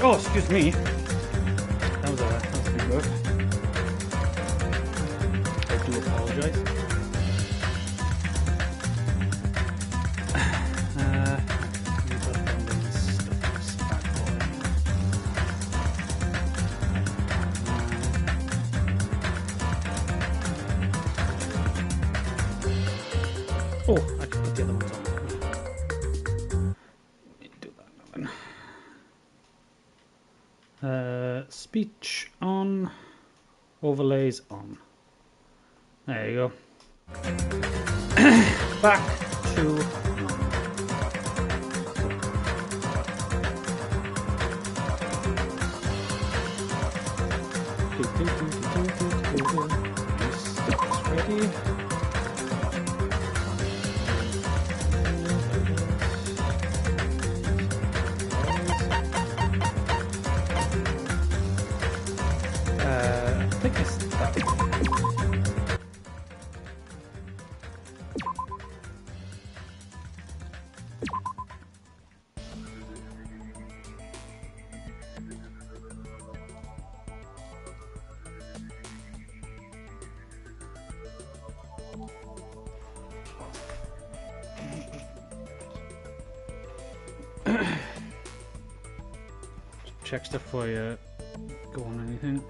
Oh, excuse me. That was a big word. I do apologize. Oh, I can put the other ones on. Do that then. Speech on, overlays on. There you go. Back to ready. I think it's that. Check stuff before you go on anything.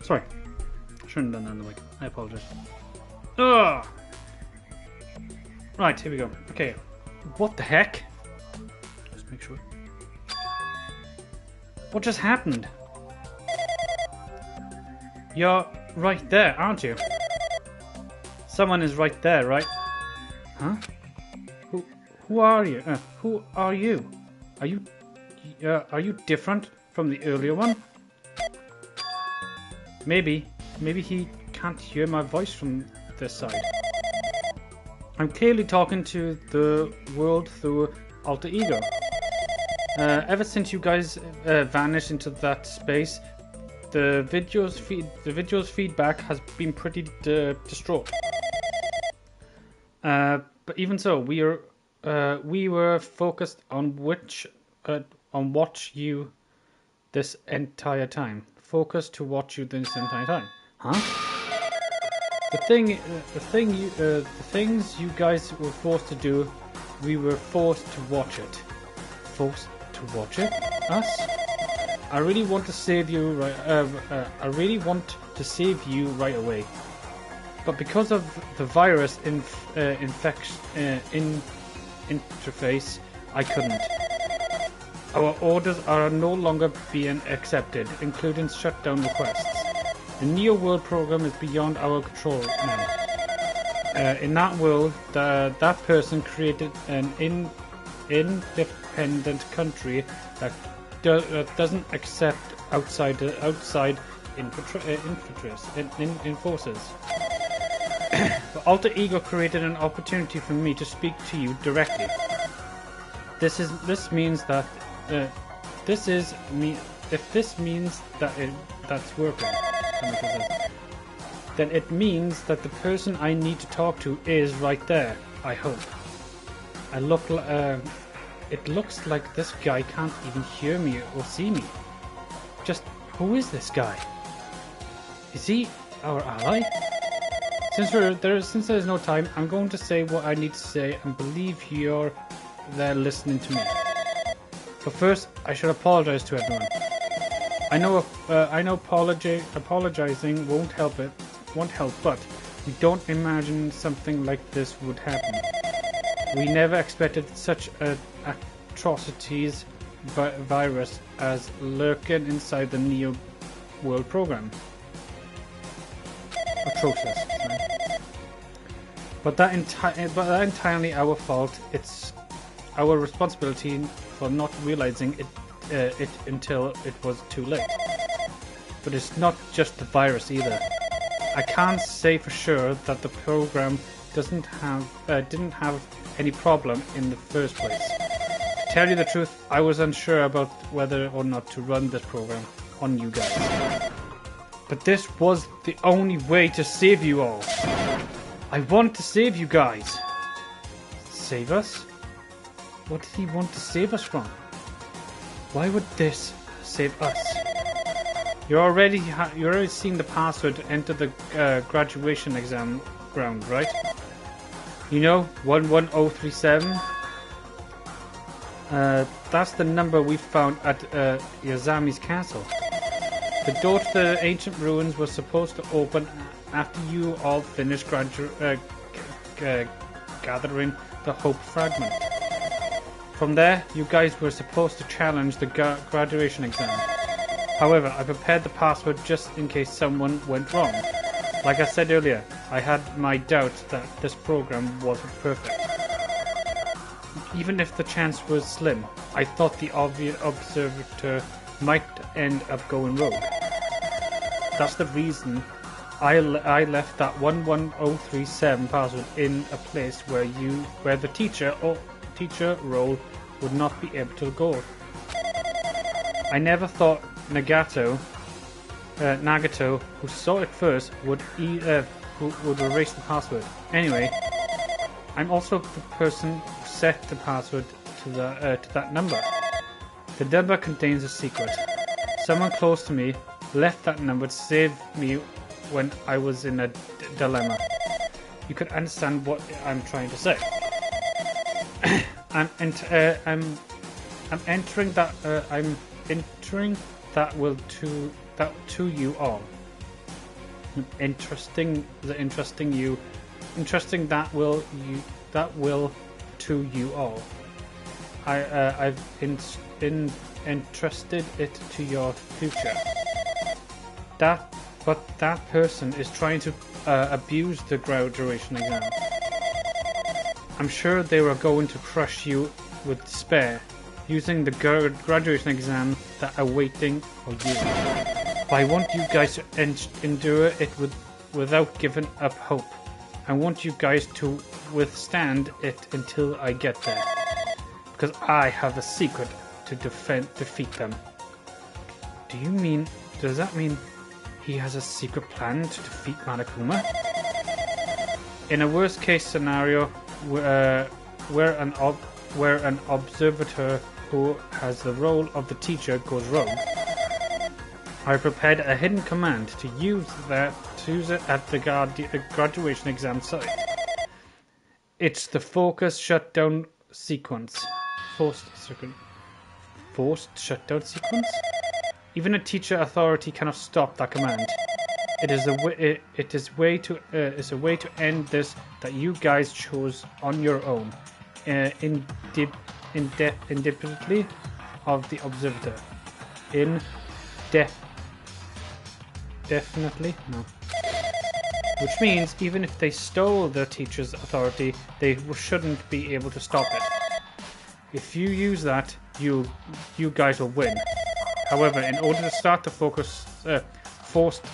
Sorry, shouldn't have done that on the mic. I apologize. Ugh. Right, here we go. Okay, what the heck? Just make sure. What just happened? You're right there, aren't you? Someone is right there, right? Huh? Who are you? Who are you? Are you different from the earlier one? Maybe he can't hear my voice from this side. I'm clearly talking to the world through alter ego. Ever since you guys vanished into that space, the video's feedback has been pretty distraught. But even so, we were focused on watch you this entire time. Focused to watch you this entire time. Huh? The things you guys were forced to do, we were forced to watch it. Forced to watch it? Us? I really want to save you right. Right away. But because of the virus interface, I couldn't. Our orders are no longer being accepted, including shutdown requests. The Neo World program is beyond our control now. In that world, that person created an independent country that doesn't accept outside enforcers. But Alter Ego created an opportunity for me to speak to you directly. This means that if this means that that's working, then it means that the person I need to talk to is right there. I hope. It looks like this guy can't even hear me or see me. Just who is this guy? Is he our ally? Since there's no time, I'm going to say what I need to say and believe you're there listening to me. But first, I should apologize to everyone. I know apologizing won't help, but we don't imagine something like this would happen. We never expected such atrocities virus as lurking inside the Neo World program. Atrocious. Right? But that entirely our fault. It's our responsibility for not realizing it until it was too late. But it's not just the virus either. I can't say for sure that the program didn't have any problem in the first place. To tell you the truth, I was unsure about whether or not to run this program on you guys. But this was the only way to save you all. I want to save you guys. Save us? What did he want to save us from? Why would this save us? You're already seeing the password to enter the graduation exam ground, right? You know, 11037? That's the number we found at Yazami's castle. The door to the ancient ruins was supposed to open after you all finished gathering the Hope Fragment. From there, you guys were supposed to challenge the graduation exam. However, I prepared the password just in case someone went wrong. Like I said earlier, I had my doubts that this program wasn't perfect. Even if the chance was slim, I thought the obvious observer might end up going rogue. That's the reason I left that 11037 password in a place where the teacher role would not be able to go. I never thought Nagato, who saw it first, would erase the password. Anyway, I'm also the person who set the password to that number. The number contains a secret. Someone close to me left that number to save me when I was in a dilemma. You could understand what I'm trying to say. I'm entering that will to you all. Interesting that will to you all. I've entrusted it to your future. But that person is trying to abuse the graduation exam. I'm sure they were going to crush you with despair, using the graduation exam that are waiting for you. But I want you guys to endure it without giving up hope. I want you guys to withstand it until I get there. Because I have a secret to defeat them. Does that mean he has a secret plan to defeat Monokuma? In a worst case scenario, where an observer who has the role of the teacher goes rogue, I prepared a hidden command to use it at the graduation exam site. It's the forced shutdown sequence. Forced shutdown sequence? Even a teacher authority cannot stop that command. It is a way to end this that you guys chose on your own, independently of the observer. Definitely no. Which means even if they stole the teacher's authority, they shouldn't be able to stop it. If you use that, you guys will win. However, in order to start the forced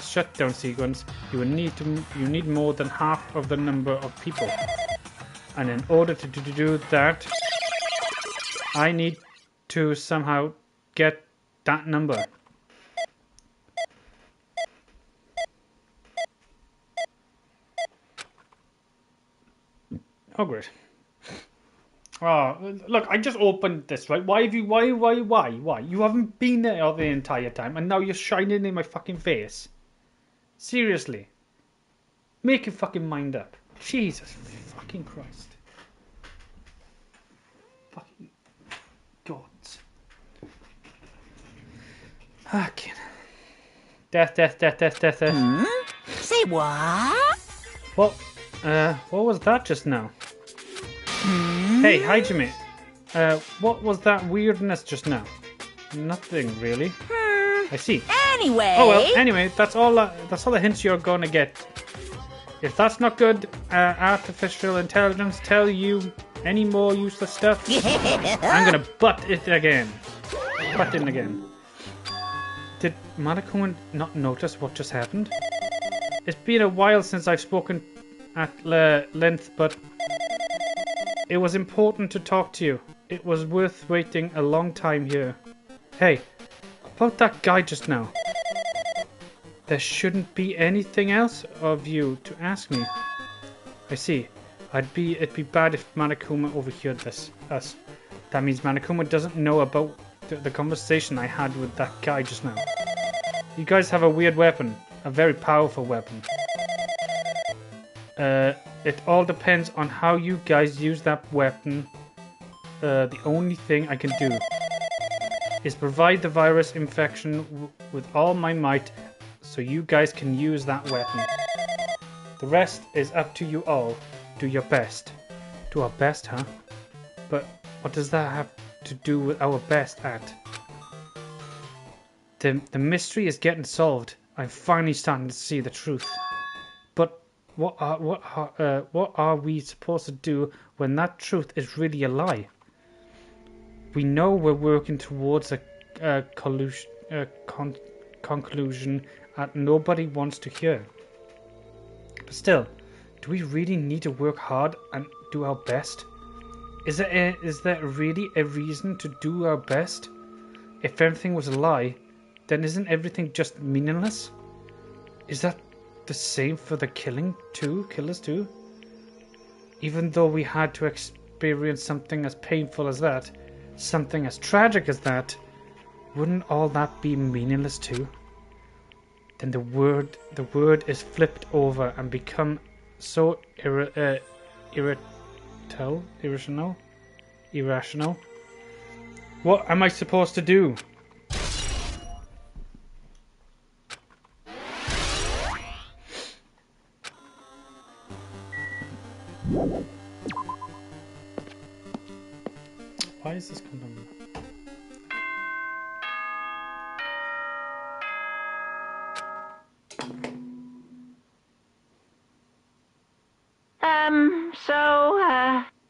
shutdown sequence, you need more than half of the number of people. And in order to do that, I need to somehow get that number. Oh, great. Oh, look, I just opened this, right? Why? You haven't been there the entire time, and now you're shining in my fucking face. Seriously. Make your fucking mind up. Jesus fucking Christ. Fucking gods. Fucking. Death. Say what? What was that just now? Hey, hi Jimmy. What was that weirdness just now? Nothing really. I see. Anyway. Oh well. Anyway, that's all the hints you're gonna get. If that's not good, artificial intelligence tell you any more useless stuff, I'm gonna butt in again. Did Monokuma not notice what just happened? It's been a while since I've spoken at length, but it was important to talk to you. It was worth waiting a long time here. Hey, about that guy just now. There shouldn't be anything else of you to ask me. I see. It'd be bad if Monokuma overheard us. That means Monokuma doesn't know about the conversation I had with that guy just now. You guys have a weird weapon. A very powerful weapon. It all depends on how you guys use that weapon. The only thing I can do is provide the virus infection with all my might so you guys can use that weapon. The rest is up to you all. Do your best. Do our best, huh? But what does that have to do with our best at? The mystery is getting solved. I'm finally starting to see the truth. But what are we supposed to do when that truth is really a lie? We know we're working towards a conclusion that nobody wants to hear. But still, do we really need to work hard and do our best? Is there really a reason to do our best? If everything was a lie, then isn't everything just meaningless? Is that the same for the killers too? Even though we had to experience something as painful as that, something as tragic as that, wouldn't all that be meaningless too? Then the word is flipped over and become so irrational. What am I supposed to do? Why is this condom?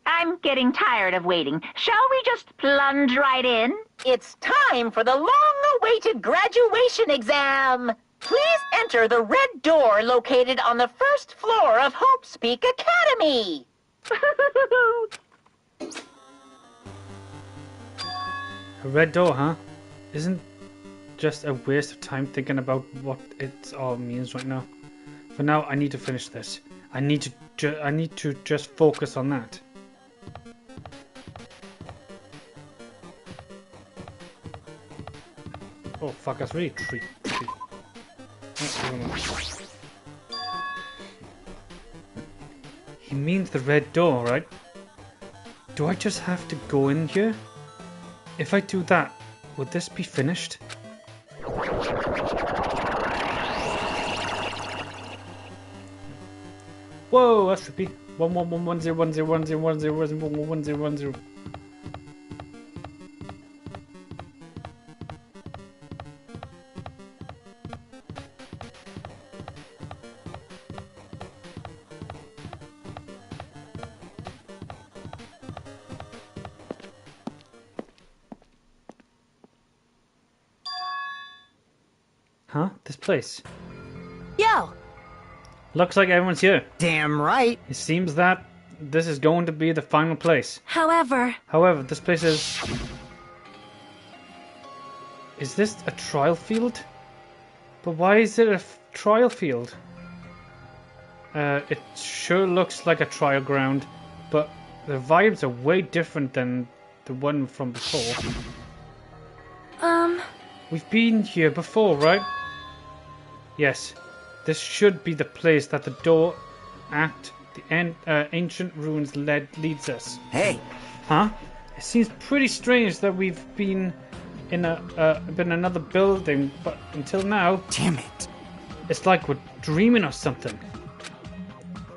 I'm getting tired of waiting. Shall we just plunge right in? It's time for the long-awaited graduation exam. Please enter the red door located on the first floor of Hope's Peak Academy. A red door, huh? Isn't just a waste of time thinking about what it all means right now. For now, I need to finish this. I need to just focus on that. Oh fuck, that's really tricky. He means the red door, right? Do I just have to go in here? If I do that, would this be finished? Whoa, that's trippy. 11110101010101010. Huh? This place. Yo! Looks like everyone's here. Damn right. It seems that this is going to be the final place. However, this place is... Is this a trial field? But why is it a trial field? It sure looks like a trial ground, but the vibes are way different than the one from before. We've been here before, right? Yes. This should be the place that the door at the ancient ruins leads us. Hey. Huh? It seems pretty strange that we've been in another building, but until now... Damn it. It's like we're dreaming or something.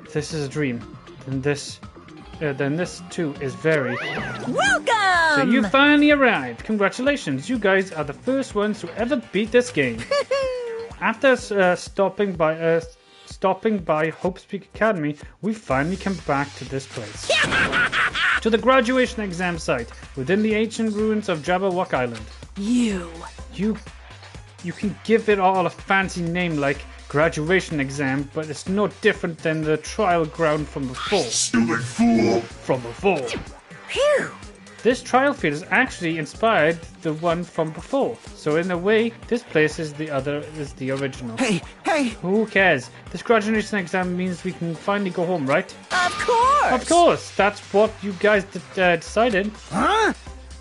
If this is a dream, then this too is very... welcome! So you finally arrived. Congratulations, you guys are the first ones to ever beat this game. After stopping by Hope's Peak Academy, we finally come back to this place. To the graduation exam site within the ancient ruins of Jabberwock Island. You You can give it all a fancy name like graduation exam, but it's no different than the trial ground from before. Stupid fool! From before. Phew. This trial field is actually inspired the one from before. So in a way, this place is the original. Hey! Who cares? This graduation exam means we can finally go home, right? Of course. Of course, that's what you guys decided. Huh?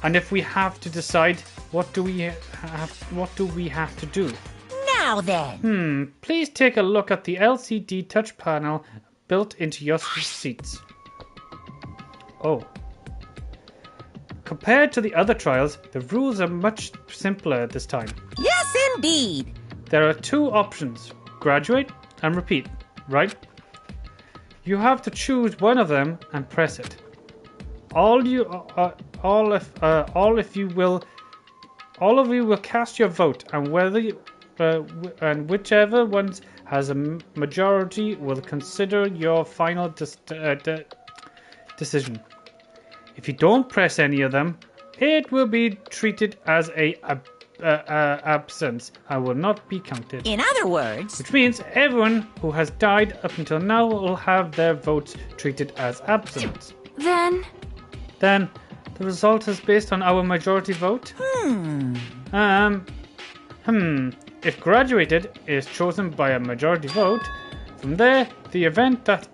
And if we have to decide, what do we have to do? Now then. Please take a look at the LCD touch panel built into your seats. Oh. Compared to the other trials, the rules are much simpler this time. Yes, indeed. There are two options, graduate and repeat, right? You have to choose one of them and press it. All of you will cast your vote, and whichever one has a majority will consider your final decision. If you don't press any of them, it will be treated as absence and will not be counted. In other words, Which means everyone who has died up until now will have their votes treated as absent. then. Then, the result is based on our majority vote? If graduated is chosen by a majority vote, from there, the event that's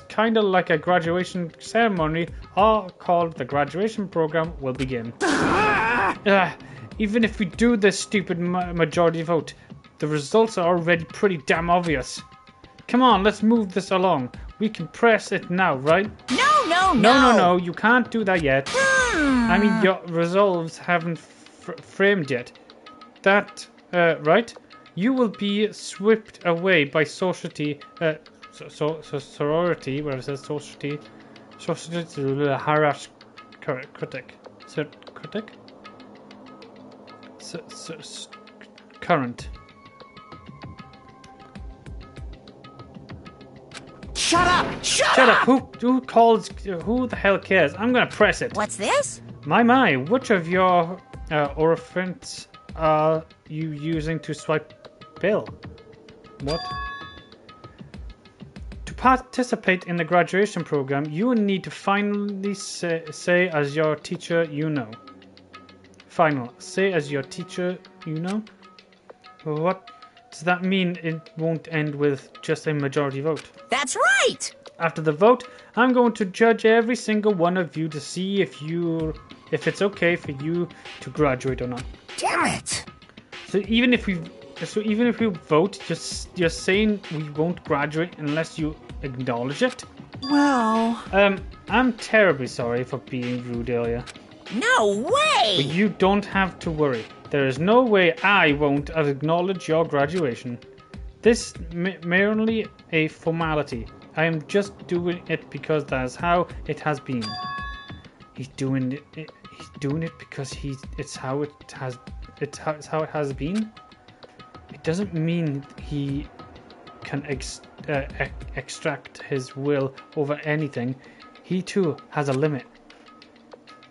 kind of like a graduation ceremony, or called the graduation program, will begin. Even if we do this stupid majority vote, the results are already pretty damn obvious. Come on, let's move this along. We can press it now, right? No. You can't do that yet. I mean, your resolves haven't framed yet. That, right? You will be swept away by sorority, where it says sorority, harass critic, current. Shut up! Shut up! Who the hell cares? I'm gonna press it. What's this? My, which of your orifices are you using to swipe bill? What? To participate in the graduation program, you will need to finally say as your teacher you know. Say as your teacher you know? What does that mean? It won't end with just a majority vote. That's right. After the vote, I'm going to judge every single one of you to see if it's okay for you to graduate or not. Damn it! So even if we vote, you're saying we won't graduate unless you acknowledge it? Well... I'm terribly sorry for being rude earlier. No way. But you don't have to worry. There is no way I won't acknowledge your graduation. This merely a formality. I am just doing it because that's how it has been. He's doing it because it's how it has been. It doesn't mean he can extract his will over anything. He too has a limit.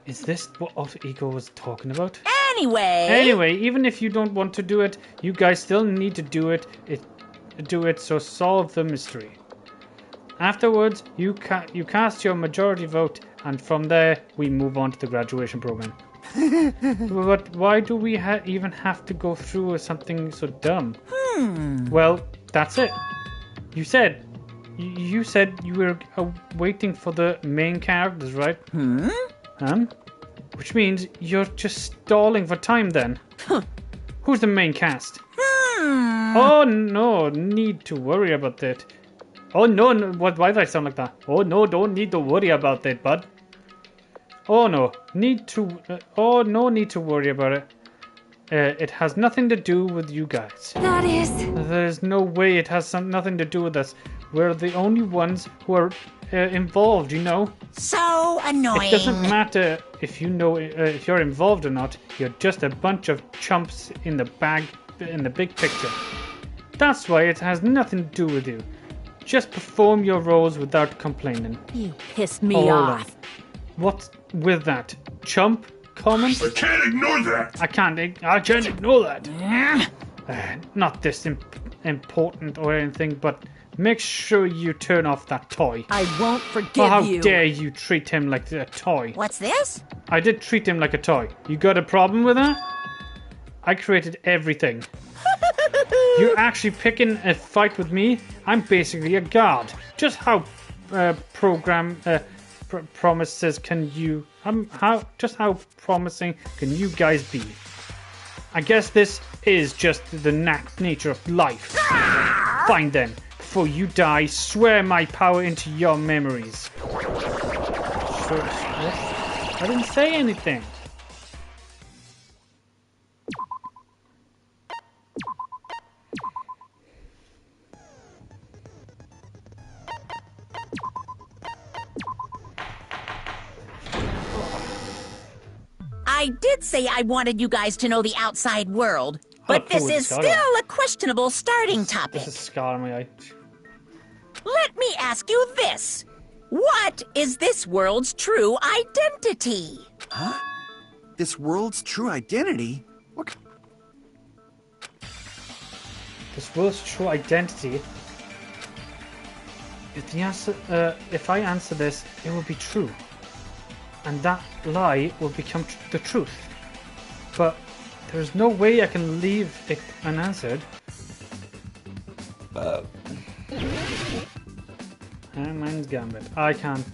Is this what Alter Ego was talking about? Anyway, even if you don't want to do it, you guys still need to do it. So solve the mystery. Afterwards, you cast your majority vote, and from there we move on to the graduation program. But why do we even have to go through something so dumb? Well, that's it. You said you were waiting for the main characters, right? Which means you're just stalling for time then. Who's the main cast? Oh no, need to worry about that. Oh no, why did I sound like that? Oh no, don't need to worry about that, bud. Oh no, need to worry about it. It has nothing to do with you guys. that is. There's no way it has nothing to do with us. We're the only ones who are involved, you know. So annoying. It doesn't matter if if you're involved or not. You're just a bunch of chumps in the big picture. That's why it has nothing to do with you. Just perform your roles without complaining. You pissed me Hold off. on. What's with that? Chump comment? I can't ignore that! I can't ignore that. Not this important or anything, but make sure you turn off that toy. I won't forgive Or how you. dare you treat him like a toy? What's this? I did treat him like a toy. You got a problem with that? I created everything. You're actually picking a fight with me? I'm basically a god. Just how promises can you... how promising can you guys be? I guess this is just the nature of life. Fine then. Before you die, swear my power into your memories. Sure. I didn't say anything. I did say I wanted you guys to know the outside world, but cool, this is Scarlet. still a questionable starting topic. This is scar on my eye. Let me ask you this. What is this world's true identity? Huh? This world's true identity? What? This world's true identity. If I answer this, it will be true. And that lie will become the truth. But there's no way I can leave it unanswered. Mine's Gambit. I can't.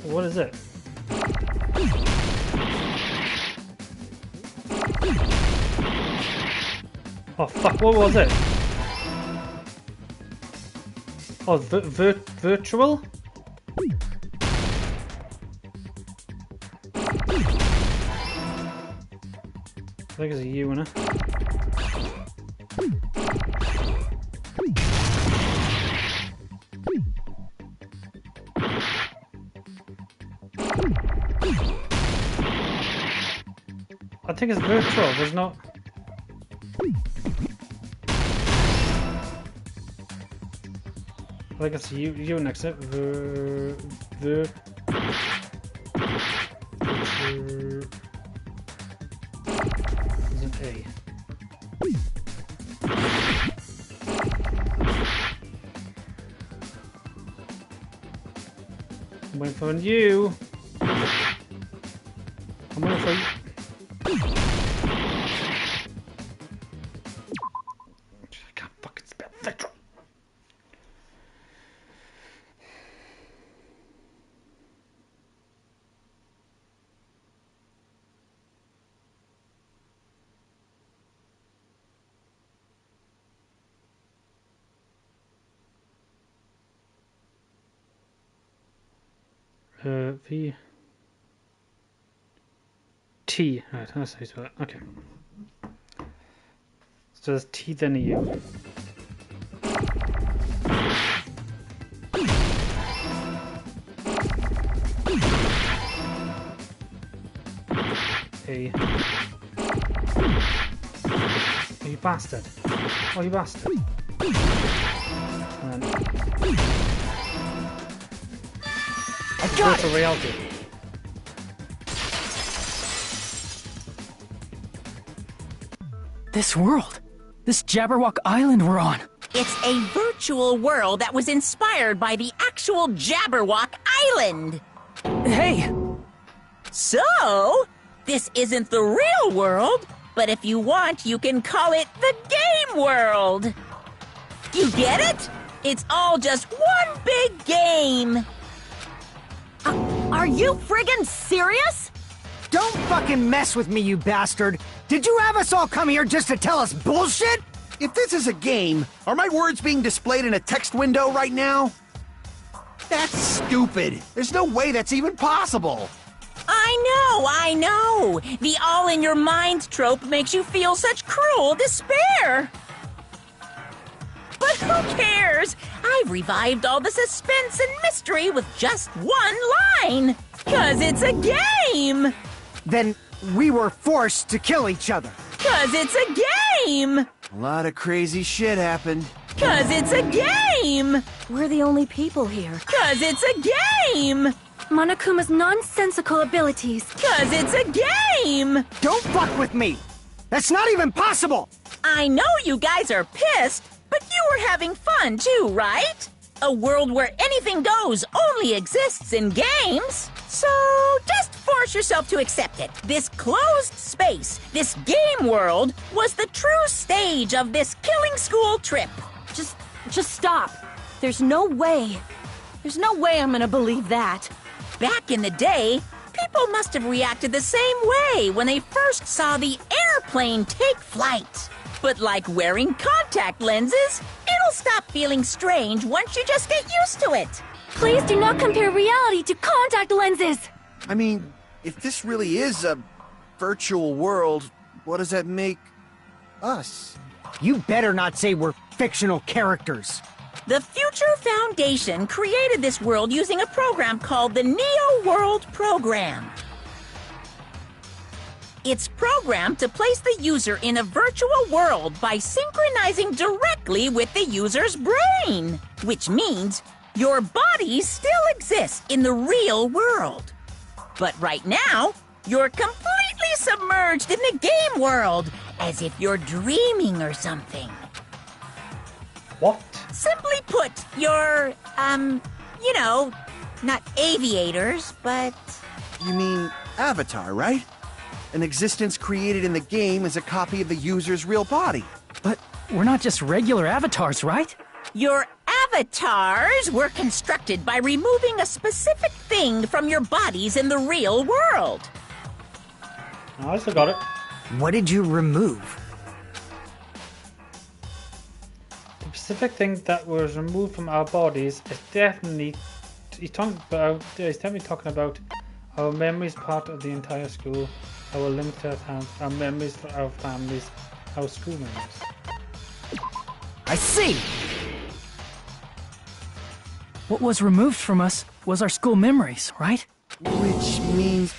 What is it? Oh fuck, what was it? Oh, virtual? I think it's a U, innit? I think it's virtual, there's no... I think it's U next to it. Is it A? I'm waiting for you. I'm waiting for you. I can't fucking spell virtual. V T. Right, that's how you spell it. Okay. So there's T then a U. A. Oh, you bastard. Oh, you bastard. And then virtual reality. This world. This Jabberwock Island we're on. It's a virtual world that was inspired by the actual Jabberwock Island. Hey! So, this isn't the real world, but if you want, you can call it the game world. You get it? It's all just one big game. Are you friggin' serious? Don't fucking mess with me, you bastard! Did you have us all come here just to tell us bullshit? If this is a game, are my words being displayed in a text window right now? That's stupid. There's no way that's even possible. I know. The all-in-your-mind trope makes you feel such cruel despair. But who cares? I've revived all the suspense and mystery with just one line. 'Cause it's a game. Then we were forced to kill each other. 'Cause it's a game. A lot of crazy shit happened. 'Cause it's a game. We're the only people here. 'Cause it's a game. Monokuma's nonsensical abilities. 'Cause it's a game! Don't fuck with me! That's not even possible! I know you guys are pissed, but you were having fun too, right? A world where anything goes only exists in games. So just force yourself to accept it. This closed space, this game world, was the true stage of this killing school trip. Just stop. There's no way I'm gonna believe that. Back in the day, people must have reacted the same way when they first saw the airplane take flight. But like wearing contact lenses, it'll stop feeling strange once you just get used to it. Please do not compare reality to contact lenses! I mean, if this really is a virtual world, what does that make us? You better not say we're fictional characters. The Future Foundation created this world using a program called the Neo World Program. It's programmed to place the user in a virtual world by synchronizing directly with the user's brain, which means your body still exists in the real world. But right now, you're completely submerged in the game world, as if you're dreaming or something. What? Simply put, you're, not aviators, but... You mean Avatar, right? An existence created in the game is a copy of the user's real body. But we're not just regular avatars, right? Your avatars were constructed by removing a specific thing from your bodies in the real world. Oh, I still got it. What did you remove? The specific thing that was removed from our bodies is definitely... He's definitely talking about our memories, part of the entire school, our limited time, our memories for our families, our school memories. I see! What was removed from us was our school memories, right? Which means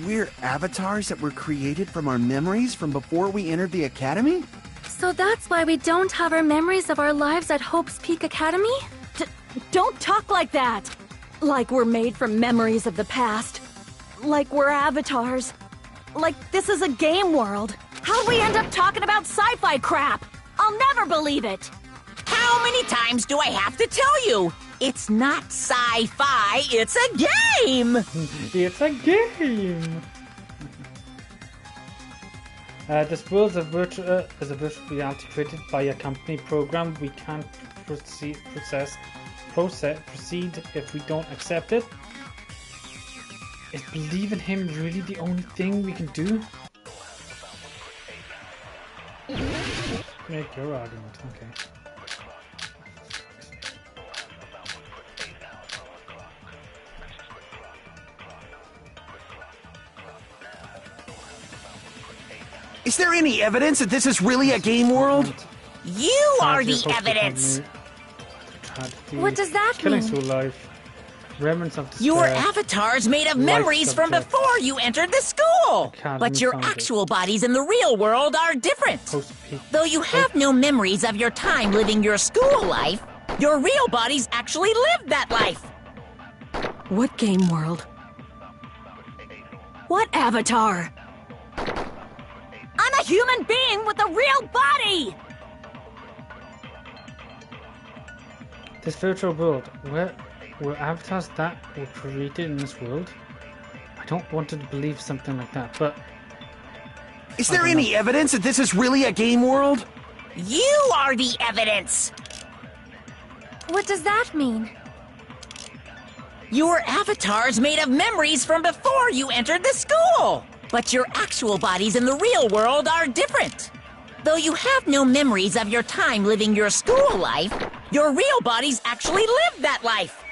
we're avatars that were created from our memories from before we entered the academy? So that's why we don't have our memories of our lives at Hope's Peak Academy? Don't talk like that! Like we're made from memories of the past. Like we're avatars. Like this is a game world. How'd we end up talking about sci-fi crap? I'll never believe it! How many times do I have to tell you? It's not sci-fi, it's a game! It's a game! This world is a virtual reality created by a company program. We can't proceed if we don't accept it. Is believing him really the only thing we can do? Make your argument, okay. Is there any evidence that this is really a game world? You are the evidence! What does that Killing mean? Soul Life. Remnants of despair. Your avatars made of memories from subject. before you entered the school! Academy But your founded. actual bodies in the real world are different. Post-peak. Though you have no memories of your time living your school life, your real bodies actually lived that life. What game world? What avatar? I'm a human being with a real body! This virtual world, where were avatars that were created in this world? I don't want to believe something like that, but... Is there any evidence that this is really a game world? You are the evidence! What does that mean? Your avatars made of memories from before you entered the school! But your actual bodies in the real world are different. Though you have no memories of your time living your school life, your real bodies actually lived that life.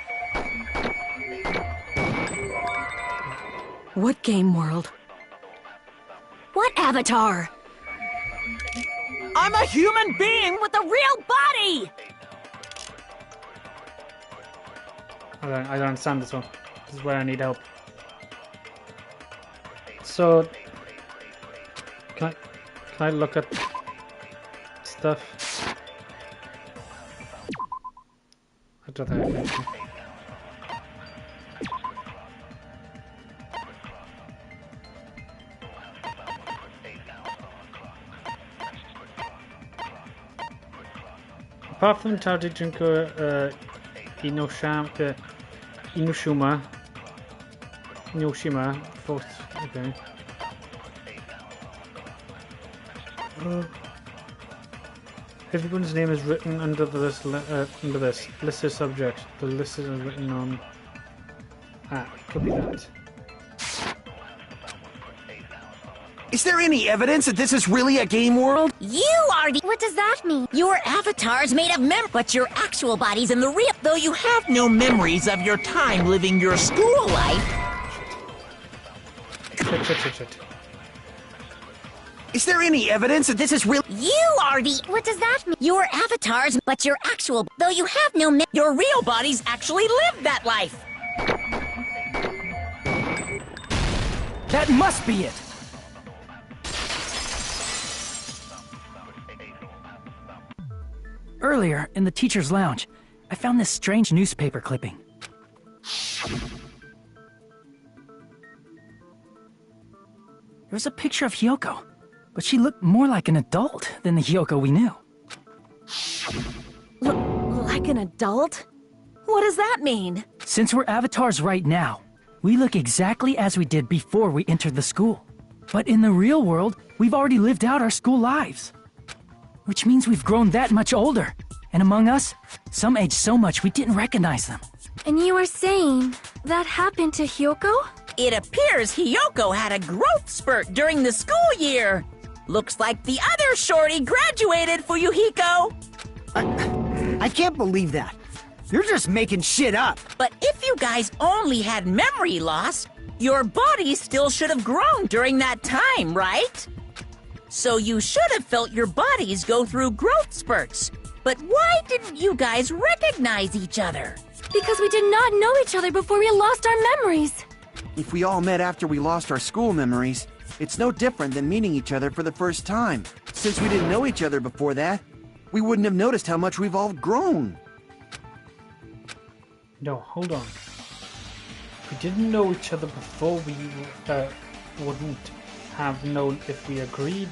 What game world? What avatar? I'm a human being with a real body! I don't understand this one. This is where I need help. So... Can I look at... stuff? I don't think I can. apart from Tade Junko Inoshima, fourth, okay. Everyone's name is written under this list of subjects. The list is written on. Could be that. Is there any evidence that this is really a game world? You are the... What does that mean? Your avatar's made of but your actual body's in the real... Though you have no memories of your time living your school life... Shit. Is there any evidence that this is real? You are the... What does that mean? Your avatar's... But your actual... Though you have no your real bodies actually lived that life. That must be it! Earlier, in the teacher's lounge, I found this strange newspaper clipping. There was a picture of Hyoko, but she looked more like an adult than the Hyoko we knew. Like an adult? What does that mean? Since we're avatars right now, we look exactly as we did before we entered the school. But in the real world, we've already lived out our school lives. Which means we've grown that much older. And among us, some aged so much we didn't recognize them. And you were saying that happened to Hyoko? It appears Hyoko had a growth spurt during the school year. Looks like the other shorty graduated, Fuyuhiko. I can't believe that. You're just making shit up. But if you guys only had memory loss, your body still should have grown during that time, right? So you should have felt your bodies go through growth spurts. But why didn't you guys recognize each other? Because we did not know each other before we lost our memories. If we all met after we lost our school memories, it's no different than meeting each other for the first time. Since we didn't know each other before that, we wouldn't have noticed how much we've all grown. No, hold on. We didn't know each other before. We wouldn't have known if we agreed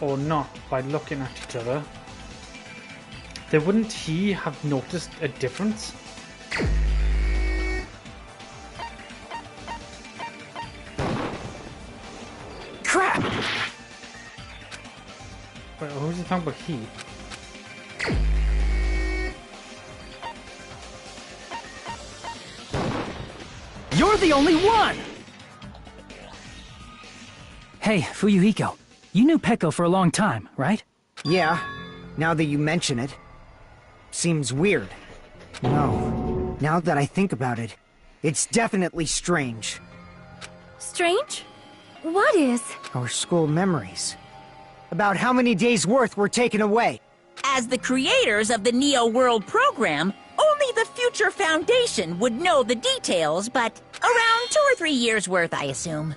or not by looking at each other. Then wouldn't he have noticed a difference? Crap! Wait, who's he talking about he? You're the only one! Hey, Fuyuhiko, you knew Peko for a long time, right? Yeah, now that you mention it. Seems weird. No, now that I think about it, it's definitely strange. Strange? What is? Our school memories. About how many days' worth were taken away. As the creators of the Neo World program, only the Future Foundation would know the details, but around 2 or 3 years worth, I assume.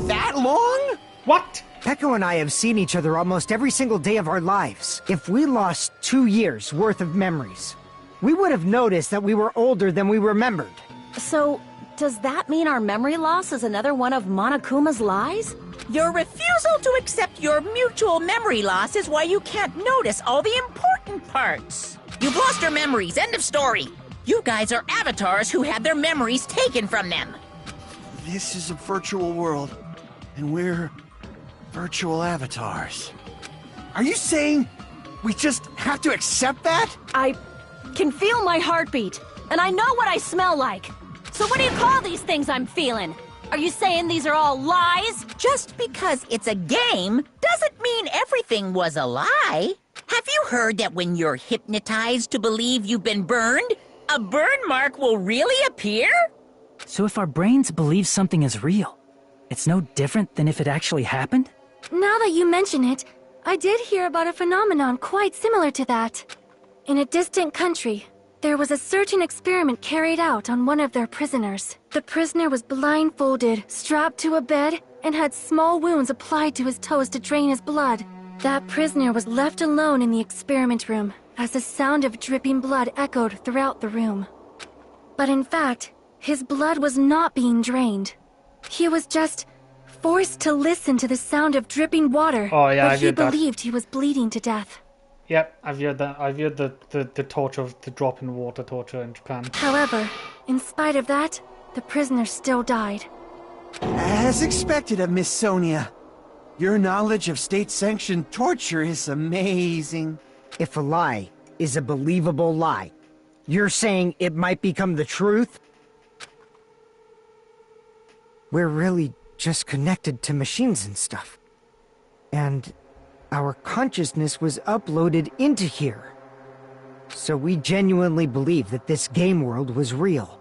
That long? What? Peko and I have seen each other almost every single day of our lives. If we lost 2 years' worth of memories, we would have noticed that we were older than we remembered. So, does that mean our memory loss is another one of Monokuma's lies? Your refusal to accept your mutual memory loss is why you can't notice all the important parts. You've lost your memories, end of story. You guys are avatars who had their memories taken from them. This is a virtual world, and we're virtual avatars. Are you saying we just have to accept that? I can feel my heartbeat, and I know what I smell like. So what do you call these things I'm feeling? Are you saying these are all lies? Just because it's a game doesn't mean everything was a lie. Have you heard that when you're hypnotized to believe you've been burned, a burn mark will really appear? So if our brains believe something is real, it's no different than if it actually happened? Now that you mention it, I did hear about a phenomenon quite similar to that. In a distant country, there was a certain experiment carried out on one of their prisoners. The prisoner was blindfolded, strapped to a bed, and had small wounds applied to his toes to drain his blood. That prisoner was left alone in the experiment room, as the sound of dripping blood echoed throughout the room. But in fact, his blood was not being drained. He was just forced to listen to the sound of dripping water, Oh, yeah, I but he get that. believed he was bleeding to death. Yep, I've heard that. I've heard the torture of the drop in water torture in Japan. However, in spite of that, the prisoner still died. As expected of Miss Sonia. Your knowledge of state-sanctioned torture is amazing. If a lie is a believable lie, you're saying it might become the truth? We're really just connected to machines and stuff. And our consciousness was uploaded into here. So we genuinely believe that this game world was real.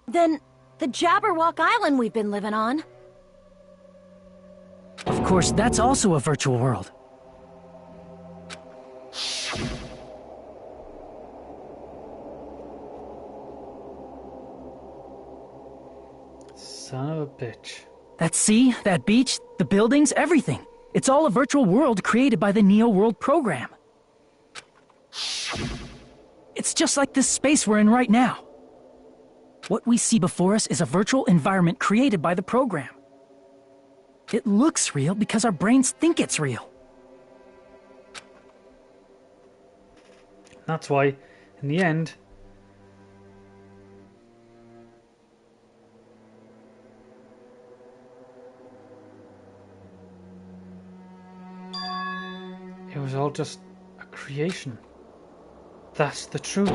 Then, the Jabberwock Island we've been living on. Of course, that's also a virtual world. Son of a bitch. That sea, that beach, the buildings, everything. It's all a virtual world created by the Neo World program. It's just like this space we're in right now. What we see before us is a virtual environment created by the program. It looks real because our brains think it's real. That's why, in the end, it was all just a creation. That's the truth.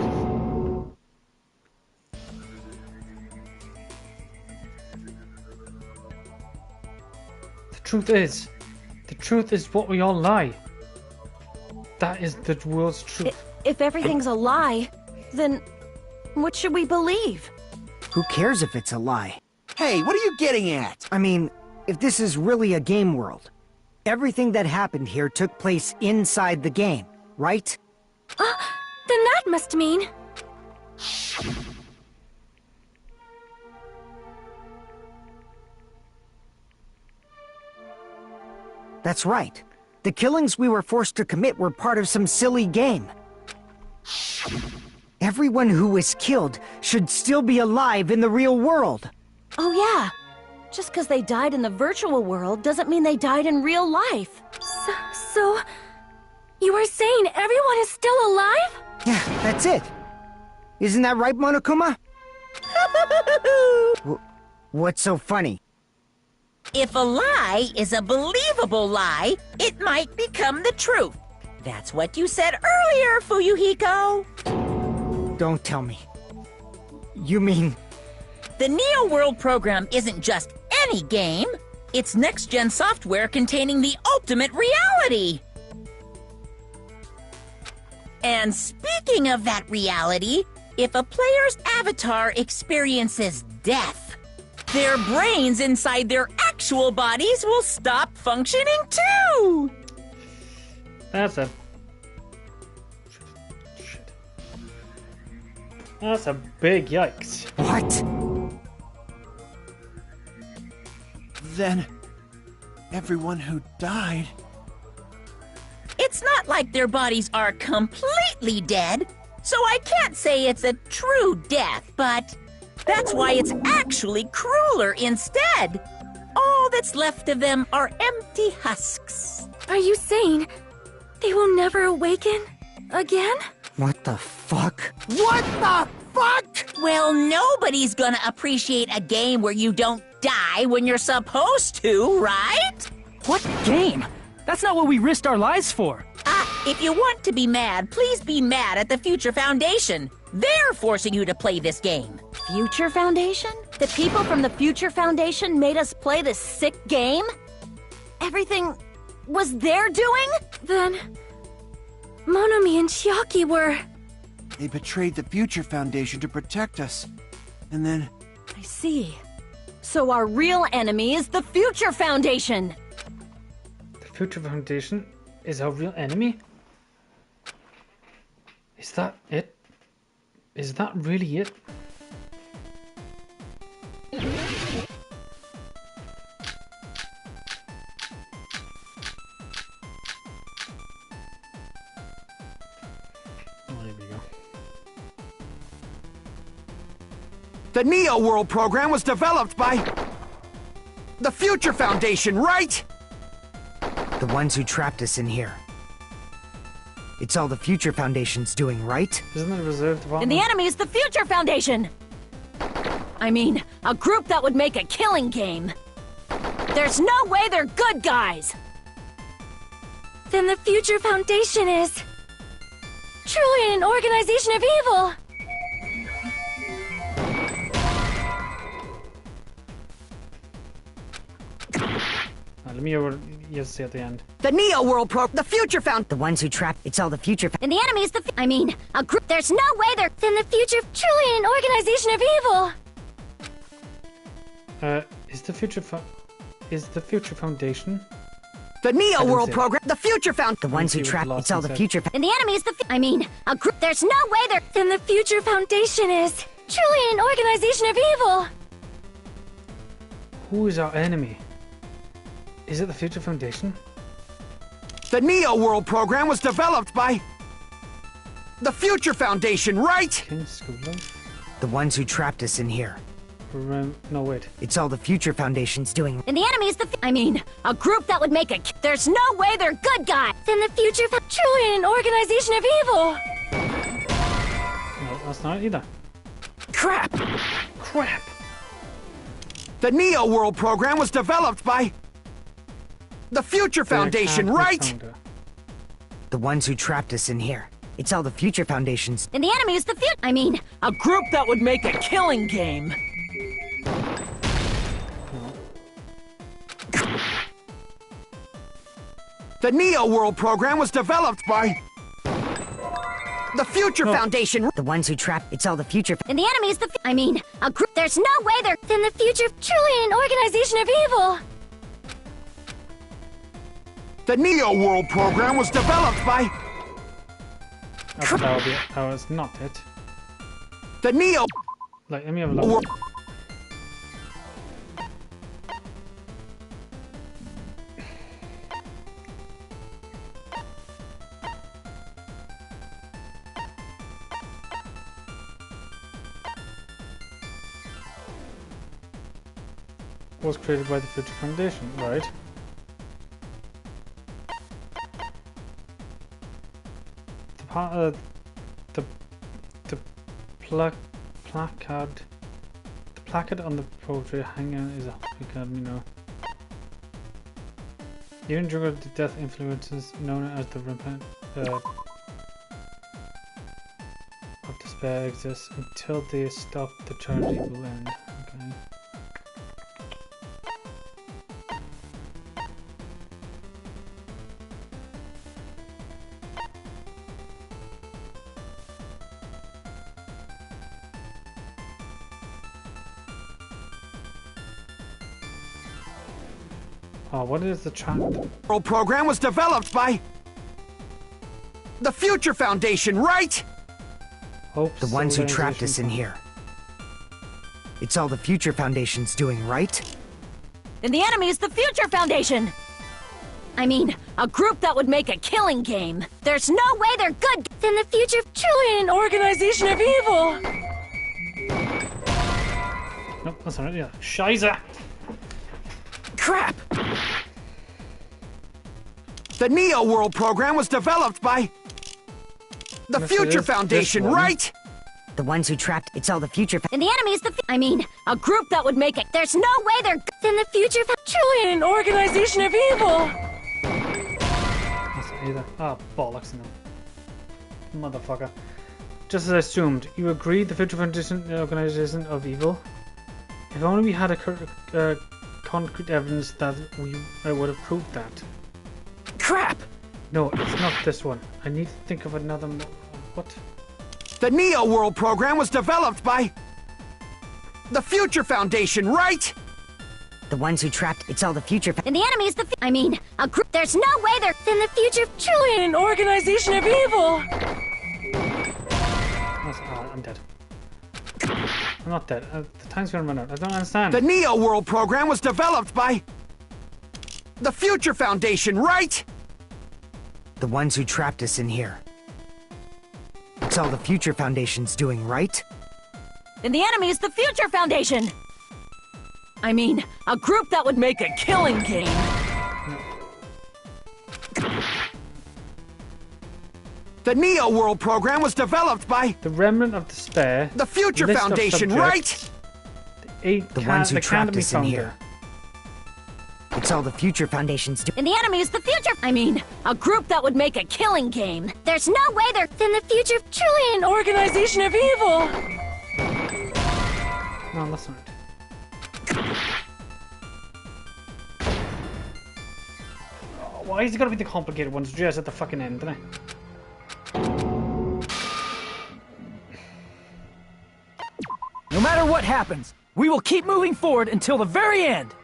The truth is what we all lie. That is the world's truth. If everything's a lie, then what should we believe? Who cares if it's a lie? Hey, what are you getting at? I mean, if this is really a game world, everything that happened here took place inside the game, right? Then that must mean... That's right. The killings we were forced to commit were part of some silly game. Everyone who was killed should still be alive in the real world. Oh yeah. Just because they died in the virtual world doesn't mean they died in real life. So... You are saying everyone is still alive? Yeah, that's it. Isn't that right, Monokuma? What's so funny? If a lie is a believable lie, it might become the truth. That's what you said earlier, Fuyuhiko. Don't tell me. You mean... The Neo World program isn't just any game. It's next-gen software containing the ultimate reality. And speaking of that reality, if a player's avatar experiences death, their brains inside their actual bodies will stop functioning too! That's a... Shit. That's a big yikes. What? Then, everyone who died... It's not like their bodies are completely dead, so I can't say it's a true death, but that's why it's actually crueler instead. All that's left of them are empty husks. Are you saying they will never awaken again? What the fuck? What the fuck? Well, nobody's gonna appreciate a game where you don't die when you're supposed to, right? What game? That's not what we risked our lives for. If you want to be mad, please be mad at the Future Foundation. They're forcing you to play this game. Future Foundation? The people from the Future Foundation made us play this sick game? Everything was their doing? Then... Monomi and Chiaki were... They betrayed the Future Foundation to protect us. And then... I see. So our real enemy is the Future Foundation! The Future Foundation is our real enemy? Is that it? Is that really it? The Neo World program was developed by... the Future Foundation, right? The ones who trapped us in here. It's all the Future Foundation's doing, right? Isn't it a reserve department? And the enemy is the Future Foundation! I mean, a group that would make a killing game. There's no way they're good guys! Then the Future Foundation is truly an organization of evil! Let me hear you say at the end. The Neo World the Future Found. The ones who trapped. It's all the Future. And the enemy is the. I mean, a group. There's no way they're. Then the Future truly an organization of evil. Is the Future Foundation? The Neo World it. program. The Future Found. The ones who trapped. It's all the Future. And the enemy is the. I mean, a group. There's no way they're. Then the Future Foundation is truly an organization of evil. Who is our enemy? Is it the Future Foundation? The Neo World program was developed by the Future Foundation, right? King's School Life? The ones who trapped us in here. No, wait. It's all the Future Foundation's doing. And the enemy is the. I mean, a group that would make a. There's no way they're good guys! Then the Future truly an organization of evil. No, that's not it either. Crap! Crap! The Neo World program was developed by the Future Foundation, right? The ones who trapped us in here. It's all the Future Foundation's. And the enemy is the Future. I mean, A group that would make a killing game. The Neo World program was developed by the Future Foundation. The ones who trapped. It's all the Future. and the enemy is the. I mean, a group. There's no way they're. Then the Future truly an organization of evil. The Neo World program was developed by That was not it. the Neo Like, let me have a look. World. Was created by the Future Foundation, right? The placard on the poetry hanging is a Academy now. Even during the death influences known as the rampant of despair exists until they stop the charity will end. Okay. Oh, what is the World program was developed by the Future Foundation, right? Hope The ones who trapped Civilization us in here. It's all the Future Foundation's doing, right? And the enemy is the Future Foundation! I mean, a group that would make a killing game. There's no way they're good. Then the Future truly an organization of evil. Nope, that's not it. Yeah, Scheiße! Crap! The Neo World program was developed by the Yes, it Future is. Foundation, This one. right? The ones who trapped. It's all the Future. And the enemy is the. I mean, a group that would make it. There's no way they're. Then the Future truly an organization of evil. That's not either. Ah, bollocks, no. Motherfucker. Just as I assumed, you agreed the Future Foundation organization of evil? If only we had a concrete evidence that we would have proved that. Crap! No, it's not this one. I need to think of another. What? The Neo World program was developed by the Future Foundation, right? The ones who trapped. It's all the Future. And the enemy is the. I mean, a group. There's no way they're. Then the Future truly an organization of evil. I'm dead. I'm not dead. The time's gonna run out. I don't understand. The Neo World program was developed by the Future Foundation, right? The ones who trapped us in here. It's all the Future Foundation's doing, right? And the enemy is the Future Foundation! I mean, a group that would make a killing game. The Neo World program was developed by The Remnant of Despair. the Future List of Foundation, subjects, right? The ones who trapped Academy us in founder. here. It's all the Future Foundation's do. And the enemy is the future. I mean, a group that would make a killing game. There's no way they're Then the future truly an organization of evil. No, that's not. Oh, why is it gotta be the complicated ones just at the fucking end, doesn't it? No matter what happens, we will keep moving forward until the very end.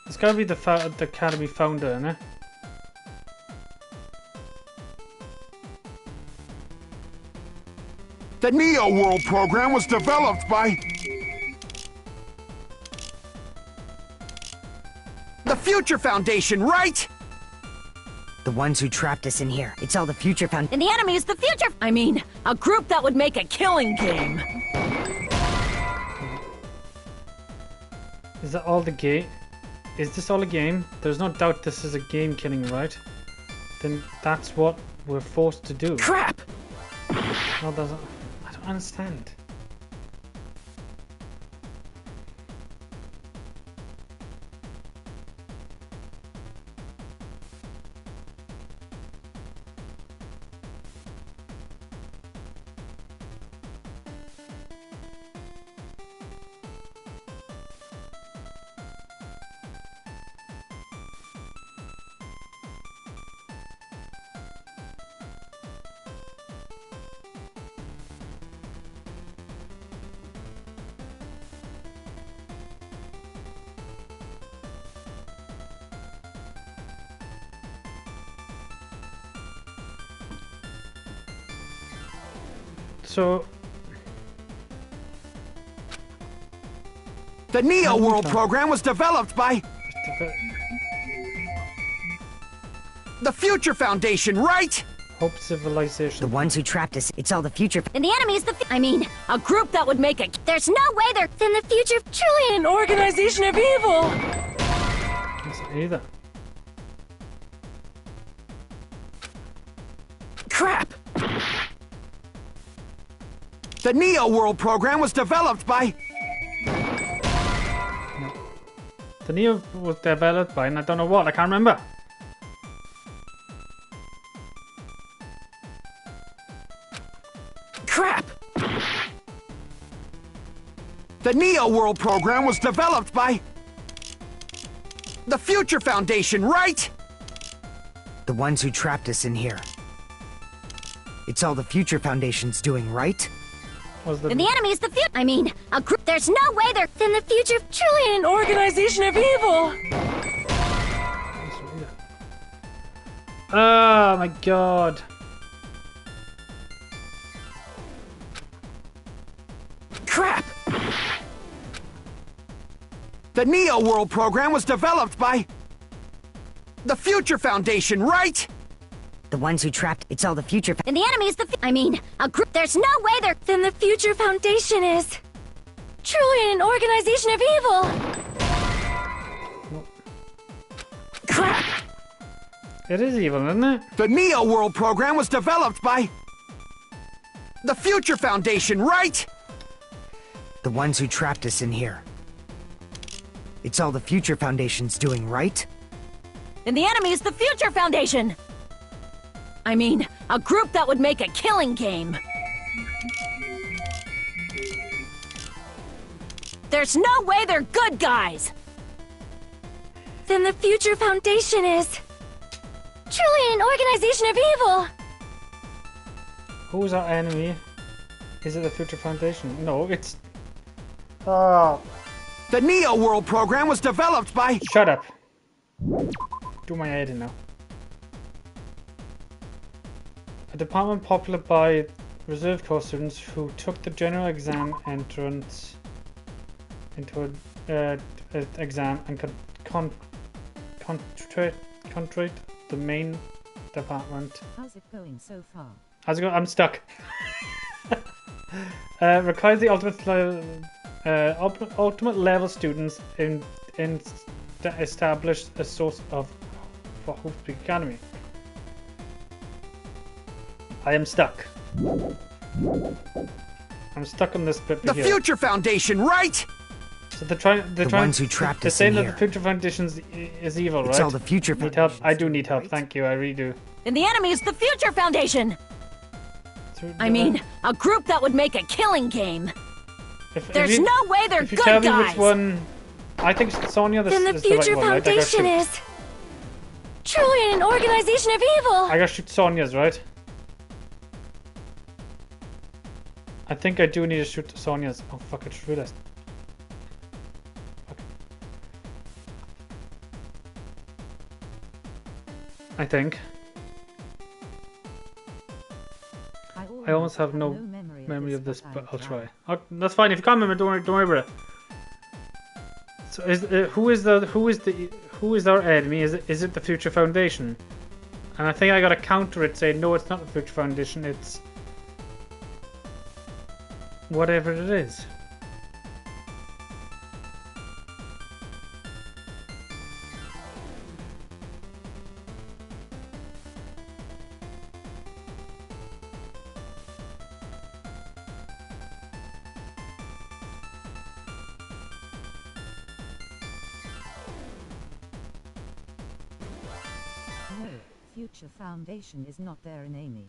It's gotta be the Academy founder, isn't it? The Neo World program was developed by the Future Foundation, right? The ones who trapped us in here. It's all the Future Foundation. And the enemy is the future. I mean, a group that would make a killing game. Is that all the game? Is this all a game? There's no doubt this is a game killing, right? Then that's what we're forced to do. Crap! No, doesn't. I don't understand. So, The Neo World program was developed by the Future Foundation, right? Hope Civilization. The ones who trapped us. It's all the Future. And the enemy is the I mean, a group that would make a There's no way they're Then the future truly an organization of evil. That's not either. Crap! The Neo World program was developed by The Neo was developed by, and I don't know what, I can't remember. Crap! the Neo World program was developed by the Future Foundation, right? The ones who trapped us in here. It's all the Future Foundation's doing, right? Was the And the enemy is the future. I mean, a group There's no way they're Then the future truly an organization of evil. Oh my god. Crap! The Neo World program was developed by the Future Foundation, right? The ones who trapped. It's all the Future. And the enemy is the I mean, a group There's no way they're Then the future foundation is truly an organization of evil. Crap! It is evil, isn't it? The Neo World program was developed by the Future Foundation, right? The ones who trapped us in here. It's all the Future Foundation's doing, right? And the enemy is the Future Foundation. I mean, a group that would make a killing game. There's no way they're good guys. Then the future foundation is truly an organization of evil. Who's our enemy? Is it the Future Foundation? No, it's... Oh, The Neo World program was developed by shut up. Do my head in now. A department popular by reserve corps students who took the general exam entrance into a exam and could contract the main department. How's it going so far? How's it going? I'm stuck. Requires the ultimate level students in establish a source of for Hope Speak Academy. I am stuck. I'm stuck on this bit The here. Future Foundation, right? So they're trying. The ones who trapped us saying in that here. the Future Foundation is evil, right? It's all the Future Need help? Foundation's I do need doing, help. right? Thank you. I really do. And the enemy is the Future Foundation! So, I mean, a group that would make a killing game. if There's you, no way they're if you good tell me guys! which one, I think Sonia Then the is Future the right one, right? I gotta Foundation shoot. is truly an organization of evil. I gotta shoot Sonia's, right? I think I do need to shoot Sonia's. Oh fuck! I just realized. Fuck. I think. I almost have no memory of this, but I'll try. Oh, that's fine. If you can't remember, don't worry about it. So, who is our enemy? Is it the Future Foundation? And I think I gotta counter it, saying no, it's not the Future Foundation. It's whatever it is. Future Foundation is not their name.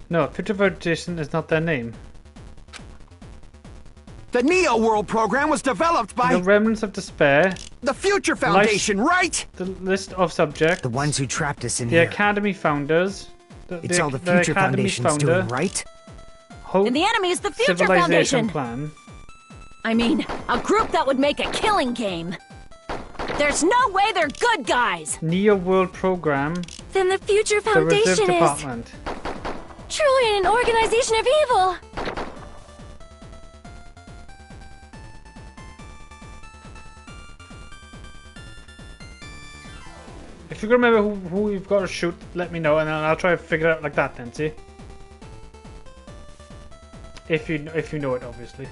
No, Future Foundation is not their name. The Neo World program was developed by The Remnants of Despair, the Future Foundation, right? the list of subjects, The ones who trapped us in the here. Academy founders, It's all the Future Academy Foundation's founder, doing, right? Hope And the enemy is the Future Civilization Foundation! Plan. I mean, a group that would make a killing game. There's no way they're good guys! Neo World Program, Then the Future the Reserve Foundation is Department. truly an organization of evil. If you can remember who you've got to shoot, let me know, and then I'll try to figure it out like that. Then see, if you know it, obviously.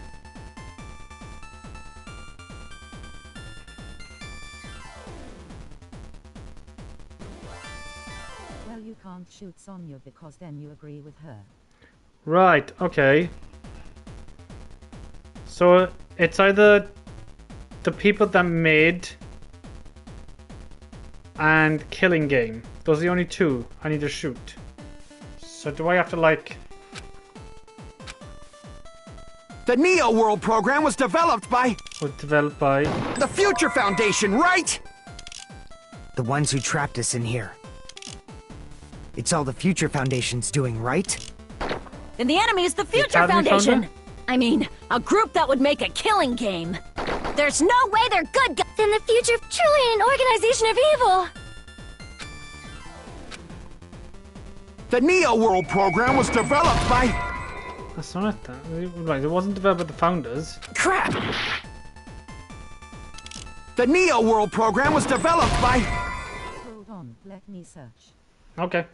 Well, you can't shoot Sonya because then you agree with her. Right. Okay. So it's either the people that made and Killing Game. Those are the only two I need to shoot. So do I have to like? The Neo World program was developed by Was developed by? the Future Foundation, right? The ones who trapped us in here. It's all the Future Foundation's doing, right? And the enemy is the Future Academy Foundation! founder? I mean, a group that would make a killing game. There's no way they're good guys! Then the future truly an organization of evil. The Neo World program was developed by That's not it. Then. Right. It wasn't developed by the founders. crap. The Neo World program was developed by Hold on, let me search. Okay.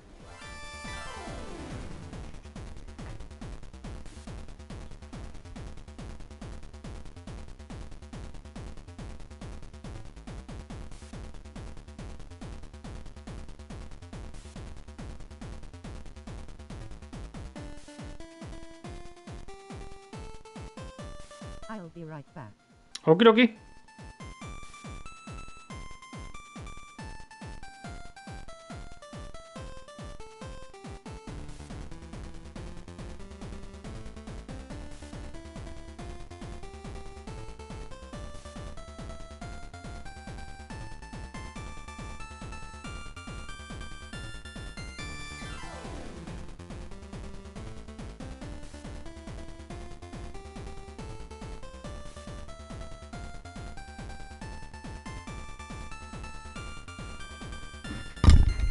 I'll be right back. Okie dokie.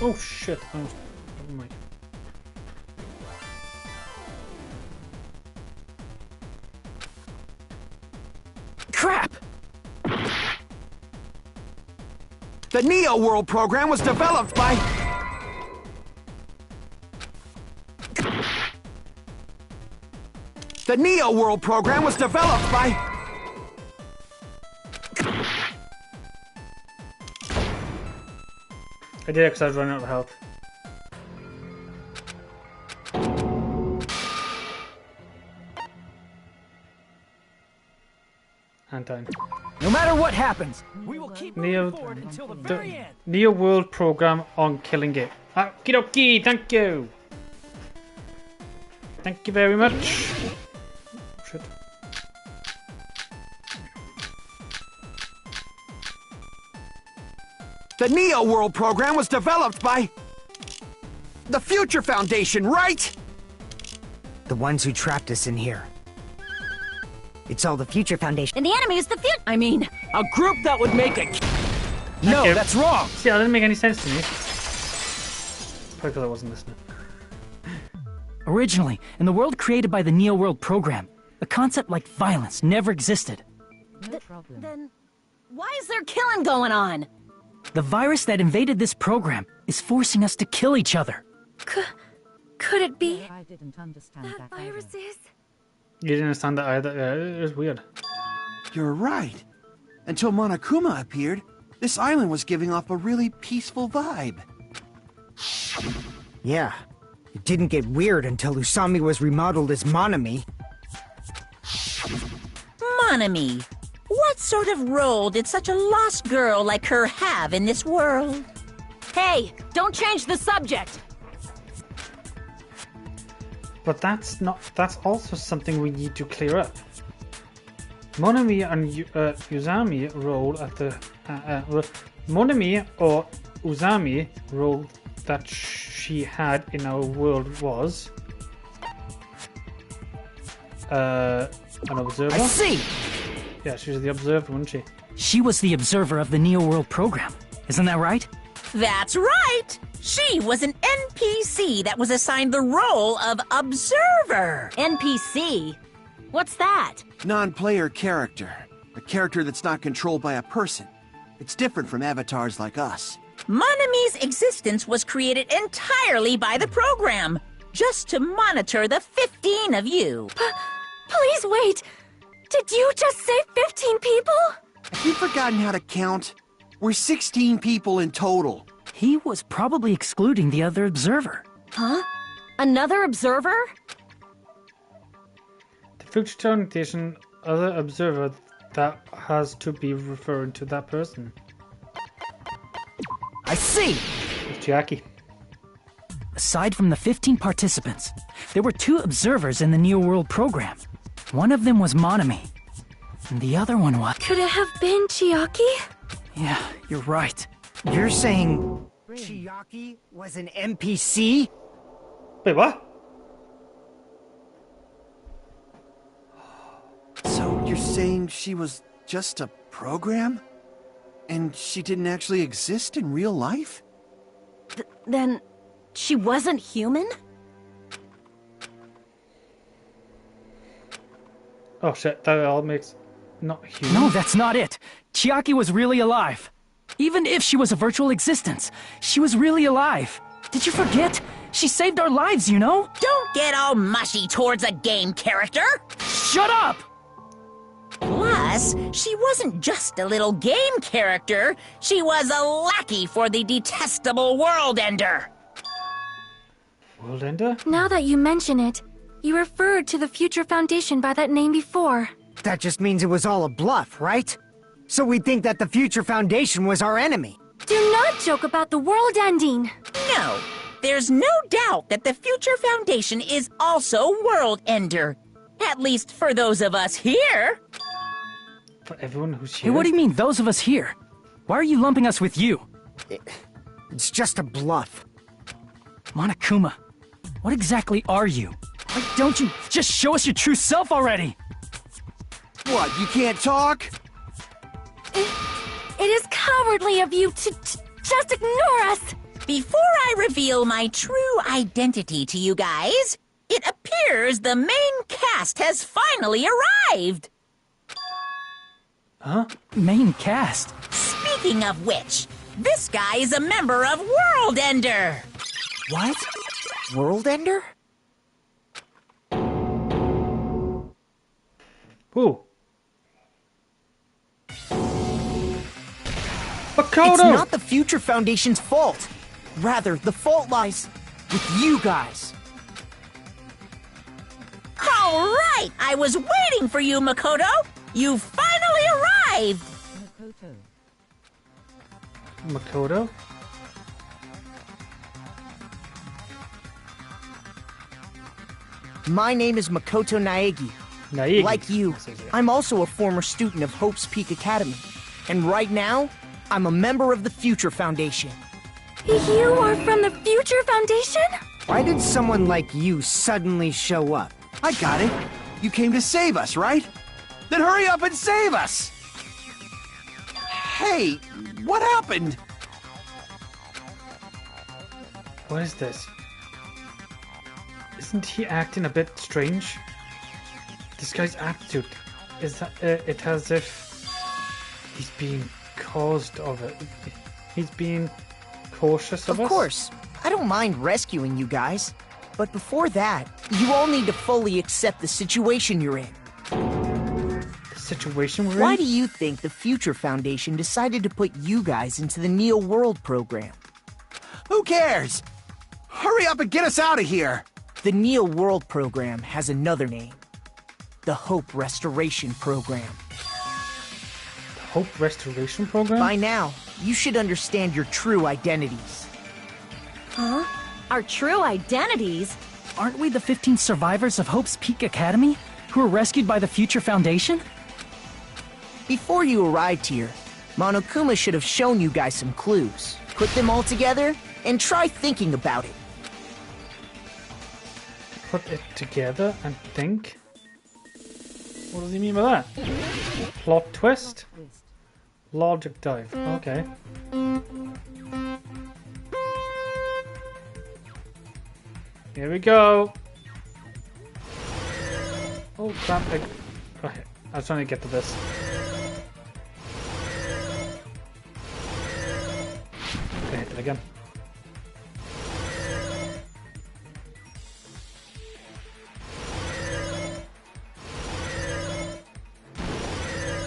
Oh shit! Oh, never mind. crap. The Neo World program was developed by The Neo World program was developed by... I did it because I was running out of health. And time. No matter what happens, we will keep moving forward until the very end. Neo World program on killing it. Okie dokie, thank you. Thank you very much. Shit. The Neo World program was developed by... the Future Foundation, right? The ones who trapped us in here. It's all the Future Foundation. And the enemy is the future. I mean, A group that would make a... No, Okay. that's wrong. See, that didn't make any sense to me. Probably because I wasn't listening. Originally, in the world created by the Neo World program, a concept like violence never existed. No problem. then why is there killing going on? The virus that invaded this program is forcing us to kill each other. Could it be I didn't understand that that virus either. is? You didn't understand that either. Yeah, it was weird. You're right. Until Monokuma appeared, this island was giving off a really peaceful vibe. Yeah. It didn't get weird until Usami was remodeled as Monami. Monami, what sort of role did such a lost girl like her have in this world? Hey, don't change the subject. But that's also something we need to clear up. Monami and Uzami role at the Monami or Uzami role that she had in our world was an observer. I see! Yeah, she was the observer, wasn't she? She was the observer of the Neo World program. Isn't that right? That's right! She was an NPC that was assigned the role of observer. NPC? What's that? Non-player character. A character that's not controlled by a person. It's different from avatars like us. Monami's existence was created entirely by the program, just to monitor the 15 of you. Please wait. Did you just say 15 people? Have you forgotten how to count? We're 16 people in total. He was probably excluding the other observer. Huh? Another observer? The Future Foundation, other observer, that has to be referring to that person. I see! It's Chiaki. Aside from the 15 participants, there were 2 observers in the Neo World program. One of them was Monami, and the other one was... Could it have been Chiaki? Yeah, you're right. You're saying Chiaki was an NPC? Wait, what? So you're saying she was just a program? And she didn't actually exist in real life? Then she wasn't human? Oh shit, that all makes... not human. No, that's not it. Chiaki was really alive. Even if she was a virtual existence, she was really alive. Did you forget? She saved our lives, you know? Don't get all mushy towards a game character! Shut up! Plus, she wasn't just a little game character, she was a lackey for the detestable World Ender. World Ender? Now that you mention it, you referred to the Future Foundation by that name before. That just means it was all a bluff, right? So we think that the Future Foundation was our enemy. Do not joke about the world ending. No, there's no doubt that the Future Foundation is also World Ender. At least for those of us here. For everyone who's Hey, here? what do you mean, those of us here? Why are you lumping us with you? It's just a bluff. Monokuma, what exactly are you? Why don't you just show us your true self already? What, you can't talk? It is cowardly of you to just ignore us. Before I reveal my true identity to you guys, it appears the main cast has finally arrived. Huh? Main cast? Speaking of which, this guy is a member of World Ender. What? World Ender? Who? Makoto! It's not the Future Foundation's fault. Rather, the fault lies with you guys. All right! I was waiting for you, Makoto! You finally arrived! Makoto. Makoto? My name is Makoto Naegi. Naegi. Like you, I'm also a former student of Hope's Peak Academy. And right now, I'm a member of the Future Foundation. You are from the Future Foundation? Why did someone like you suddenly show up? I got it. You came to save us, right? Then hurry up and save us! Hey, what happened? What is this? Isn't he acting a bit strange? This guy's attitude is that it as if he's being caused of it. He's being cautious of us. Of course, I don't mind rescuing you guys. But before that, you all need to fully accept the situation you're in. The situation we're in? Why do you think the Future Foundation decided to put you guys into the Neo World program? Who cares? Hurry up and get us out of here! The Neo World program has another name. The Hope Restoration Program. The Hope Restoration Program? By now, you should understand your true identities. Huh? Our true identities? Aren't we the 15 survivors of Hope's Peak Academy who were rescued by the Future Foundation? Before you arrived here, Monokuma should have shown you guys some clues. Put them all together and try thinking about it. Put it together and think? What does he mean by that? Plot twist? Logic dive. Okay. Here we go. Oh crap. Okay. I was trying to get to this. Okay, hit it again.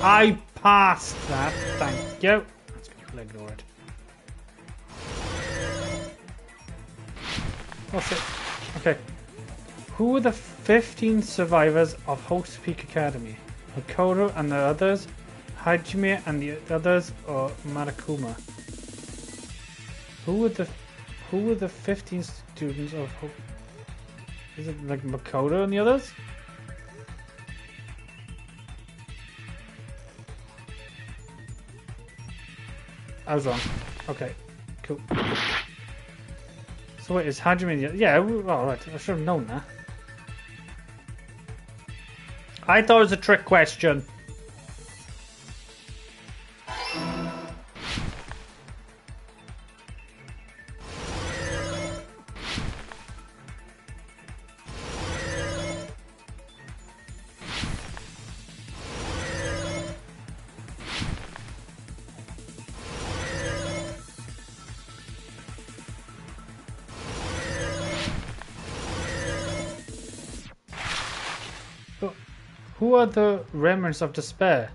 I passed that, thank you. Let's ignore it. What's it? Okay. Who were the 15 survivors of Hope's Peak Academy? Makoto and the others? Hajime and the others? Or Marakuma? Who were the 15 students of Hope? Is it like Makoto and the others? I was wrong. Okay, cool. So wait, is Hajime the... Yeah, alright, I should have known that. I thought it was a trick question. Who are the remnants of despair?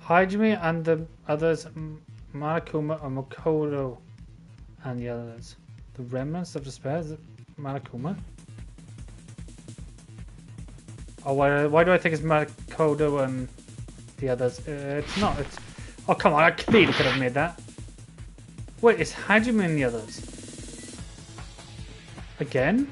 Hajime and the others, Marakuma or Makoto and the others. The remnants of despair? Is it Marakuma? Oh, why do I think it's Makoto and the others? It's not. It's. Oh, come on! I clearly could have made that. Wait, it's Hajime and the others. Again?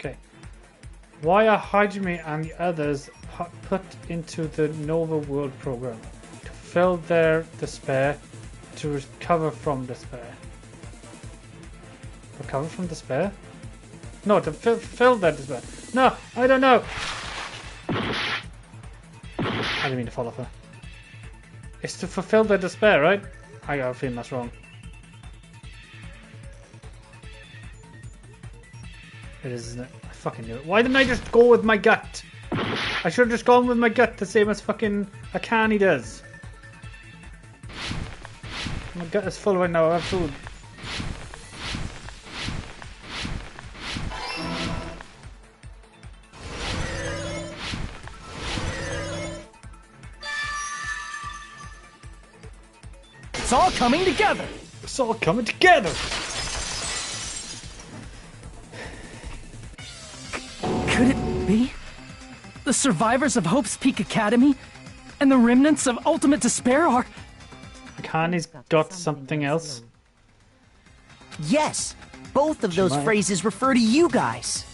Okay. Why are Hajime and the others put into the Nova World program? To fill their despair, to recover from despair. Recover from despair? No, to fill that despair. No, I don't know. I didn't mean to fall off her. It's to fulfill their despair, right? I got a feeling that's wrong. It is, isn't it? I fucking knew it. Why didn't I just go with my gut? I should have just gone with my gut, the same as fucking Akane does. My gut is full right now. I have food. It's all coming together. It's all coming together. Could it be? The survivors of Hope's Peak Academy and the remnants of Ultimate Despair are... Akane's got something else. Yes, both of those phrases refer to you guys.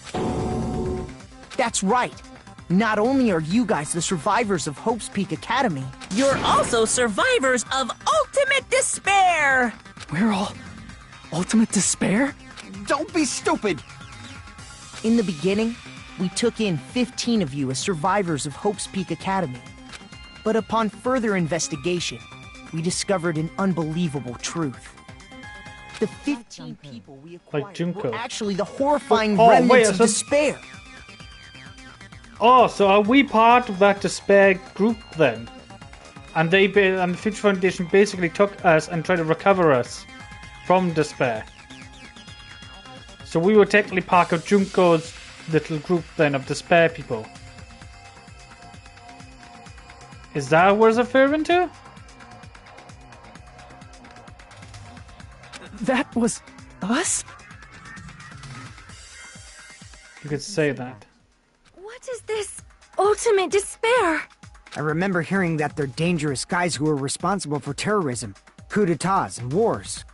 That's right. Not only are you guys the survivors of Hope's Peak Academy, You're also survivors of Ultimate Despair! We're all Ultimate Despair? Don't be stupid! in the beginning, we took in 15 of you as survivors of Hope's Peak Academy. But upon further investigation, we discovered an unbelievable truth. The 15 people we acquired Junko. were actually the horrifying remnants of despair. Oh, so are we part of that despair group then? And and the Future Foundation basically took us and tried to recover us from despair. So we were technically part of Junko's little group then of despair people. Is that what it's referring to? That was us? You could say that. What is this ultimate despair? I remember hearing that they're dangerous guys who are responsible for terrorism, coups d'etats, and wars.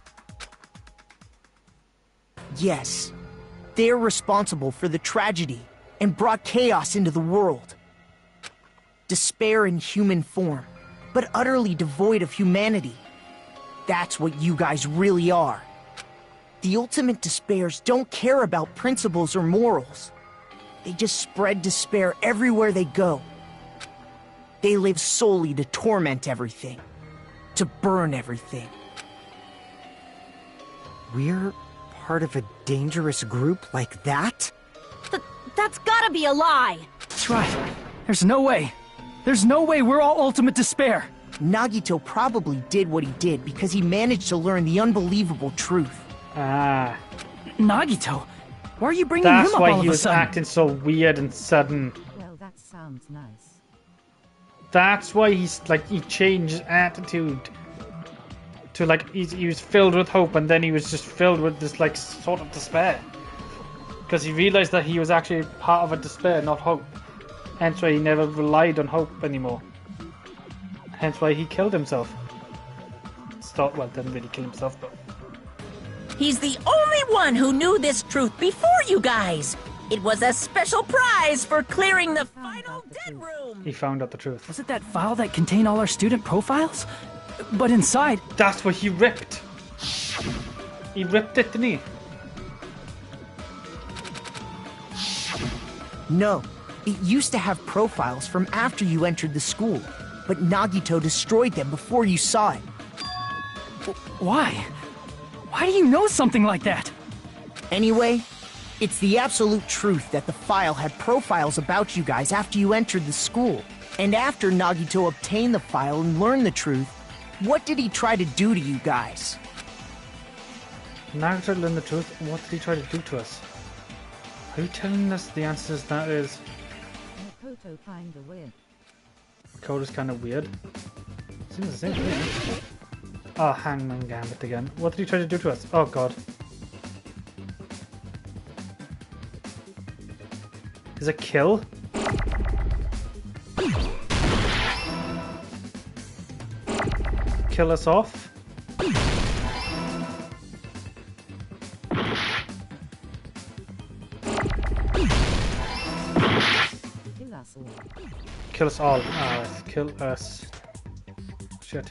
Yes, they're responsible for the tragedy and brought chaos into the world. Despair in human form, but utterly devoid of humanity. That's what you guys really are. The ultimate despairs don't care about principles or morals. They just spread despair everywhere they go. They live solely to torment everything, to burn everything. We're part of a dangerous group like that? That's gotta be a lie! That's right. There's no way. There's no way we're all Ultimate Despair. Nagito probably did what he did because he managed to learn the unbelievable truth. Ah. Nagito? Why are you bringing That's him up why all he of a was sudden? acting so weird and sudden. Well, that sounds nice. That's why he changed his attitude to he was filled with hope, and then he was just filled with this sort of despair because he realized that he was actually part of a despair, not hope. Hence why he never relied on hope anymore. Hence why he killed himself. Didn't really kill himself, but He's the only one who knew this truth before you guys. It was a special prize for clearing the final dead room. he found out the truth. Was it that file that contained all our student profiles? But inside... That's what he ripped. He ripped it, didn't he? No, it used to have profiles from after you entered the school, but Nagito destroyed them before you saw it. Why? Why do you know something like that? Anyway, it's the absolute truth that the file had profiles about you guys after you entered the school. And after Nagito obtained the file and learned the truth, what did he try to do to you guys? Nagito learned the truth. What did he try to do to us? Are you telling us the answer to that is Makoto kinda weird. Makoto's kind of weird? Seems the same thing. Oh, Hangman Gambit again. What did he try to do to us? Oh god. Is it kill? Kill us off? Kill us all. Kill us all. Alright, kill us. Shit.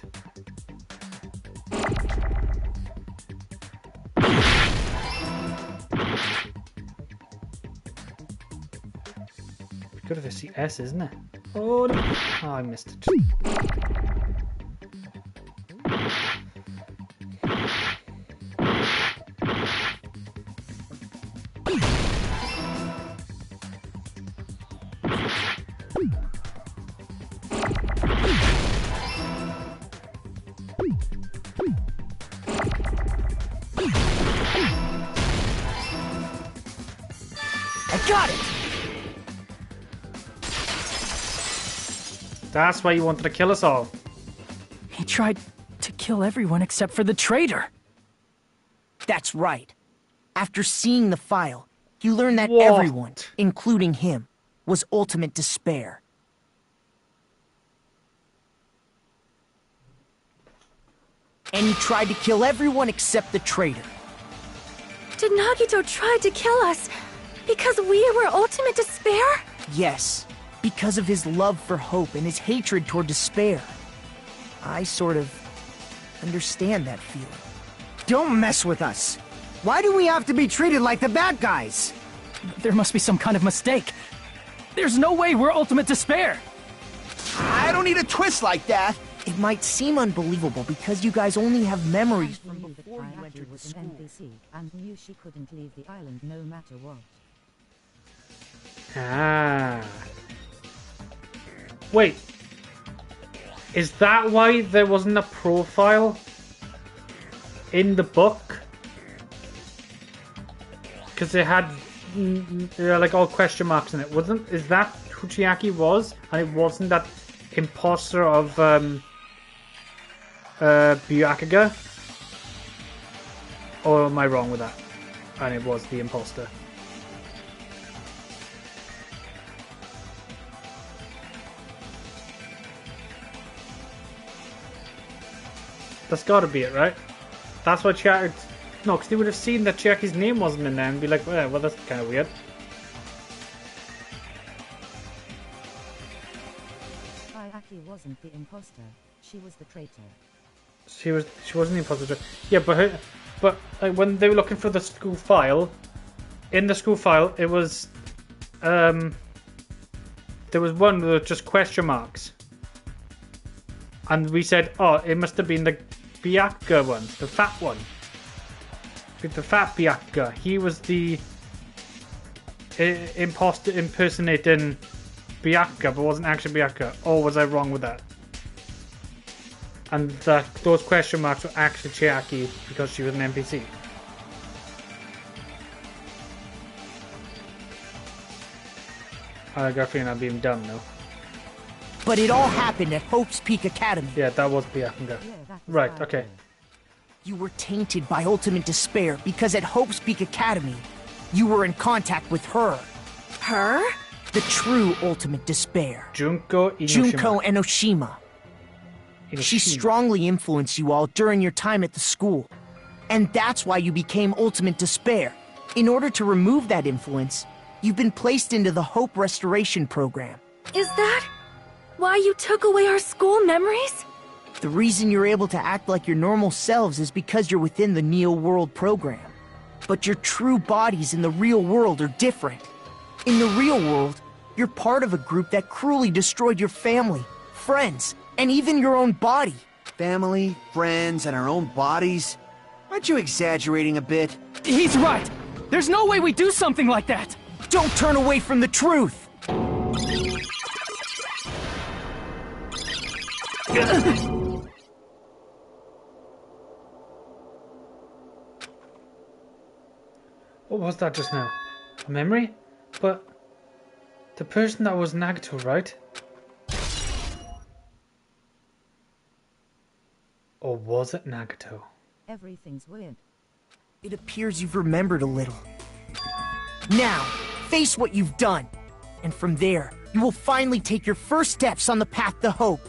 good if I see S, isn't it? Oh, no. Oh, I missed it. I got it! That's why you wanted to kill us all. He tried to kill everyone except for the traitor. That's right. After seeing the file, he learned that What? everyone, including him, was ultimate despair. And he tried to kill everyone except the traitor. Did Nagito try to kill us because we were ultimate despair? Yes, because of his love for hope and his hatred toward despair. I sort of understand that feeling. Don't mess with us. Why do we have to be treated like the bad guys? There must be some kind of mistake. There's no way we're ultimate despair. I don't need a twist like that. It might seem unbelievable because you guys only have memories And from knew that before you Kayaki entered the was an school. NPC and knew she couldn't leave the island no matter what. Ah. Wait. Is that why there wasn't a profile in the book? Because it had like all question marks in it. Is that who Chiaki was? And it wasn't that imposter of Byakuya? Or am I wrong with that? And it was the imposter. That's gotta be it, right? That's what Chiaki... No, because they would have seen that Chiaki's name wasn't in there and be like, well, that's kind of weird. Kayaki wasn't the imposter, she was the traitor. She wasn't the imposter. Yeah, but like, when they were looking for the school file, in the school file, it was there was one with just question marks, and we said, oh, it must have been the Byakuya one, the fat one, the fat Byakuya. He was the imposter impersonating Byakuya, but wasn't actually Byakuya. Or was I wrong with that? And those question marks were actually Chiaki because she was an NPC. I got a feeling I'm being dumb now. But it all happened at Hope's Peak Academy. Yeah, that was Byakuya. Yeah, that was Right, right. okay. You were tainted by ultimate despair because at Hope's Peak Academy, you were in contact with her. Her? The true ultimate despair. Junko Enoshima. Junko Enoshima. She strongly influenced you all during your time at the school. And that's why you became ultimate despair. In order to remove that influence, you've been placed into the Hope Restoration Program. Is that why you took away our school memories? The reason you're able to act like your normal selves is because you're within the Neo World program. But your true bodies in the real world are different. In the real world, you're part of a group that cruelly destroyed your family, friends, and even your own body. Family, friends, and our own bodies? Aren't you exaggerating a bit? He's right. There's no way we do something like that. Don't turn away from the truth! What was that just now? A memory? But the person that was Nagito, right? Or was it Nagito? Everything's weird. It appears you've remembered a little. Now, face what you've done. And from there, you will finally take your first steps on the path to hope.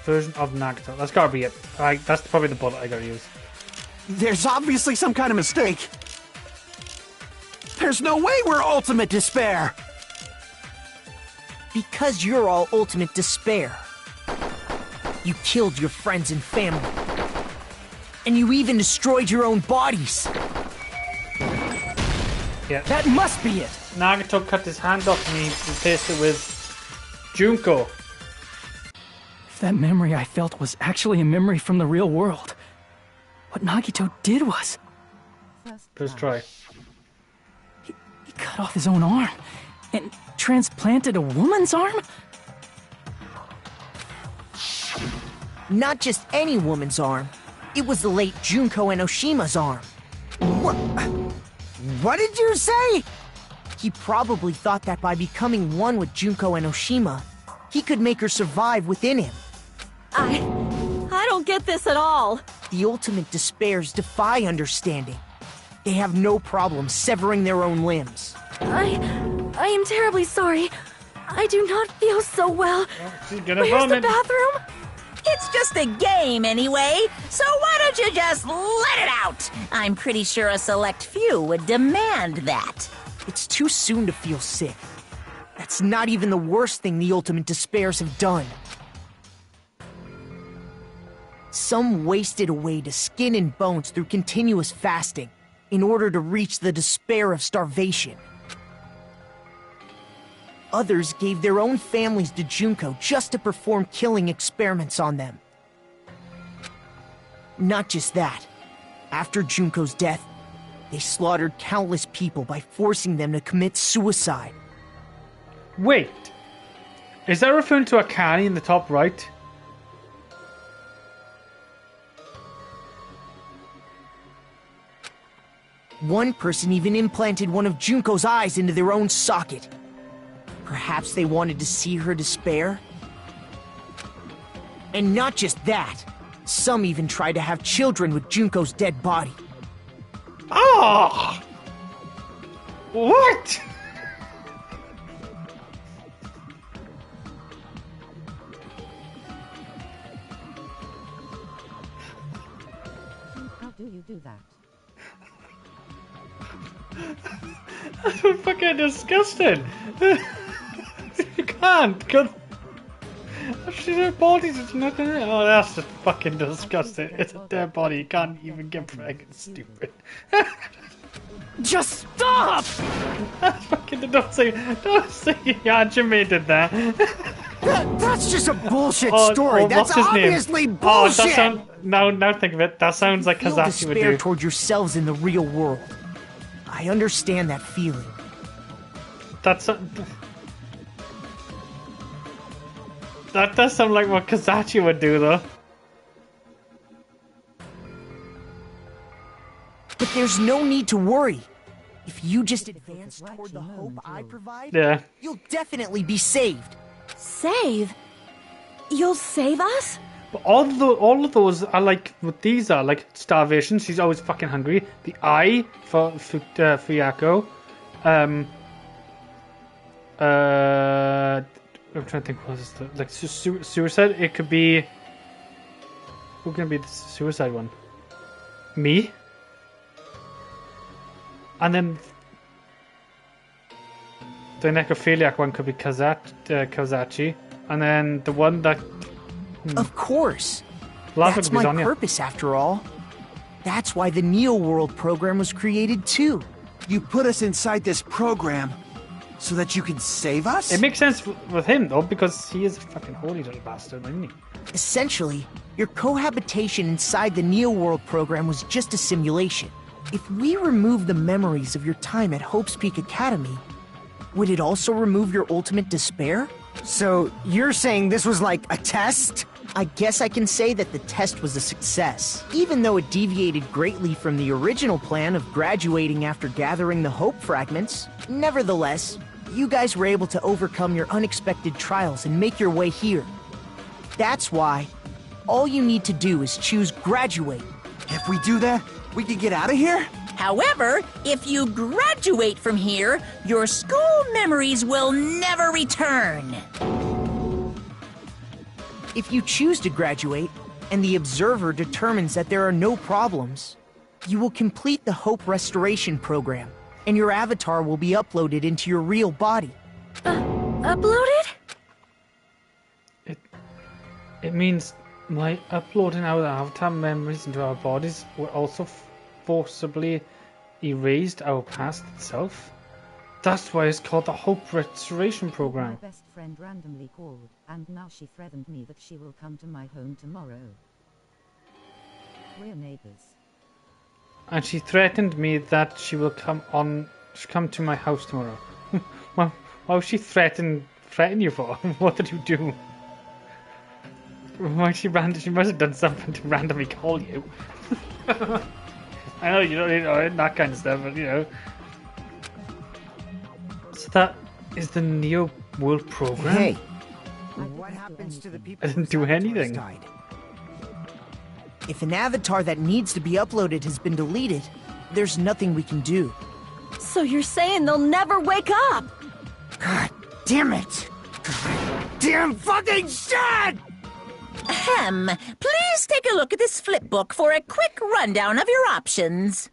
Version of Nagito. That's gotta be it. That's probably the bullet I gotta use. There's obviously some kind of mistake. There's no way we're ultimate despair. Because you're all ultimate despair. You killed your friends and family. And you even destroyed your own bodies. Yeah. That must be it! Nagato cut his hand off and he replaced it with Junko. If that memory I felt was actually a memory from the real world, what Nagito did was... First try. He cut off his own arm and transplanted a woman's arm? Not just any woman's arm. It was the late Junko Enoshima's arm. What did you say? He probably thought that by becoming one with Junko Enoshima, he could make her survive within him. I don't get this at all. The ultimate despairs defy understanding. They have no problem severing their own limbs. I am terribly sorry. I do not feel so well. She's gonna Where's the vomit. bathroom? It's just a game anyway, so why don't you just let it out? I'm pretty sure a select few would demand that. It's too soon to feel sick. That's not even the worst thing the ultimate despairs have done. Some wasted away to skin and bones through continuous fasting in order to reach the despair of starvation. Others gave their own families to Junko just to perform killing experiments on them. Not just that. After Junko's death, they slaughtered countless people by forcing them to commit suicide. Wait. Is that referring to Akane in the top right? One person even implanted one of Junko's eyes into their own socket. Perhaps they wanted to see her despair? And not just that. Some even tried to have children with Junko's dead body. Oh! What? How do you do that? That's fucking disgusting. You can't, because their bodies is nothing. Oh, that's just fucking disgusting. It's a dead body. You can't even get pregnant. Stupid. Just stop! That's fucking don't say Hajime did that. That's just a bullshit Oh, story. That's what's his name? obviously Oh, bullshit. now think of it. That sounds like Feel Kazashi would despair do. toward yourselves in the real world. I understand that feeling. That does sound like what Kazachi would do, though. But there's no need to worry. If you just advance toward the hope I provide, Yeah. you'll definitely be saved. Save? You'll save us? But all of those are like what these are like starvation. She's always fucking hungry. The eye for Fuyako. I'm trying to think. What is like suicide? It could be. Who can be the suicide one? Me. And then the necrophiliac one could be Kazachi. And then the one that. Of course. Lava That's could be my Zonya. purpose, after all. That's why the Neo World program was created, too. You put us inside this program so that you can save us? It makes sense with him, though, because he is a fucking holy little bastard, isn't he? Essentially, your cohabitation inside the Neo World program was just a simulation. If we remove the memories of your time at Hope's Peak Academy, would it also remove your ultimate despair? So, you're saying this was like a test? I guess I can say that the test was a success. Even though it deviated greatly from the original plan of graduating after gathering the Hope fragments, nevertheless, you guys were able to overcome your unexpected trials and make your way here. That's why all you need to do is choose graduate. If we do that, we can get out of here? However, if you graduate from here, your school memories will never return. If you choose to graduate, and the observer determines that there are no problems, you will complete the Hope Restoration Program, and your avatar will be uploaded into your real body. Uploaded? It means my uploading our avatar memories into our bodies will also forcibly erased our past itself. That's why it's called the Hope Restoration Program. My best friend randomly called, and now she threatened me that she will come to my home tomorrow. We're neighbors. And she threatened me that she will come to my house tomorrow. Why would she threaten you for? What did you do? Why she must have done something to randomly call you. I know you don't know that kind of stuff, but you know. So that is the Neo World program. Hey, what happens to the people? I didn't do anything. Died? If an avatar that needs to be uploaded has been deleted, there's nothing we can do. So you're saying they'll never wake up? God damn it! Damn fucking shit! Ahem. Please take a look at this flip book for a quick rundown of your options.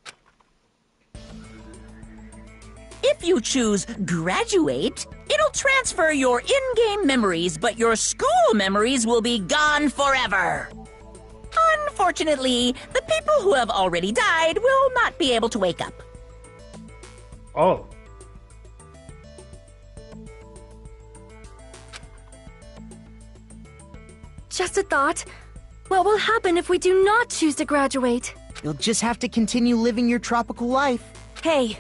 If you choose graduate, it'll transfer your in-game memories, but your school memories will be gone forever. Unfortunately, the people who have already died will not be able to wake up. Oh. Just a thought. What will happen if we do not choose to graduate? You'll just have to continue living your tropical life. Hey,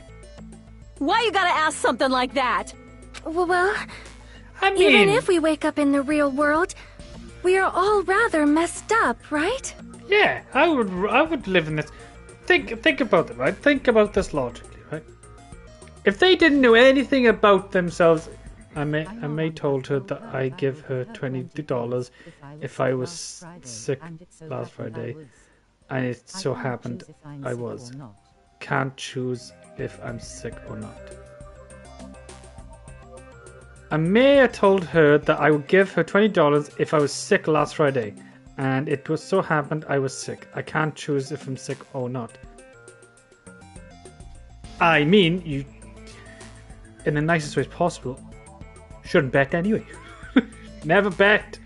why you gotta ask something like that? Well, I mean, even if we wake up in the real world, we are all rather messed up, right? yeah, I would live in this. Think about it, right? Think about this logically, right? If they didn't know anything about themselves, I may told her that I give her $20 if I was sick last Friday, and it so happened I was. Can't choose if I'm sick or not. I may have told her that I would give her $20 if I was sick last Friday, and it was so happened I was sick. I can't choose if I'm sick or not. I mean, you, in the nicest way possible, shouldn't bet anyway. Never bet.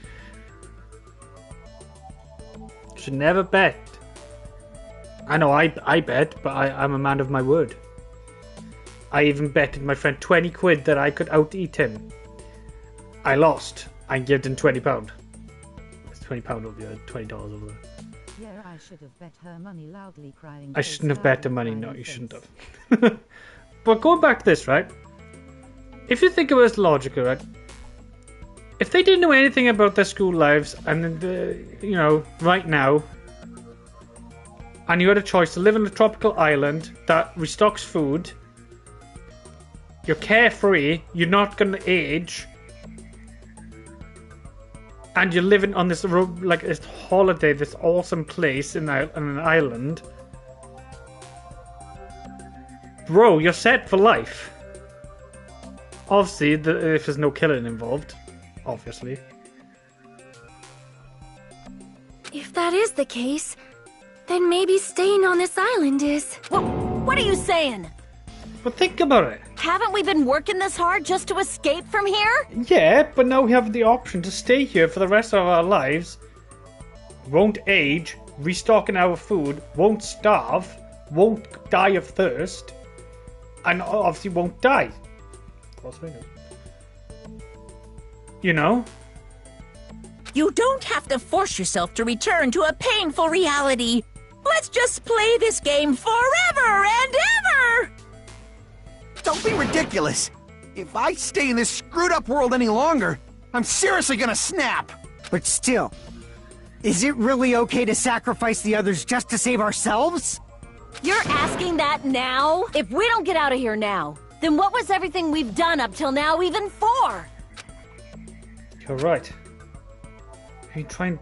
Should never bet. I know I bet, but I'm a man of my word. I even betted my friend 20 quid that I could out-eat him. I lost. I gave him £20. It's £20 over there, $20 over there. Yeah, I should have bet her money loudly crying. I shouldn't have bet the money, no, you shouldn't have. But going back to this, right? If you think about this logically, right? If they didn't know anything about their school lives, and you know, right now, and you had a choice to live on a tropical island that restocks food, you're carefree, you're not going to age, and you're living on this like this holiday, this awesome place in an island, bro, you're set for life. Obviously, if there's no killing involved, obviously. If that is the case, then maybe staying on this island is... What are you saying? But think about it. Haven't we been working this hard just to escape from here? Yeah, but now we have the option to stay here for the rest of our lives. Won't age, restocking our food, won't starve, won't die of thirst, and obviously won't die. Cross fingers. You know? You don't have to force yourself to return to a painful reality. Let's just play this game forever and ever! Don't be ridiculous. If I stay in this screwed up world any longer, I'm seriously gonna snap. But still, is it really okay to sacrifice the others just to save ourselves? You're asking that now? If we don't get out of here now, then what was everything we've done up till now even for? You're right. We're trying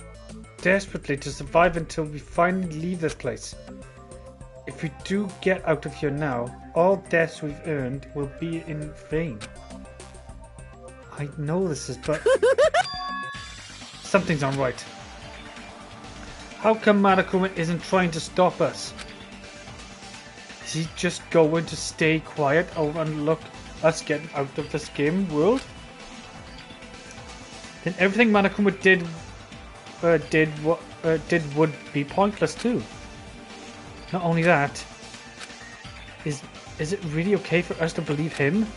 desperately to survive until we finally leave this place. If we do get out of here now, all deaths we've earned will be in vain. I know this is, but... something's not right. How come Monokuma isn't trying to stop us? Is he just going to stay quiet and look us get out of this game world? Then everything Monokuma did did would be pointless too. Not only that, is it really okay for us to believe him?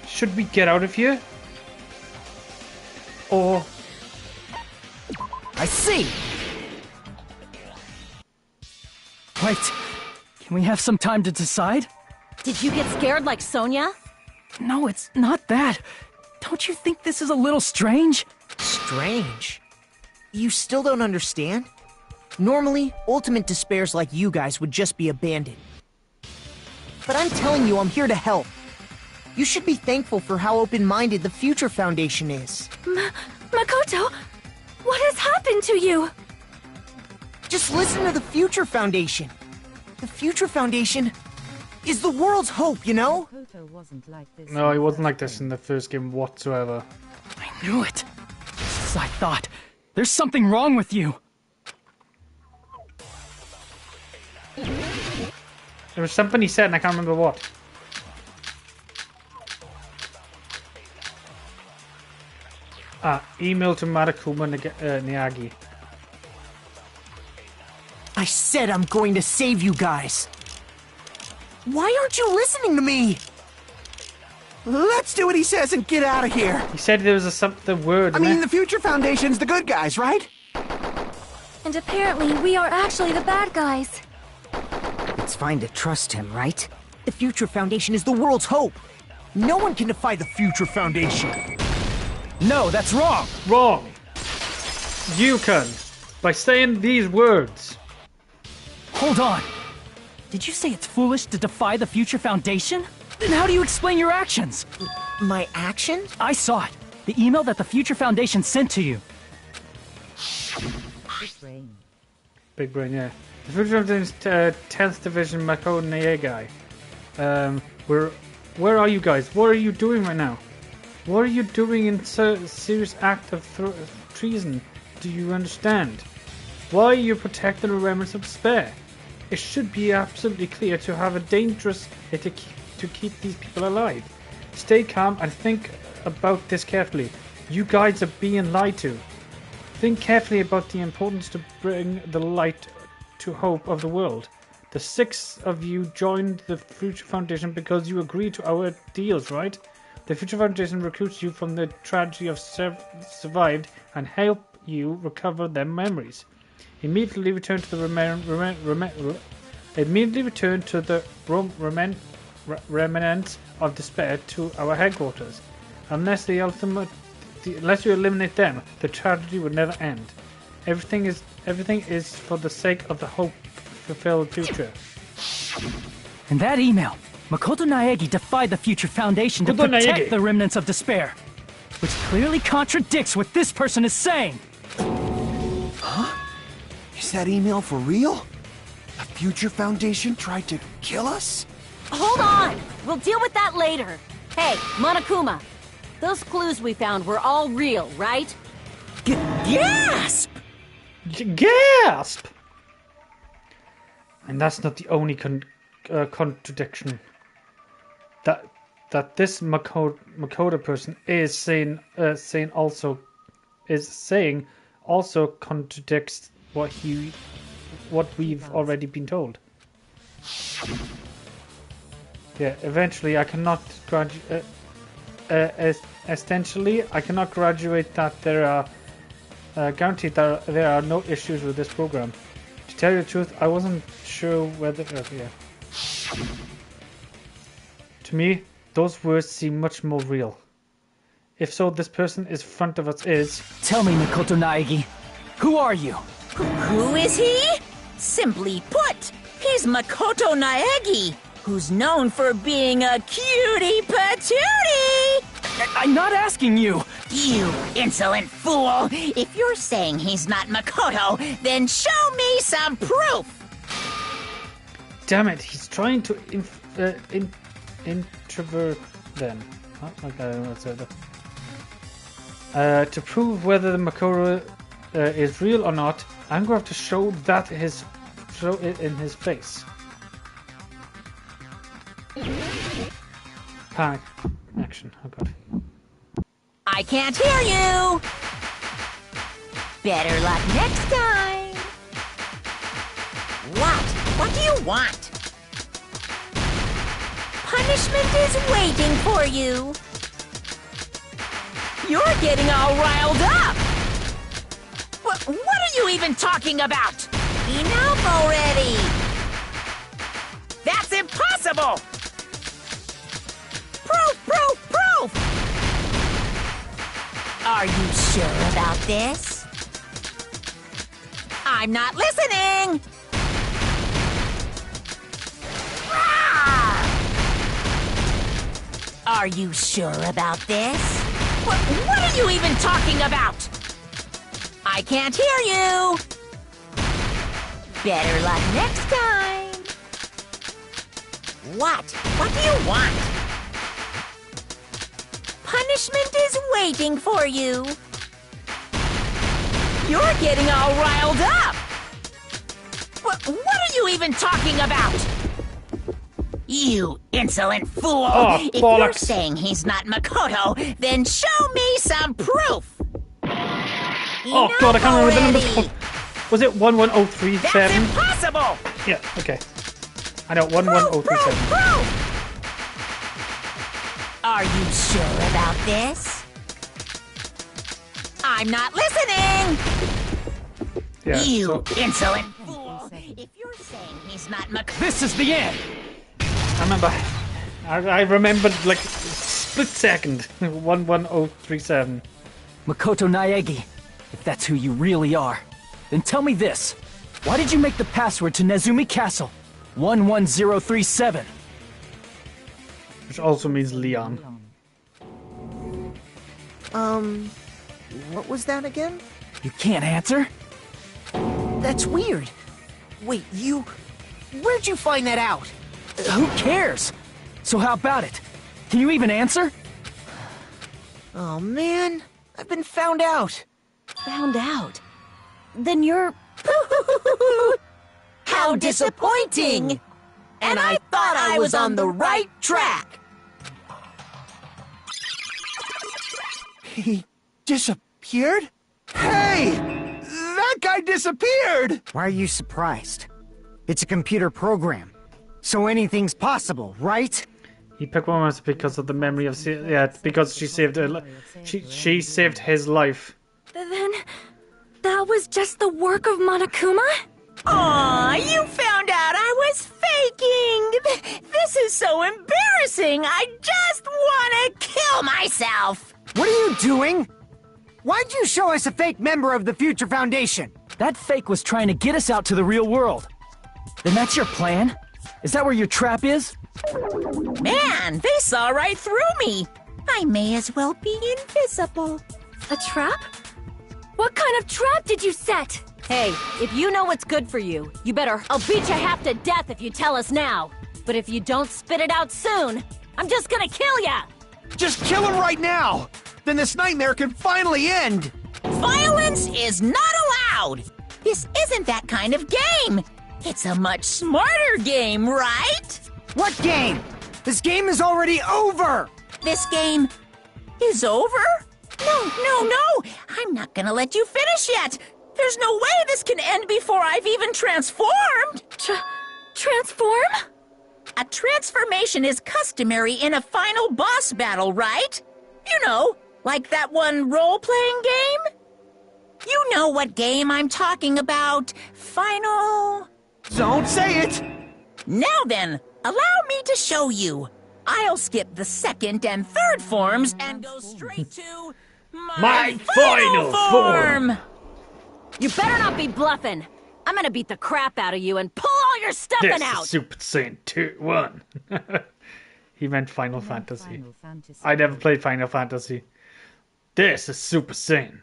Should we get out of here? Or... I see! Wait, can we have some time to decide? Did you get scared like Sonia? No, it's not that. Don't you think this is a little strange? Strange? You still don't understand? Normally, ultimate despairs like you guys would just be abandoned. But I'm telling you, I'm here to help. You should be thankful for how open-minded the Future Foundation is. Makoto, what has happened to you? Just listen to the Future Foundation. The Future Foundation is the world's hope, you know? No, he wasn't like this in the first game whatsoever. I knew it. Just as I thought. There's something wrong with you. There was something he said and I can't remember what. Email to Marakuma Miyagi. I said I'm going to save you guys. Why aren't you listening to me? Let's do what he says and get out of here. He said there was the word. I mean, the Future Foundation's the good guys, right? And apparently we are actually the bad guys. It's fine to trust him, right? The Future Foundation is the world's hope. No one can defy the Future Foundation. No, that's wrong. Wrong. You can. By saying these words. Hold on. Did you say it's foolish to defy the Future Foundation? Then how do you explain your actions? My actions? I saw it. The email that the Future Foundation sent to you. Big brain. Big brain, yeah. The Future Foundation's 10th Division Mako Naegai. Where are you guys? What are you doing right now? What are you doing in serious act of treason? Do you understand? Why are you protecting the remnants of despair? It should be absolutely clear to have a dangerous to keep these people alive. Stay calm and think about this carefully. You guys are being lied to. Think carefully about the importance to bring the light to hope of the world. The 6 of you joined the Future Foundation because you agreed to our deals, right? The Future Foundation recruits you from the tragedy of survived and help you recover their memories. Immediately return to the remnants of despair to our headquarters. Unless you eliminate them, the tragedy will never end. Everything is for the sake of the hope-fulfilled future. In that email, Makoto Naegi defied the Future Foundation to protect the remnants of despair, which clearly contradicts what this person is saying. Huh? Is that email for real? The Future Foundation tried to kill us? Hold on! We'll deal with that later. Hey, Monokuma, those clues we found were all real, right? Gasp! Gasp! And that's not the only contradiction. That this Makoto person is saying also contradicts what we've already been told. Yeah, eventually I cannot graduate. Essentially, I cannot graduate. That there are guaranteed that there are no issues with this program. To tell you the truth, I wasn't sure whether. Yeah. To me, those words seem much more real. If so, this person in front of us is... Tell me, Makoto Naegi, who are you? Who is he? Simply put, he's Makoto Naegi, who's known for being a cutie patootie! I'm not asking you! You insolent fool! If you're saying he's not Makoto, then show me some proof! Damn it, he's trying to introvert them. To prove whether the Makoto is real or not, I'm going to have to show it in his face. Panic. Action. Oh god. I can't hear you! Better luck next time. What? What do you want? Punishment is waiting for you. You're getting all riled up. What are you even talking about? Enough already. That's impossible. Proof! Are you sure about this? I'm not listening! Are you sure about this? What are you even talking about? I can't hear you! Better luck next time! What? What do you want? Punishment is waiting for you. You're getting all riled up! What are you even talking about? You insolent fool! Oh, if bollocks. you're saying he's not Makoto, then show me some proof! Oh god, I can't remember the numbers. Was it 11037? That's impossible! Yeah, okay. I know, 11037. Proof! Are you sure about this? I'm not listening! Yeah, You insolent fool! If you're saying he's not Makoto... This is the end! I remembered like split second. 11037. Makoto Naegi, if that's who you really are, then tell me this. Why did you make the password to Nezumi Castle? 11037. Which also means Leon. What was that again? You can't answer? That's weird. Wait, where'd you find that out? Who cares? So how about it? Can you even answer? Oh man, I've been found out. Found out? Then you're... How disappointing! And I thought I was on the right track! He disappeared? Hey! That guy disappeared! Why are you surprised? It's a computer program, so anything's possible, right? He picked one because of the memory of because she saved her. She saved his life. Then that was just the work of Monokuma? Aw, you found out I was faking! This is so embarrassing! I just wanna kill myself! What are you doing? Why'd you show us a fake member of the Future Foundation? That fake was trying to get us out to the real world. Then that's your plan? Is that where your trap is? Man, they saw right through me! I may as well be invisible. A trap? What kind of trap did you set? Hey, if you know what's good for you, you better... I'll beat you half to death if you tell us now. But if you don't spit it out soon, I'm just gonna kill ya! Just kill him right now! Then this nightmare can finally end! Violence is not allowed! This isn't that kind of game! It's a much smarter game, right? What game? This game is already over! This game is over? No! I'm not gonna let you finish yet! There's no way this can end before I've even transformed! Transform? A transformation is customary in a final boss battle, right? You know, like that one role-playing game? You know what game I'm talking about. Final... Don't say it! Now then, allow me to show you. I'll skip the second and third forms and go straight to my final form! You better not be bluffing. I'm gonna beat the crap out of you and pull all your stuffing This out! is Super Saiyan 2-1. He meant Final Fantasy. Final Fantasy. I never played Final Fantasy. This is Super Saiyan.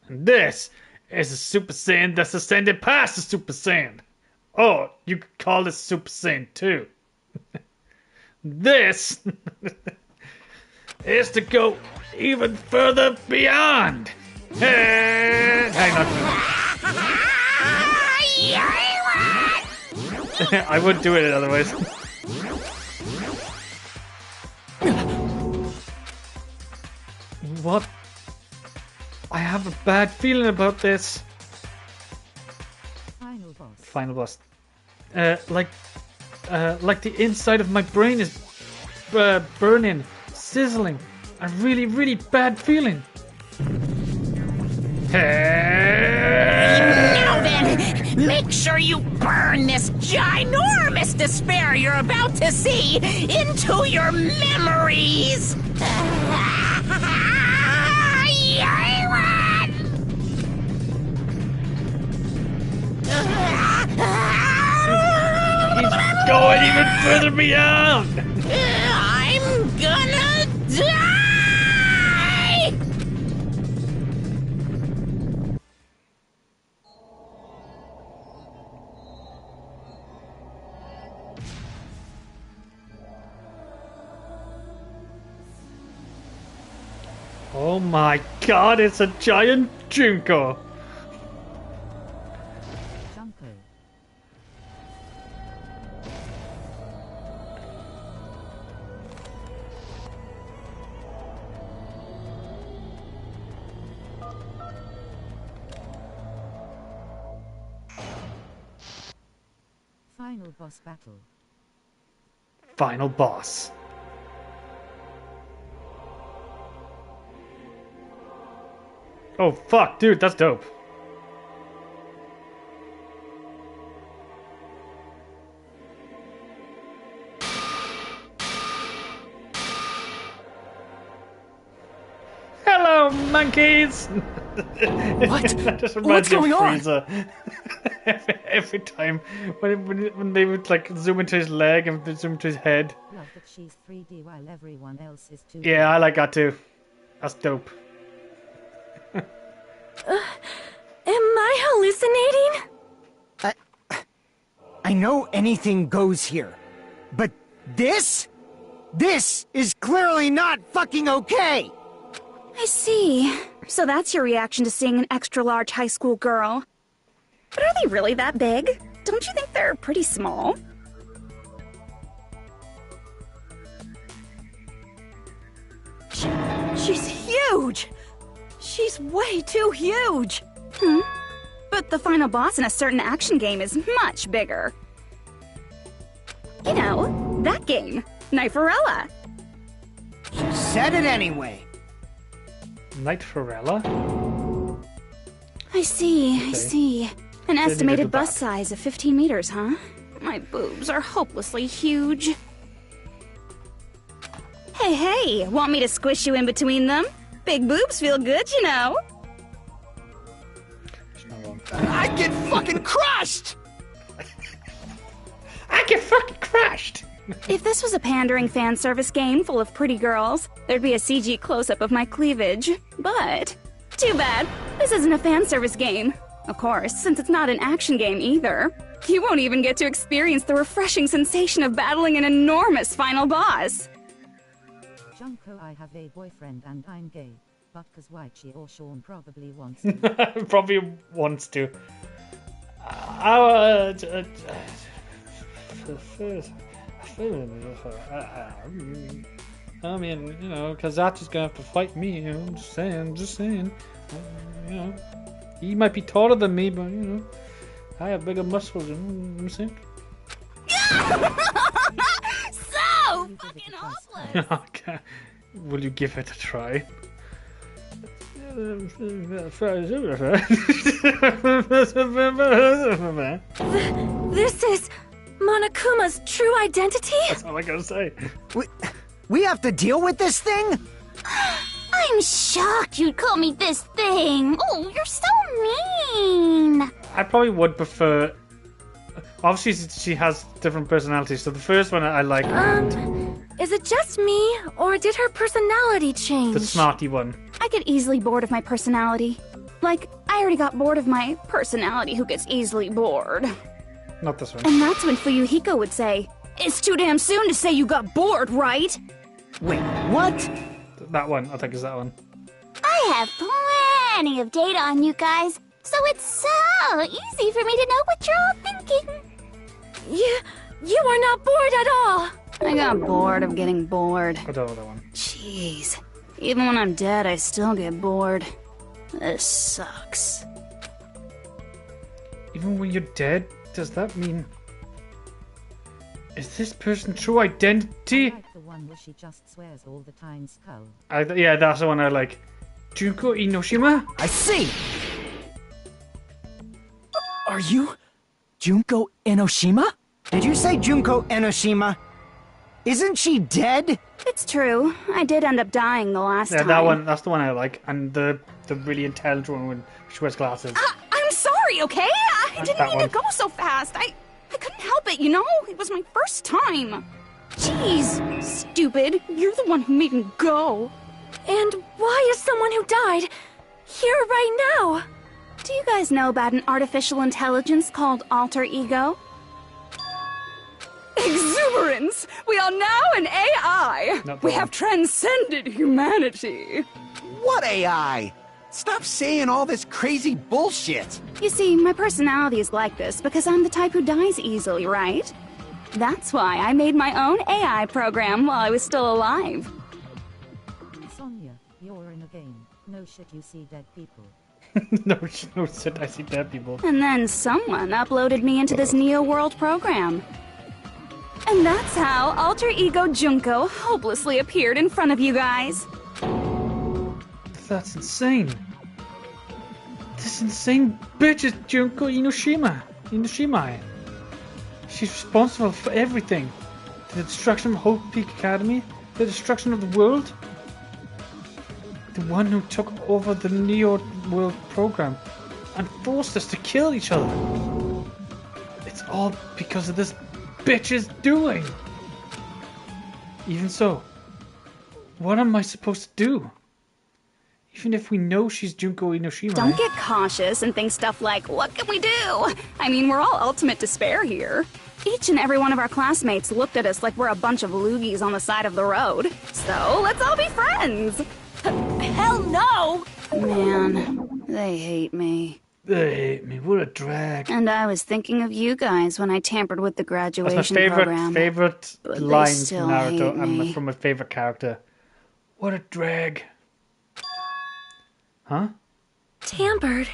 And this is a Super Saiyan that's ascended past the Super Saiyan. Oh, you could call this Super Saiyan 2. This is to go even further beyond. Hang on. I would do it otherwise. What? I have a bad feeling about this. Final boss. Final boss. Like the inside of my brain is burning, sizzling. A really, really bad feeling. Now then, make sure you burn this ginormous despair you're about to see into your memories. He's going even further beyond. I'm gonna die! Oh my god, it's a giant Junko. Junko. Final boss battle. Final boss. Oh fuck, dude, that's dope. Hello, monkeys! What? That just What's reminds me of going on? Frieza. every time when they would like zoom into his leg and zoom into his head. Love that she's 3D while everyone else is 2D. Yeah, I like that too. That's dope. Am I hallucinating? I know anything goes here, but this is clearly not fucking okay! I see. So that's your reaction to seeing an extra-large high school girl. But are they really that big? Don't you think they're pretty small? She's huge! She's way too huge! But the final boss in a certain action game is much bigger. You know, that game, Kniferella. She said it anyway. Knight Forella? I see. An Then you estimated did bus that. size of 15 meters, huh? My boobs are hopelessly huge. Hey, want me to squish you in between them? Big boobs feel good, you know. I get fucking crushed! I get fucking crushed! If this was a pandering fan service game full of pretty girls, there'd be a CG close-up of my cleavage. But, too bad, this isn't a fan service game. Of course, since it's not an action game either. You won't even get to experience the refreshing sensation of battling an enormous final boss. Junko, I have a boyfriend and I'm gay. But cause Waichi or Sean probably wants to. Probably wants to. I mean, you know, Kazachi's gonna have to fight me, you know, I'm just saying. You know, he might be taller than me, but, you know, I have bigger muscles, you know what I'm saying? So fucking hopeless! Okay. Will you give it a try? This is Monokuma's true identity? That's all I gotta say. We have to deal with this thing? I'm shocked you'd call me this thing. Oh, you're so mean. I probably would prefer. Obviously, she has different personalities. So the first one I like Is it just me, or did her personality change? the smarty one. I get easily bored of my personality. Like, I already got bored of my personality who gets easily bored. Not this one. And that's when Fuyuhiko would say, "It's too damn soon to say you got bored, right?" Wait, what? That one, I think, is that one. I have plenty of data on you guys, so it's so easy for me to know what you're all thinking. You are not bored at all. I got bored of getting bored. I don't know that one. Jeez. Even when I'm dead, I still get bored. This sucks. Even when you're dead, does that mean... Is this person true identity? Like the one where she just swears all the time, Skull. Yeah, that's the one I like. Junko Inoshima? I see! Are you Junko Enoshima? Did you say Junko Enoshima? Isn't she dead? It's true. I did end up dying the last time. Yeah, that one. That's the one I like. And the really intelligent one when she wears glasses. I'm sorry, okay? I didn't that mean one. to go so fast. I couldn't help it, you know? It was my first time. Jeez, stupid. You're the one who made me go. And why is someone who died here right now? Do you guys know about an artificial intelligence called alter ego? Exuberance! We are now an AI! We have transcended humanity! What AI? Stop saying all this crazy bullshit! You see, my personality is like this because I'm the type who dies easily, right? That's why I made my own AI program while I was still alive. Sonia, you're in a game. No shit, you see dead people. no shit, I see dead people. And then someone uploaded me into this Neo World program. And that's how Alter Ego Junko hopelessly appeared in front of you guys. That's insane. This insane bitch is Junko Inoshima. She's responsible for everything. The destruction of Hope Peak Academy, the destruction of the world. The one who took over the Neo World program and forced us to kill each other. It's all because of this bitch's doing. Even so, what am I supposed to do? Even if we know she's Junko Inoshima. Don't get cautious and think stuff like, what can we do? I mean, we're all ultimate despair here. Each and every one of our classmates looked at us like we're a bunch of loogies on the side of the road. So, let's all be friends. Hell no! Man, they hate me. They hate me. What a drag. And I was thinking of you guys when I tampered with the graduation That's my program. favorite But lines they still from Naruto hate and me. from my favorite character. What a drag. Huh? Tampered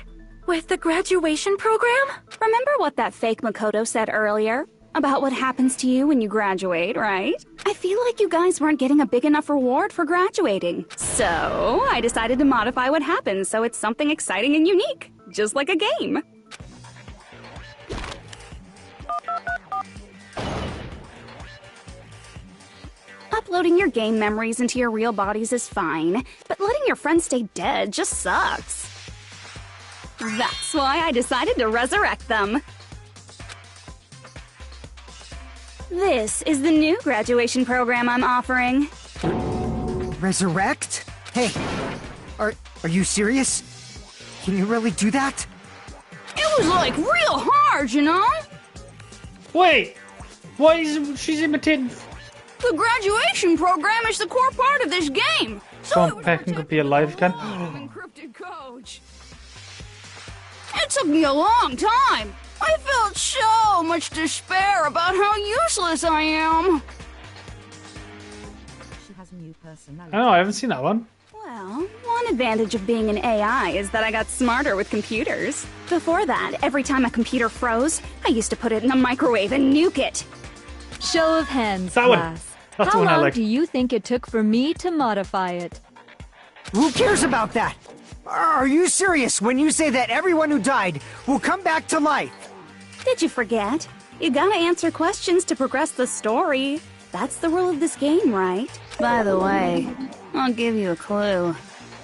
with the graduation program? Remember what that fake Makoto said earlier? About what happens to you when you graduate, right? I feel like you guys weren't getting a big enough reward for graduating. So, I decided to modify what happens so it's something exciting and unique. Just like a game. Uploading your game memories into your real bodies is fine, but letting your friends stay dead just sucks. That's why I decided to resurrect them. This is the new graduation program I'm offering. Resurrect? Hey, are you serious? Can you really do that? It was like real hard, you know? Wait! Why is she's imitating? The graduation program is the core part of this game. Tom Peckin could be alive again. Encrypted coach. It took me a long time. I felt so much despair about how useless I am. She has a new personality. Oh, I haven't seen that one. Well, one advantage of being an AI is that I got smarter with computers. Before that, every time a computer froze, I used to put it in a microwave and nuke it. Show of hands, That one. class. That's the How one I long like. do you think it took for me to modify it? Who cares about that? Are you serious when you say that everyone who died will come back to life? Did you forget? You gotta answer questions to progress the story. That's the rule of this game, right? By the way, I'll give you a clue.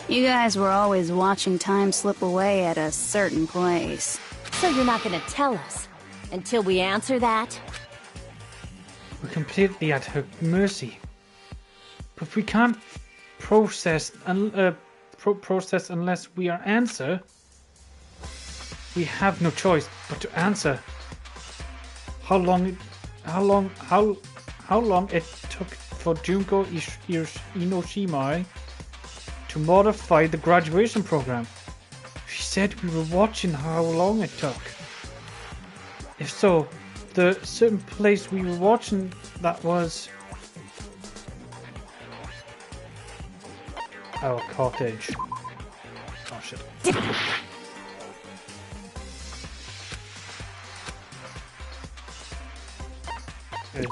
You guys were always watching time slip away at a certain place. So you're not gonna tell us until we answer that? We're completely at her mercy. But we can't process unless we are answer. We have no choice but to answer. How long it took for Junko Inoshima to modify the graduation program? She said we were watching how long it took. If so, the certain place we were watching that was our cottage. Oh shit.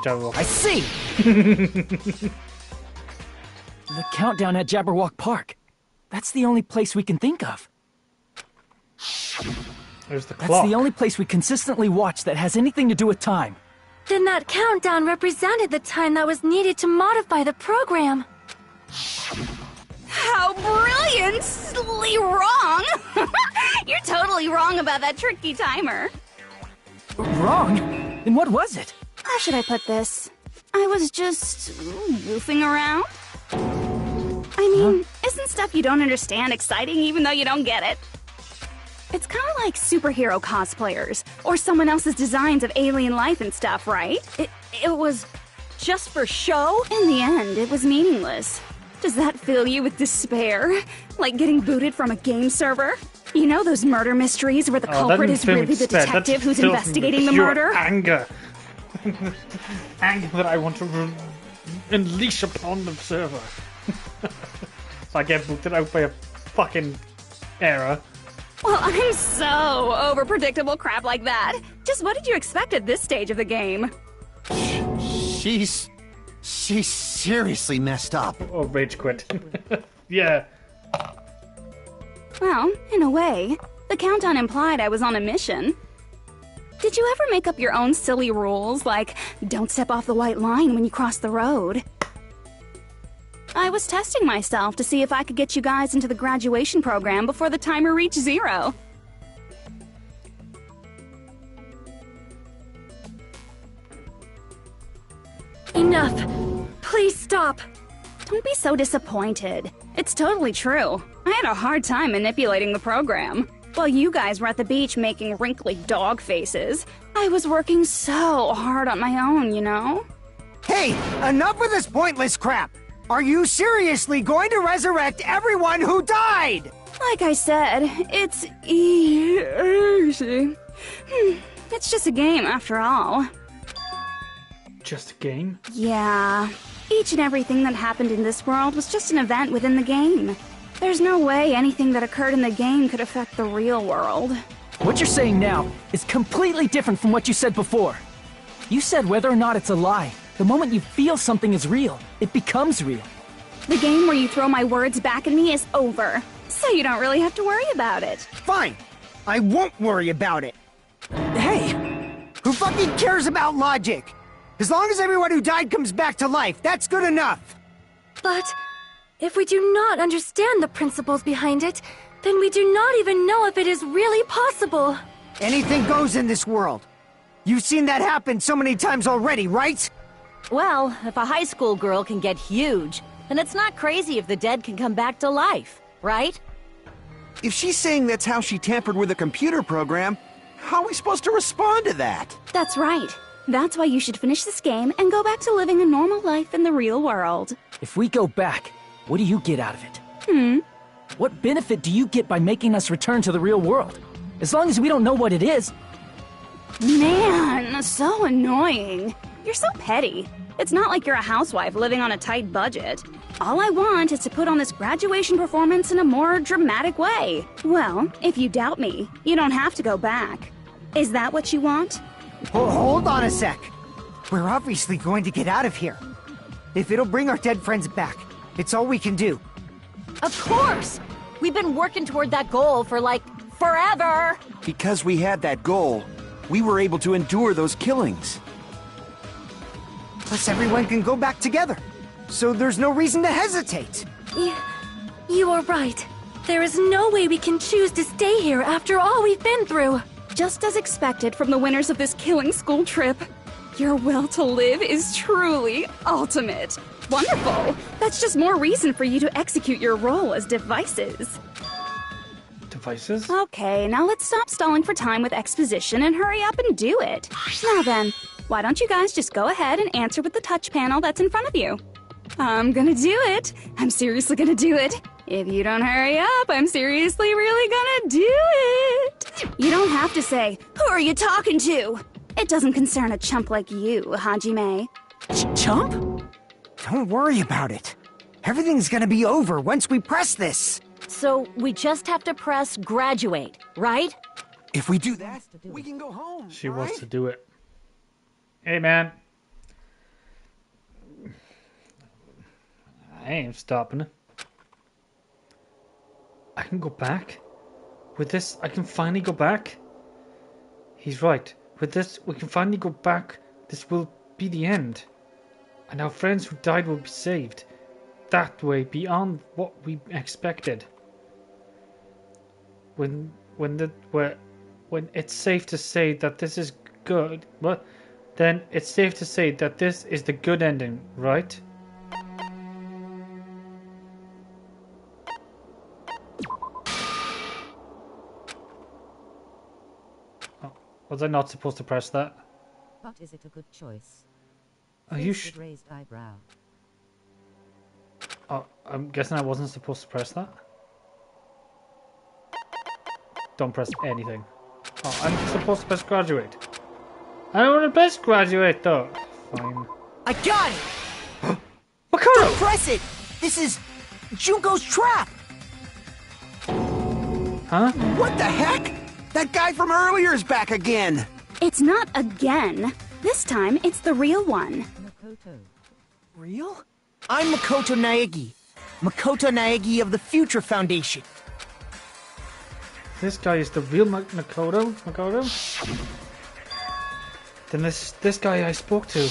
I see! The countdown at Jabberwock Park. That's the only place we can think of. There's the clock. That's the only place we consistently watch that has anything to do with time. Then that countdown represented the time that was needed to modify the program. How brilliantly wrong! You're totally wrong about that tricky timer. Wrong? Then what was it? How should I put this? I was just goofing around. I mean, isn't stuff you don't understand exciting even though you don't get it? It's kind of like superhero cosplayers, or someone else's designs of alien life and stuff, right? It was just for show? In the end, it was meaningless. Does that fill you with despair? Like getting booted from a game server? You know those murder mysteries where the culprit is really the detective who's investigating the murder? Anger. Anger that I want to unleash upon the server. So I get booted out by a fucking error. Well, I'm so over predictable crap like that. Just what did you expect at this stage of the game? She's seriously messed up. Oh, rage quit. Yeah. Well, in a way, the countdown implied I was on a mission. Did you ever make up your own silly rules, like don't step off the white line when you cross the road? I was testing myself to see if I could get you guys into the graduation program before the timer reached 0. Enough. Please stop. Don't be so disappointed. It's totally true. I had a hard time manipulating the program. While you guys were at the beach making wrinkly dog faces, I was working so hard on my own, you know? Hey, enough with this pointless crap! Are you seriously going to resurrect everyone who died? Like I said, it's easy. It's just a game after all. Just a game? Yeah. Each and everything that happened in this world was just an event within the game. There's no way anything that occurred in the game could affect the real world. What you're saying now is completely different from what you said before. You said whether or not it's a lie. The moment you feel something is real, it becomes real. The game where you throw my words back at me is over, so you don't really have to worry about it. Fine. I won't worry about it. Hey! Who fucking cares about logic? As long as everyone who died comes back to life, that's good enough. But if we do not understand the principles behind it, then we do not even know if it is really possible. Anything goes in this world. You've seen that happen so many times already, right? Well, if a high school girl can get huge, then it's not crazy if the dead can come back to life, right? If she's saying that's how she tampered with a computer program, how are we supposed to respond to that? That's right. That's why you should finish this game and go back to living a normal life in the real world. If we go back, what do you get out of it? What benefit do you get by making us return to the real world? As long as we don't know what it is. Man, so annoying. You're so petty. It's not like you're a housewife living on a tight budget. All I want is to put on this graduation performance in a more dramatic way. Well, if you doubt me, you don't have to go back. Is that what you want? Hold on a sec. We're obviously going to get out of here. If it'll bring our dead friends back, it's all we can do. Of course! We've been working toward that goal for, like, forever! Because we had that goal, we were able to endure those killings. Plus everyone can go back together. So there's no reason to hesitate. You are right. There is no way we can choose to stay here after all we've been through. Just as expected from the winners of this killing school trip. Your will to live is truly ultimate. Wonderful! That's just more reason for you to execute your role as devices. Devices? Okay, now let's stop stalling for time with exposition and hurry up and do it. Now then, why don't you guys just go ahead and answer with the touch panel that's in front of you? I'm gonna do it. I'm seriously gonna do it. If you don't hurry up, I'm seriously really gonna do it. You don't have to say, who are you talking to? It doesn't concern a chump like you, Hajime. Chump? Don't worry about it. Everything's gonna be over once we press this. So we just have to press graduate, right? If we do that, we can go home. She wants to do it. Hey, man. I ain't stopping it. I can go back. With this, I can finally go back. He's right. With this, we can finally go back. This will be the end. And our friends who died will be saved. That way, beyond what we expected. When it's safe to say that this is good, well, then it's safe to say that this is the good ending, right? Oh, was I not supposed to press that? But is it a good choice? Are you Raised eyebrow. Oh, I'm guessing I wasn't supposed to press that. Don't press anything. Oh, I'm supposed to press graduate. I don't want to press graduate though. Fine. I got it! Makoto! Don't press it! This is Junko's trap! Huh? What the heck? That guy from earlier is back again! It's not again. This time, it's the real one. Makoto. Real? I'm Makoto Naegi. Makoto Naegi of the Future Foundation. This guy is the real Makoto? Then this guy I spoke to.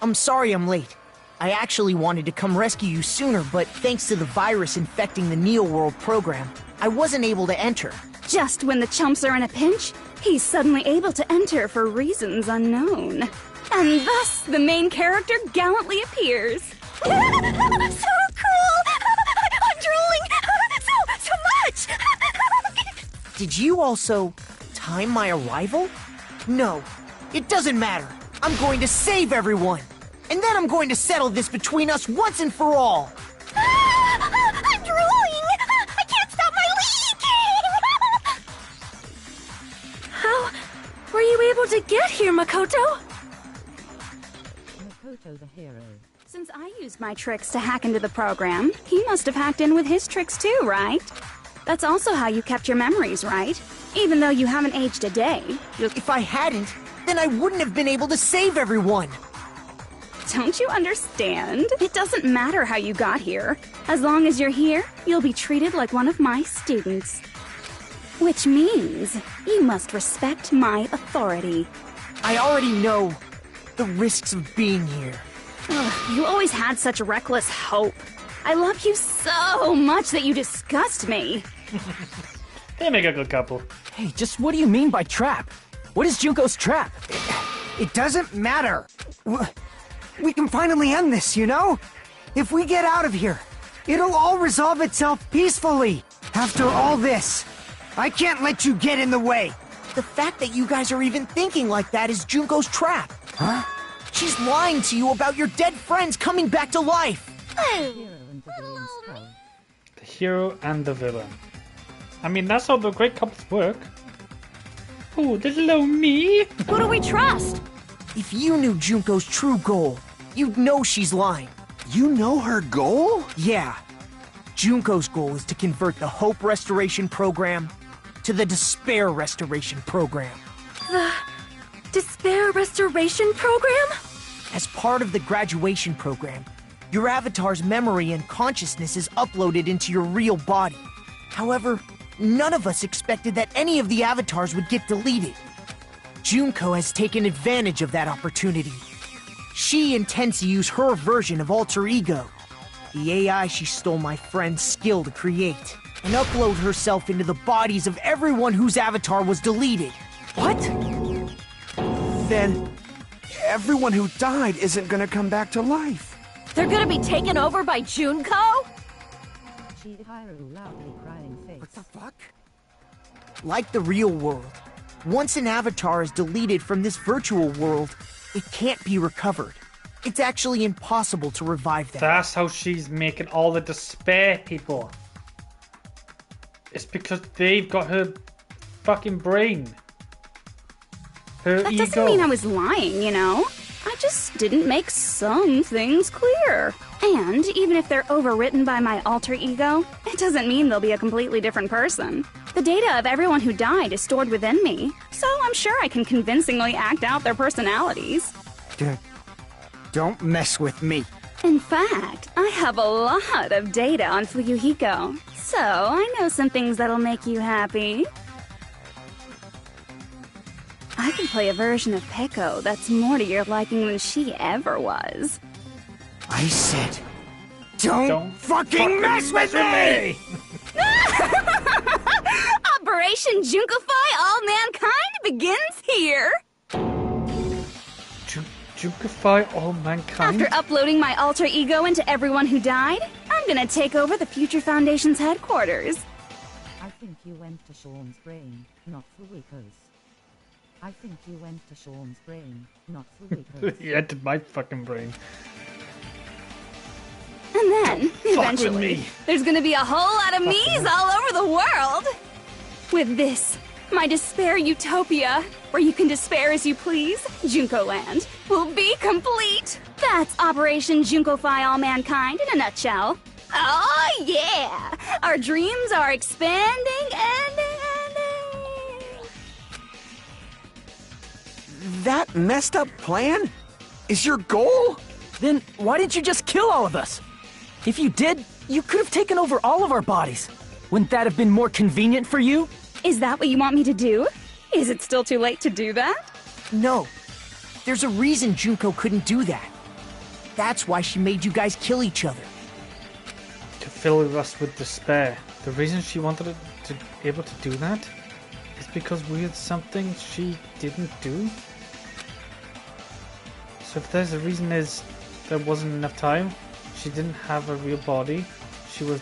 I'm sorry I'm late. I actually wanted to come rescue you sooner, but thanks to the virus infecting the Neo World program, I wasn't able to enter. Just when the chumps are in a pinch, he's suddenly able to enter for reasons unknown. And thus, the main character gallantly appears. So cool! I'm drooling! So much! Did you also time my arrival? No, it doesn't matter. I'm going to save everyone. And then I'm going to settle this between us once and for all. I'm drooling! I can't stop my leaking! How were you able to get here, Makoto? Makoto the hero. Since I used my tricks to hack into the program, he must have hacked in with his tricks too, right? That's also how you kept your memories, right? Even though you haven't aged a day. If I hadn't, then I wouldn't have been able to save everyone. Don't you understand? It doesn't matter how you got here. As long as you're here, you'll be treated like one of my students. Which means you must respect my authority. I already know the risks of being here. Ugh, you always had such reckless hope. I love you so much that you disgust me. They make a good couple. Hey, just what do you mean by trap? What is Junko's trap? It doesn't matter. We can finally end this, you know? If we get out of here, it'll all resolve itself peacefully. After all this, I can't let you get in the way. The fact that you guys are even thinking like that is Junko's trap. Huh? She's lying to you about your dead friends coming back to life. The hero and the villain. I mean, that's how the great couples work. Oh, there's little me. Who do we trust? If you knew Junko's true goal, you'd know she's lying. You know her goal? Yeah. Junko's goal is to convert the Hope Restoration Program to the Despair Restoration Program. The Despair Restoration Program? As part of the graduation program, your avatar's memory and consciousness is uploaded into your real body. However, none of us expected that any of the avatars would get deleted. Junko has taken advantage of that opportunity. She intends to use her version of Alter Ego, the AI she stole my friend's skill to create, and upload herself into the bodies of everyone whose avatar was deleted. What? Then, everyone who died isn't gonna come back to life. They're gonna be taken over by Junko? Chihiro loudly crying face. What the fuck? Like the real world, once an avatar is deleted from this virtual world, it can't be recovered. It's actually impossible to revive them. That's how she's making all the despair people. It's because they've got her fucking brain. Her That ego. doesn't mean I was lying, you know? I just didn't make some things clear. And even if they're overwritten by my alter ego, it doesn't mean they'll be a completely different person. The data of everyone who died is stored within me, so I'm sure I can convincingly act out their personalities. Don't mess with me. In fact, I have a lot of data on Fuyuhiko, so I know some things that'll make you happy. I can play a version of Peko that's more to your liking than she ever was. I said, don't fucking mess with me! Operation Junkify All Mankind begins here! Junkify All Mankind? After uploading my alter ego into everyone who died, I'm gonna take over the Future Foundation's headquarters. I think you went to Sean's brain, not Fuyuhiko's. I think you went to Sean's brain, not Fuyuhiko's. He entered my fucking brain. And then, Fuck with eventually, me. there's gonna be a whole lot of me's all over the world! With this, my despair utopia, where you can despair as you please, Junko Land, will be complete! That's Operation Junkify All Mankind in a nutshell. Oh yeah! Our dreams are expanding and... That messed up plan is your goal? Then why didn't you just kill all of us? If you did, you could have taken over all of our bodies. Wouldn't that have been more convenient for you? Is that what you want me to do? Is it still too late to do that? No. There's a reason Junko couldn't do that. That's why she made you guys kill each other. To fill us with despair. The reason she wanted to be able to do that is because we had something she didn't do. So if there's a reason is there wasn't enough time, she didn't have a real body, she was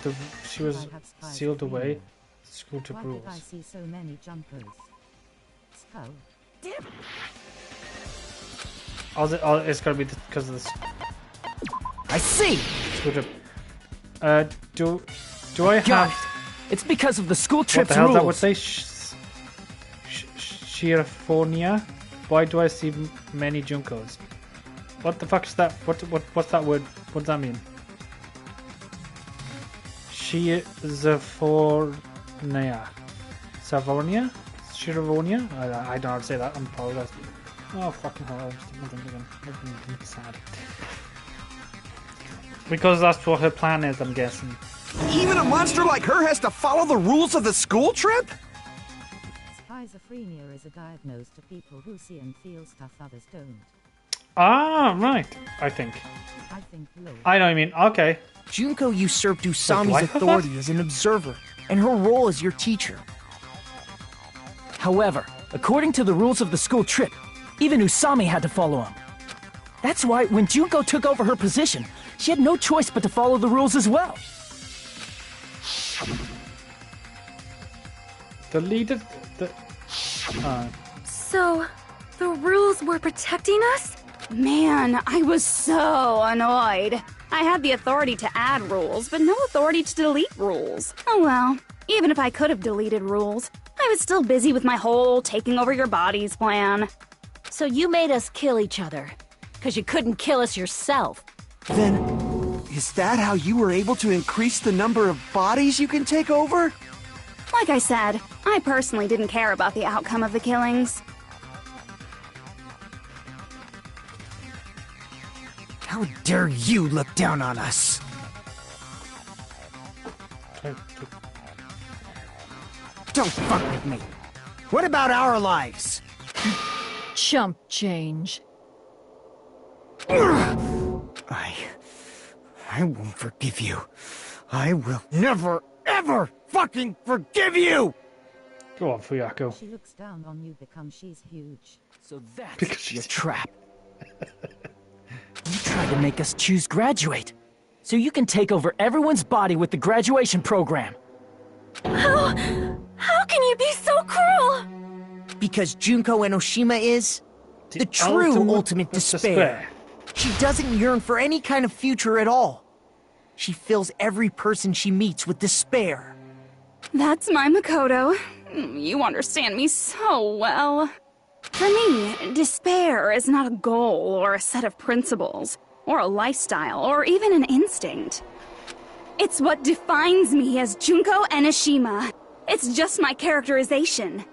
sealed away. School trip Why rules. did I see so many jumpers? Skull. It's gotta be because of this. I see! School trip. Do I have... God, it's because of the school What trip's the hell rules. that would say? Shiraphonia? Why do I see many Junkos? What the fuck is that? What's that word? What does that mean? Savonia. Savonia? Shiravonia? I don't know how to say that. I'm apologizing. Oh fucking hell! I just did my drink again. I'm sad. Because that's what her plan is, I'm guessing. Even a monster like her has to follow the rules of the school trip? Schizophrenia is a diagnosis to people who see and feel stuff others don't. Ah, right. I think. I know what you mean. Okay. Junko usurped do I Usami's have authority that? as an observer, and her role as your teacher. However, according to the rules of the school trip, even Usami had to follow them. That's why when Junko took over her position, she had no choice but to follow the rules as well. The leader... So, the rules were protecting us? Man, I was so annoyed. I had the authority to add rules, but no authority to delete rules. Oh well, even if I could have deleted rules, I was still busy with my whole taking over your bodies plan. So you made us kill each other, because you couldn't kill us yourself. Then, is that how you were able to increase the number of bodies you can take over? Like I said, I personally didn't care about the outcome of the killings. How dare you look down on us? Don't fuck with me. What about our lives? Chump change. I won't forgive you. I will never, ever fucking forgive you! Go on, Fuyako. She looks down on you because she's huge. So that's your trap. You tried to make us choose graduate, so you can take over everyone's body with the graduation program. How can you be so cruel? Because Junko Enoshima is the true ultimate despair. She doesn't yearn for any kind of future at all. She fills every person she meets with despair. That's my Makoto. You understand me so well. For me, despair is not a goal or a set of principles, or a lifestyle, or even an instinct. It's what defines me as Junko Enoshima. It's just my characterization.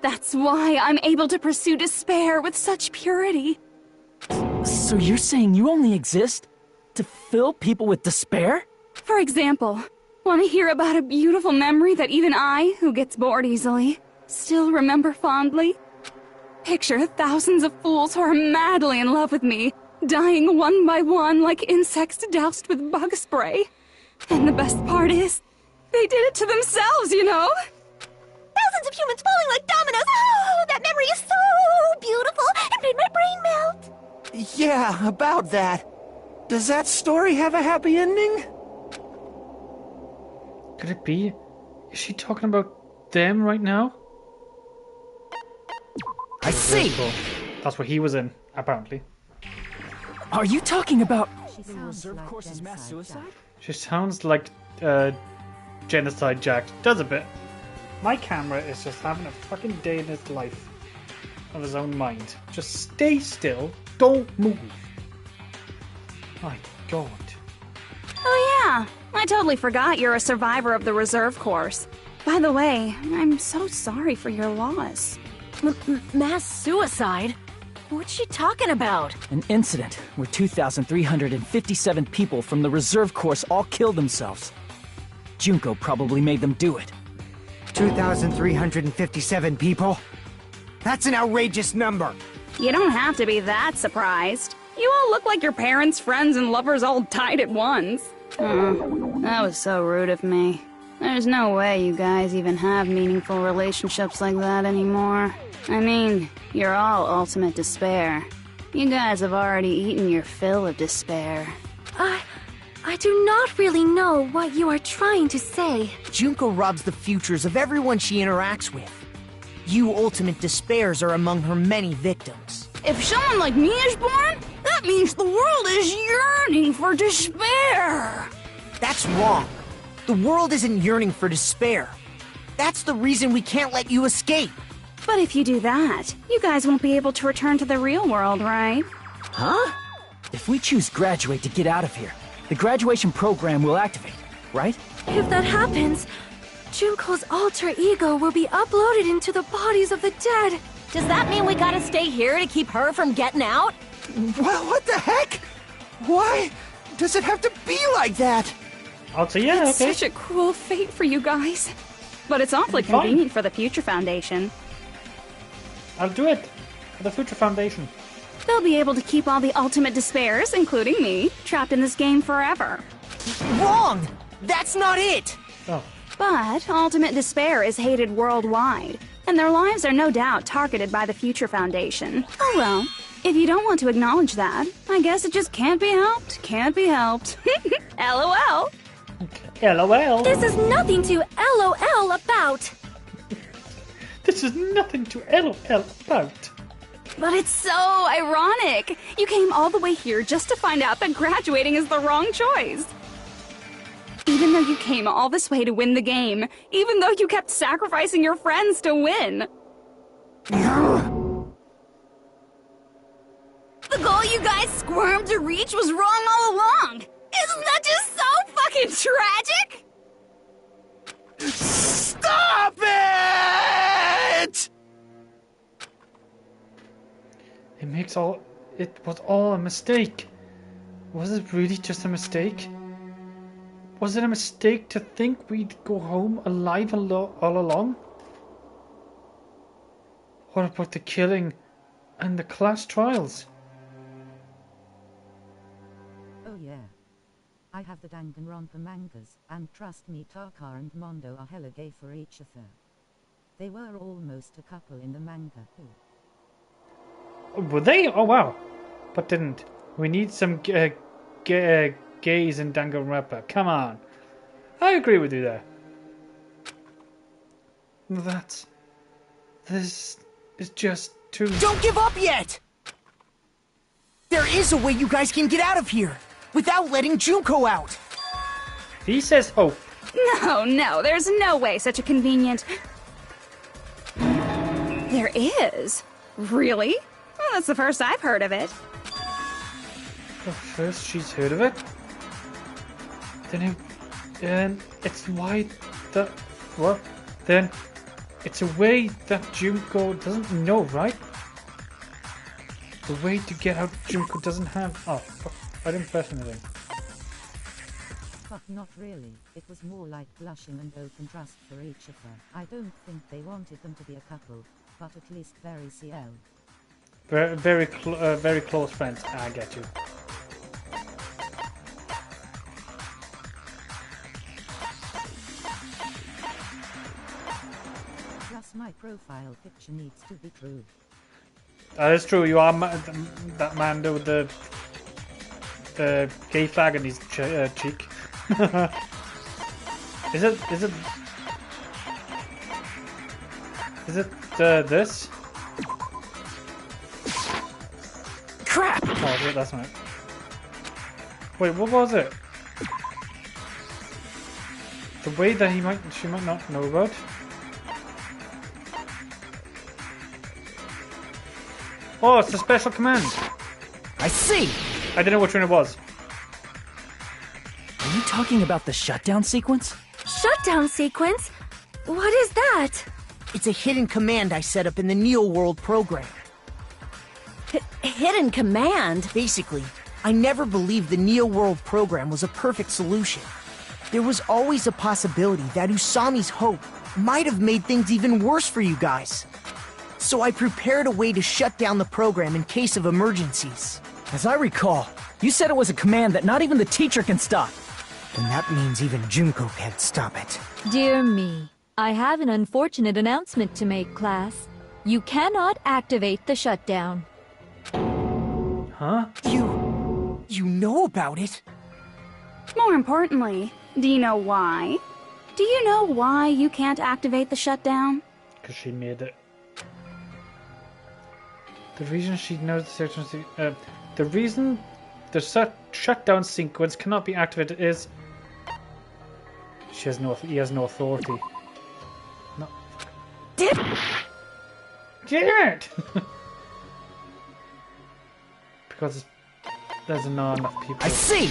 That's why I'm able to pursue despair with such purity. So you're saying you only exist to fill people with despair? For example, want to hear about a beautiful memory that even I, who gets bored easily, still remember fondly? Picture thousands of fools who are madly in love with me, dying one by one like insects doused with bug spray. And the best part is, they did it to themselves, you know? Thousands of humans falling like dominoes! Oh, that memory is so beautiful! It made my brain melt! Yeah, about that. Does that story have a happy ending? Could it be? Is she talking about them right now? I see! Cool. That's what he was in, apparently. Are you talking about the reserve course's mass suicide? She sounds like Genocide Jack. Does a bit. My camera is just having a fucking day in its life. Of his own mind. Just stay still. Don't move. My God. Oh yeah, I totally forgot you're a survivor of the reserve course. By the way, I'm so sorry for your loss. Mass suicide? What's she talking about? An incident where 2,357 people from the reserve course all killed themselves. Junko probably made them do it. 2,357 people? That's an outrageous number! You don't have to be that surprised. You all look like your parents, friends, and lovers all died at once. That was so rude of me. There's no way you guys even have meaningful relationships like that anymore. I mean, you're all ultimate despair. You guys have already eaten your fill of despair. I do not really know what you are trying to say. Junko robs the futures of everyone she interacts with. You ultimate despairs are among her many victims. If someone like me is born, that means the world is yearning for despair. That's wrong. The world isn't yearning for despair. That's the reason we can't let you escape. But if you do that, you guys won't be able to return to the real world, right? Huh? If we choose graduate to get out of here, the graduation program will activate, right? If that happens, Junko's alter ego will be uploaded into the bodies of the dead. Does that mean we gotta stay here to keep her from getting out? Well, what the heck? Why does it have to be like that? I'll say yeah, It's okay. such a cruel fate for you guys. But it's awfully convenient for the Future Foundation. I'll do it. For the Future Foundation. They'll be able to keep all the ultimate despairs, including me, trapped in this game forever. Wrong! That's not it! Oh. But ultimate despair is hated worldwide, and their lives are no doubt targeted by the Future Foundation. Oh well, if you don't want to acknowledge that, I guess it just can't be helped. Can't be helped. LOL. LOL. This is nothing to LOL about. This is nothing to LOL about. But it's so ironic. You came all the way here just to find out that graduating is the wrong choice. Even though you came all this way to win the game, even though you kept sacrificing your friends to win. The goal you guys squirmed to reach was wrong all along. Isn't that just so fucking tragic? Stop it! It was all a mistake. Was it really just a mistake? Was it a mistake to think we'd go home alive all along? What about the killing and the class trials? Oh yeah. I have the Danganronpa mangas, and trust me, Taka and Mondo are hella gay for each other. They were almost a couple in the manga too. Were they? Oh wow. But didn't. We need some gays in Danganronpa. Come on. I agree with you there. This is just too... Don't give up yet! There is a way you guys can get out of here, without letting Junko out! He says hope. No, there's no way such a convenient... There is? Really? Well, that's the first I've heard of it. First, she's heard of it. Then it's why that. What? Then it's a way that Junko doesn't know, right? The way to get out Junko doesn't have. Oh, fuck. I didn't press anything. But not really. It was more like blushing and open trust for each other. I don't think they wanted them to be a couple, but at least very CL. Very close friends. I get you. Plus my profile picture needs to be true. That is true. You are that man with the gay flag in his cheek. Is it this? Crap! Oh, that's not it. Wait, what was it? The way that she might not know about? Oh, it's a special command. I see! I didn't know which one it was. Are you talking about the shutdown sequence? Shutdown sequence? What is that? It's a hidden command I set up in the Neo World program. Hidden command? Basically, I never believed the Neo World program was a perfect solution. There was always a possibility that Usami's hope might have made things even worse for you guys. So I prepared a way to shut down the program in case of emergencies. As I recall, you said it was a command that not even the teacher can stop. And that means even Junko can't stop it. Dear me, I have an unfortunate announcement to make, class. You cannot activate the shutdown. Huh? You know about it? More importantly, do you know why? Do you know why you can't activate the shutdown? Because she made it. The reason she knows the reason the shutdown sequence cannot be activated is he has no authority. No. Damn it! Because there's not enough people. I see!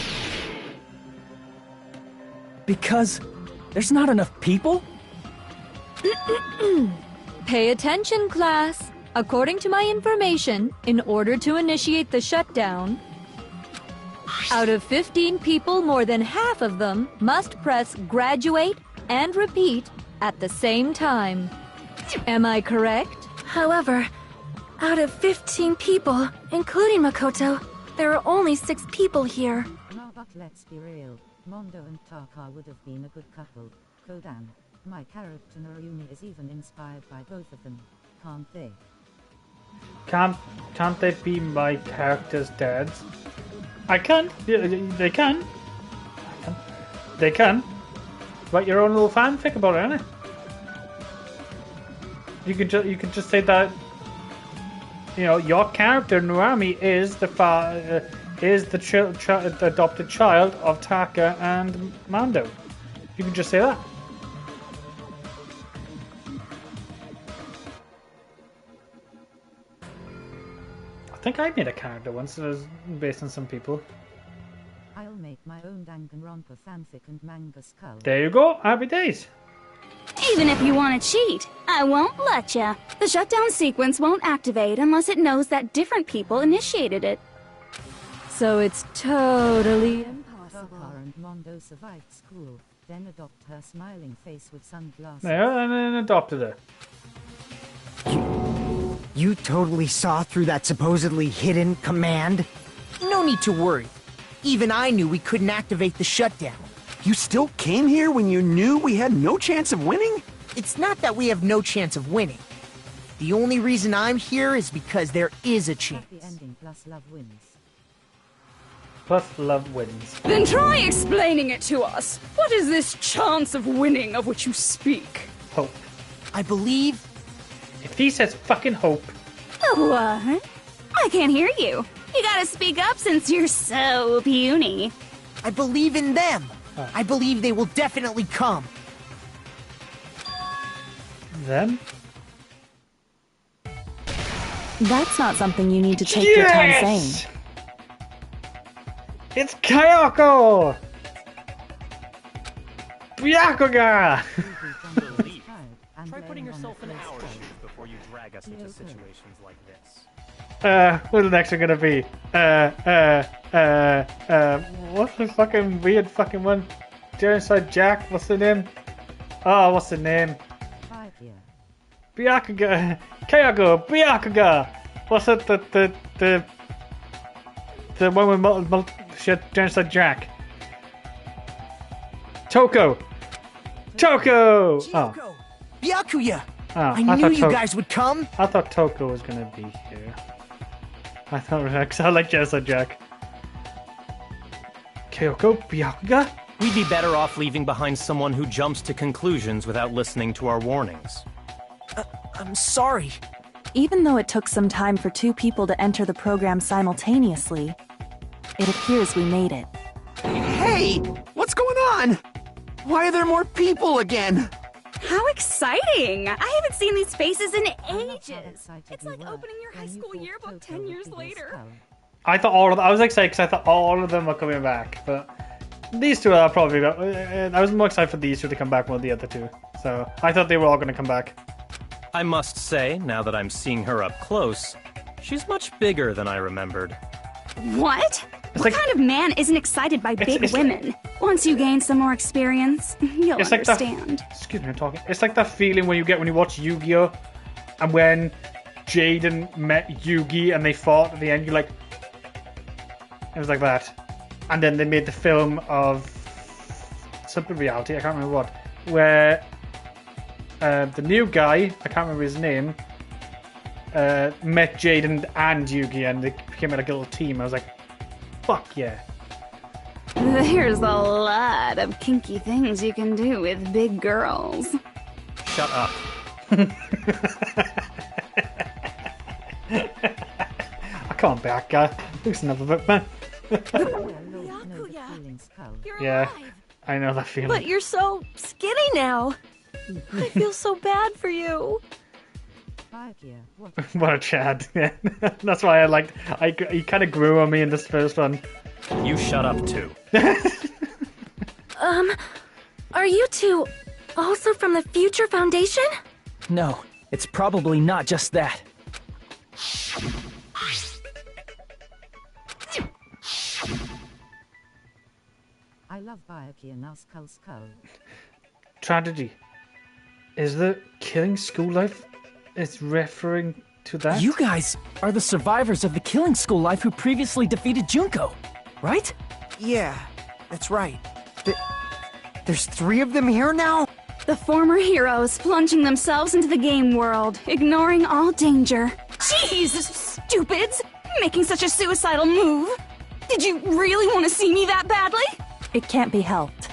Because there's not enough people? Pay attention, class. According to my information, in order to initiate the shutdown, out of 15 people, more than half of them must press graduate and repeat at the same time. Am I correct? However, out of 15 people, including Makoto, there are only 6 people here. No, but let's be real. Mondo and Taka would have been a good couple. Kodan, my character Narumi is even inspired by both of them. Can't they? Can't they be my character's dads? I can. They can. They can. Write your own little fanfic about it, innit? You could just say that. You know, your character Narumi is the adopted child of Taka and Mando. You can just say that. I think I made a character once that was based on some people. I'll make my own Danganronpa fanfic and manga skull. There you go. Happy days. Even if you want to cheat, I won't let ya. The shutdown sequence won't activate unless it knows that different people initiated it. So it's totally impossible. Taka and Mondo survived school, then adopt her smiling face with sunglasses. Yeah, and then adopted her. You totally saw through that supposedly hidden command? No need to worry. Even I knew we couldn't activate the shutdown. You still came here when you knew we had no chance of winning? It's not that we have no chance of winning. The only reason I'm here is because there is a chance. Happy ending plus love wins. Plus love wins. Then try explaining it to us. What is this chance of winning of which you speak? Hope. I believe... If he says fucking hope... What? I can't hear you. You gotta speak up since you're so puny. I believe in them. I believe they will definitely come. Them? That's not something you need to take your time saying. It's Kyoko! Byakuga! Try putting yourself in our shoes before you drag us into situations like this. What's the next one gonna be? What's the fucking weird fucking one? Genocide Jack, what's the name? Oh, what's the name? Byakuga! Kyoko! Byakuga! What's it? The one with shit, Genocide Jack. Toko! Toko! Oh. Byakuya! Oh, I knew you guys would come! I thought Toko was gonna be here. I thought because I like Genocide Jack. Kyoko, Byakuga? We'd be better off leaving behind someone who jumps to conclusions without listening to our warnings. I'm sorry. Even though it took some time for 2 people to enter the program simultaneously, it appears we made it. Hey! What's going on? Why are there more people again? How exciting! I haven't seen these faces in ages. It's like opening your high school yearbook 10 years later. I thought all of them, I was excited because I thought all of them were coming back, but these two are probably. I was more excited for these two to come back more than the other two, so I thought they were all going to come back. I must say, now that I'm seeing her up close, she's much bigger than I remembered. What? What kind of man isn't excited by big women? Once you gain some more experience, you'll understand. Excuse me, I'm talking. It's like that feeling when you watch Yu-Gi-Oh! And when Jaden met Yugi and they fought at the end, you're like... It was like that. And then they made the film of... something reality, I can't remember what. Where... the new guy, I can't remember his name, met Jaden and Yugi and they became like a little team. I was like, fuck yeah. There's a lot of kinky things you can do with big girls. Shut up. Come on back, guy. Loosen up a bit, man. Yeah, I know that feeling. But you're so skinny now. I feel so bad for you. What a Chad. Yeah. That's why I liked. He kind of grew on me in this first one. You shut up too. Are you two also from the Future Foundation? No, it's probably not just that. I love Bayaki and Skull Skull. Tragedy. Is the killing school life is referring to that? You guys are the survivors of the killing school life who previously defeated Junko, right? Yeah, that's right. There's 3 of them here now? The former heroes plunging themselves into the game world, ignoring all danger. Jeez, stupids! Making such a suicidal move! Did you really want to see me that badly? It can't be helped.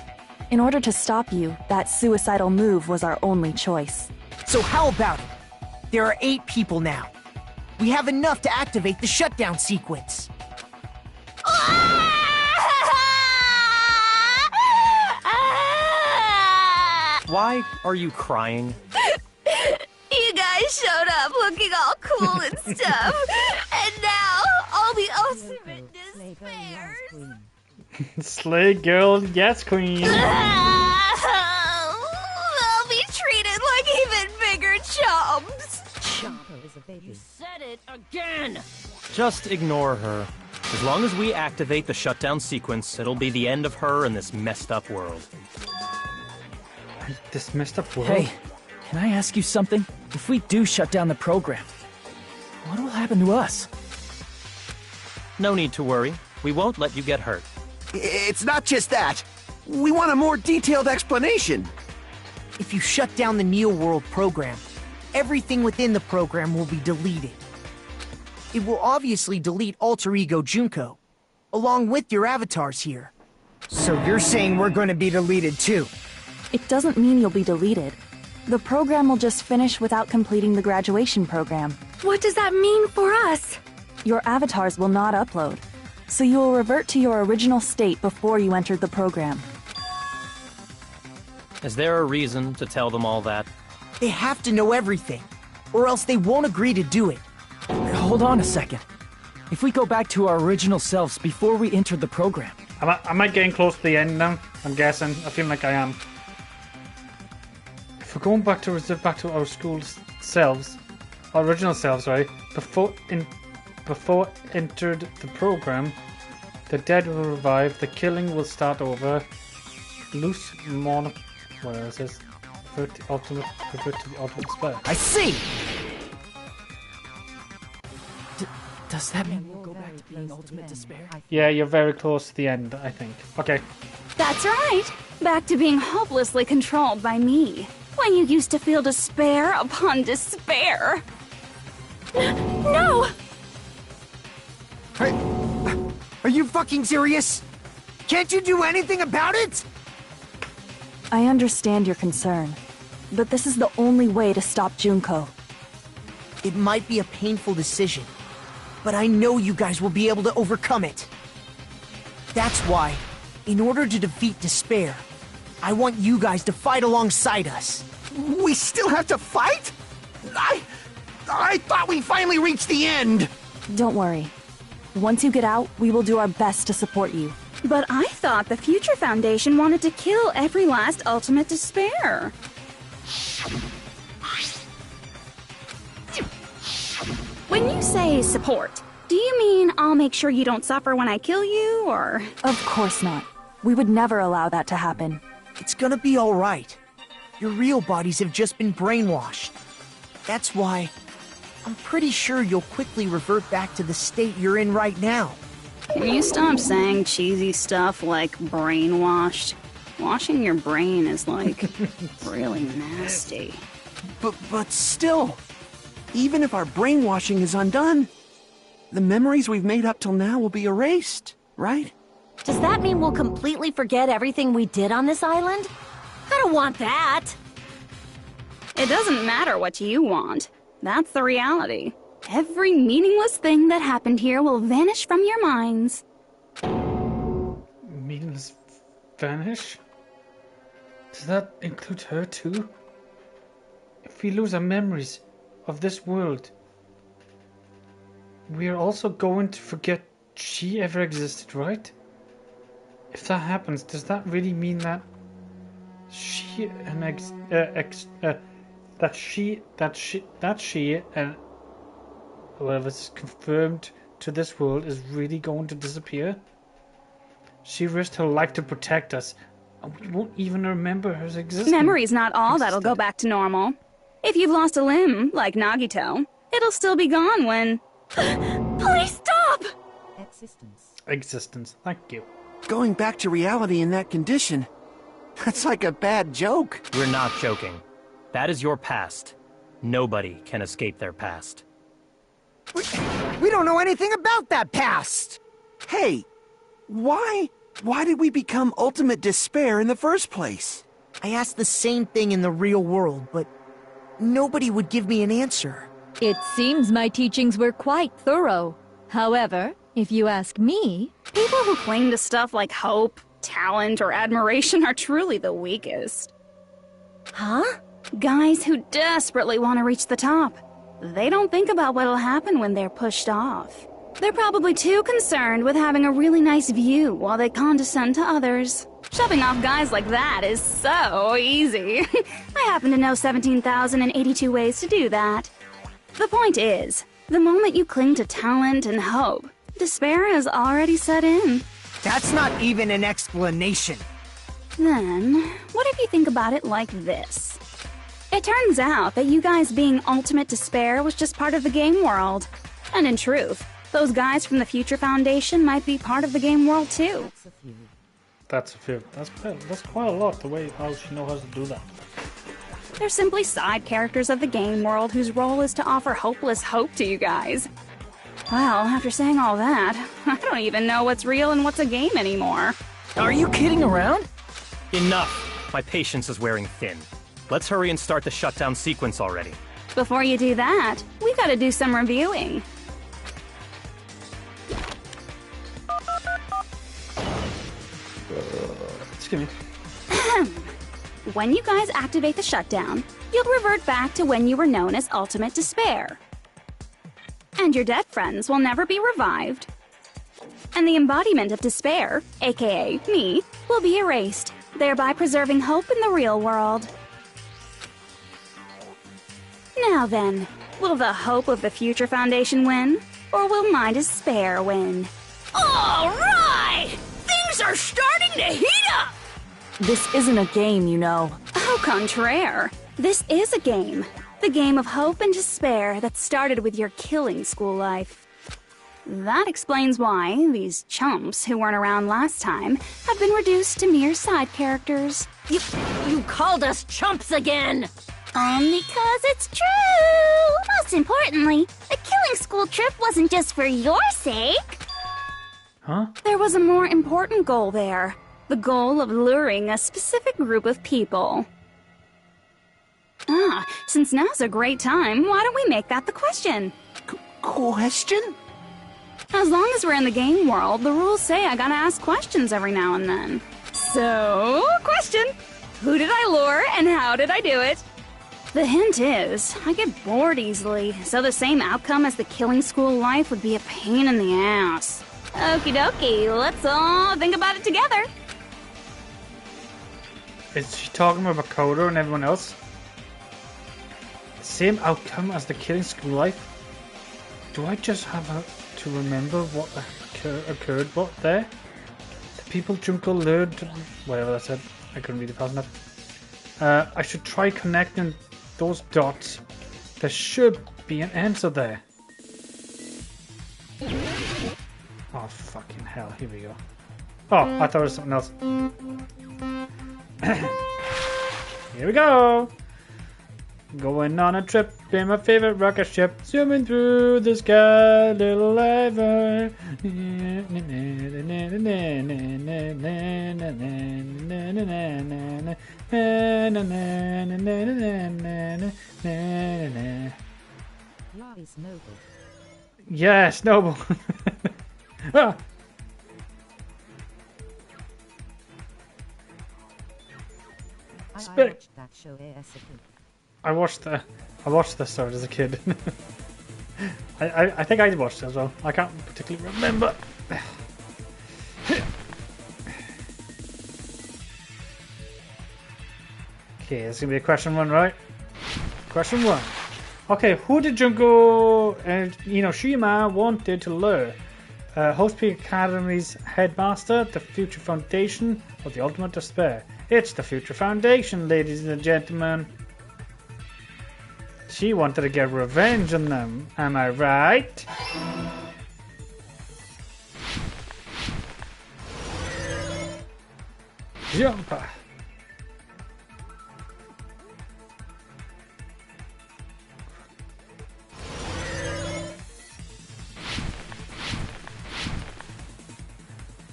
In order to stop you, that suicidal move was our only choice. So how about it? There are 8 people now. We have enough to activate the shutdown sequence. Why are you crying? You guys showed up looking all cool and stuff, and now all the ultimate despairs. Slay girl, yes queen. I'll be treated like even bigger chumps. You said it again! Just ignore her. As long as we activate the shutdown sequence, it'll be the end of her in this messed up world. This messed up world? Hey, can I ask you something? If we do shut down the program, what will happen to us? No need to worry. We won't let you get hurt. It's not just that. We want a more detailed explanation. If you shut down the Neo World program, everything within the program will be deleted. It will obviously delete Alter Ego Junko, along with your avatars here. So you're saying we're going to be deleted too? It doesn't mean you'll be deleted. The program will just finish without completing the graduation program. What does that mean for us? Your avatars will not upload, so you will revert to your original state before you entered the program. Is there a reason to tell them all that? They have to know everything, or else they won't agree to do it. Hold on a second. If we go back to our original selves before we entered the program, Am I getting close to the end now? I'm guessing. I feel like I am. If we're going back to our school selves, our original selves, right? Before entered the program, the dead will revive. The killing will start over. Loose what else is? Revert to the ultimate spell. I see. Does that mean we'll go back to being ultimate despair? Yeah, you're very close to the end, I think. Okay. That's right. Back to being hopelessly controlled by me. When you used to feel despair upon despair. No! Are you fucking serious? Can't you do anything about it? I understand your concern, but this is the only way to stop Junko. It might be a painful decision, but I know you guys will be able to overcome it. That's why, in order to defeat despair, I want you guys to fight alongside us. We still have to fight? I thought we finally reached the end! Don't worry. Once you get out, we will do our best to support you. But I thought the Future Foundation wanted to kill every last ultimate despair. When you say support, do you mean I'll make sure you don't suffer when I kill you, or...? Of course not. We would never allow that to happen. It's gonna be alright. Your real bodies have just been brainwashed. That's why I'm pretty sure you'll quickly revert back to the state you're in right now. Can you stop saying cheesy stuff like brainwashed? Washing your brain is like really nasty. But still, even if our brainwashing is undone, the memories we've made up till now will be erased, right? Does that mean we'll completely forget everything we did on this island? I don't want that. It doesn't matter what you want. That's the reality. Every meaningless thing that happened here will vanish from your minds. Meaningless vanish? Does that include her too? If we lose our memories of this world, we are also going to forget she ever existed, right? If that happens, does that really mean that she and she and whoever's confirmed to this world is really going to disappear? She risked her life to protect us, and we won't even remember her existence. Memory's not all that'll go back to normal. If you've lost a limb, like Nagito, it'll still be gone when... Please stop! Existence, thank you. Going back to reality in that condition, that's like a bad joke. We're not joking. That is your past. Nobody can escape their past. We don't know anything about that past! Hey, why did we become ultimate despair in the first place? I asked the same thing in the real world, but nobody would give me an answer. It seems my teachings were quite thorough. However, if you ask me... People who cling to stuff like hope, talent, or admiration are truly the weakest. Huh? Guys who desperately want to reach the top. They don't think about what'll happen when they're pushed off. They're probably too concerned with having a really nice view while they condescend to others. Shoving off guys like that is so easy. I happen to know 17,082 ways to do that. The point is, the moment you cling to talent and hope, despair has already set in. That's not even an explanation. Then, what if you think about it like this? It turns out that you guys being ultimate despair was just part of the game world. And in truth, those guys from the Future Foundation might be part of the game world too. That's a few. That's quite a lot, the way how she knows how to do that. They're simply side characters of the game world whose role is to offer hopeless hope to you guys. Well, after saying all that, I don't even know what's real and what's a game anymore. Are you kidding around? Enough! My patience is wearing thin. Let's hurry and start the shutdown sequence already. Before you do that, we gotta do some reviewing. Excuse me. When you guys activate the shutdown, you'll revert back to when you were known as Ultimate Despair. And your dead friends will never be revived. and the embodiment of despair, aka me, will be erased, thereby preserving hope in the real world. Now then, will the hope of the Future Foundation win, or will my despair win? All right! Things are starting to heat up! This isn't a game, you know. Au contraire. This is a game. The game of hope and despair that started with your killing school life. That explains why these chumps who weren't around last time have been reduced to mere side characters. You called us chumps again! Because it's true! Most importantly, the killing school trip wasn't just for your sake. Huh? There was a more important goal there. The goal of luring a specific group of people. Since now's a great time, why don't we make that the question? Question? As long as we're in the game world, the rules say I gotta ask questions every now and then. So, question! Who did I lure and how did I do it? The hint is, I get bored easily, so the same outcome as the killing school life would be a pain in the ass. Okie dokie, let's all think about it together. Is she talking about Makoto and everyone else? Same outcome as the killing school life? Do I just have to remember what occurred what there? The people Junko lured to... whatever that said. I couldn't read it fast enough. I should try connecting those dots. There should be an answer there. Oh, fucking hell. Here we go. Oh, I thought it was something else. Here we go! Going on a trip in my favorite rocket ship, zooming through the sky, little Iver. Lies Noble. Yes, Noble. Ah. I watched that show as a kid. I watched this story as a kid. I think I watched it as well. I can't particularly remember. Okay, it's gonna be a question one, right? Question one. Okay, who did Junko and Shima wanted to lure? Host Peak Academy's headmaster, the Future Foundation, or the Ultimate Despair? It's the Future Foundation, ladies and gentlemen. She wanted to get revenge on them, am I right? Jump!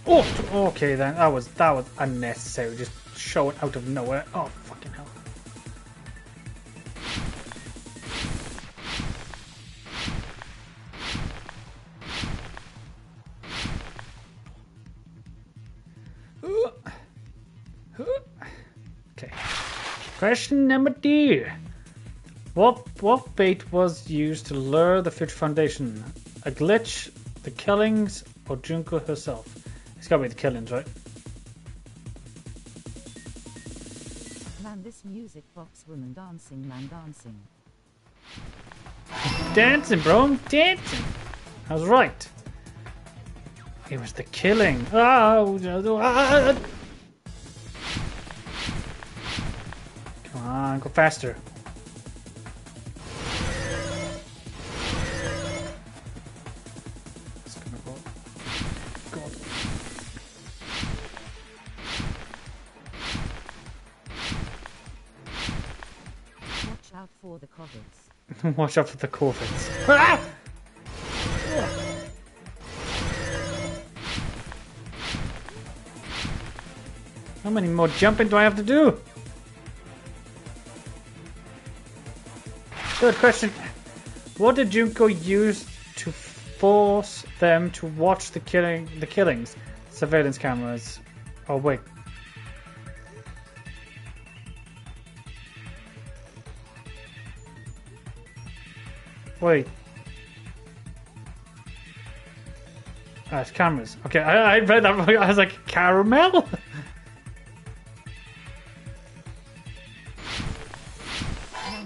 Oh, okay then. That was unnecessary. Just showing out of nowhere. Oh, fucking hell. Okay. Question number 2. What bait was used to lure the Future Foundation? A glitch, the killings, or Junko herself? It's gotta be the killings, right? Man, this music box woman dancing, man dancing. Dancing, bro, I'm dancing. I was right. It was the killing. Oh, come on, go faster. It's gonna go. God. Watch out for the covets. Watch out for the corvids. Ah! How many more jumping do I have to do? Third question. What did Junko use to force them to watch the killings? Surveillance cameras. Oh wait. Wait. It's cameras. Okay, I read that. I was like, caramel?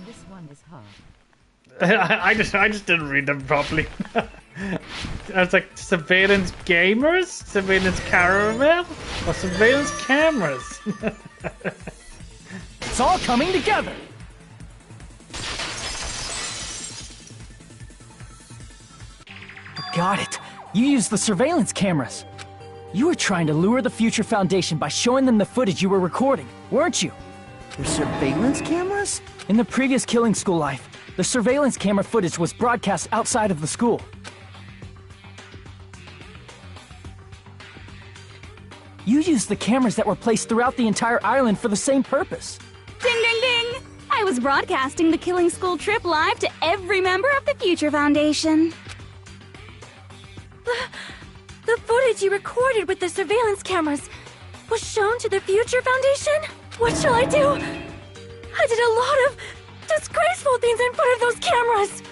This one is hard. I just didn't read them properly. I was like, surveillance gamers? Surveillance caramel? Or surveillance cameras? It's all coming together! Got it. You used the surveillance cameras. You were trying to lure the Future Foundation by showing them the footage you were recording, weren't you? The surveillance cameras? In the previous Killing School life, the surveillance camera footage was broadcast outside of the school. You used the cameras that were placed throughout the entire island for the same purpose. Ding ding ding! I was broadcasting the Killing School trip live to every member of the Future Foundation. The footage you recorded with the surveillance cameras was shown to the Future Foundation? What shall I do? I did a lot of disgraceful things in front of those cameras!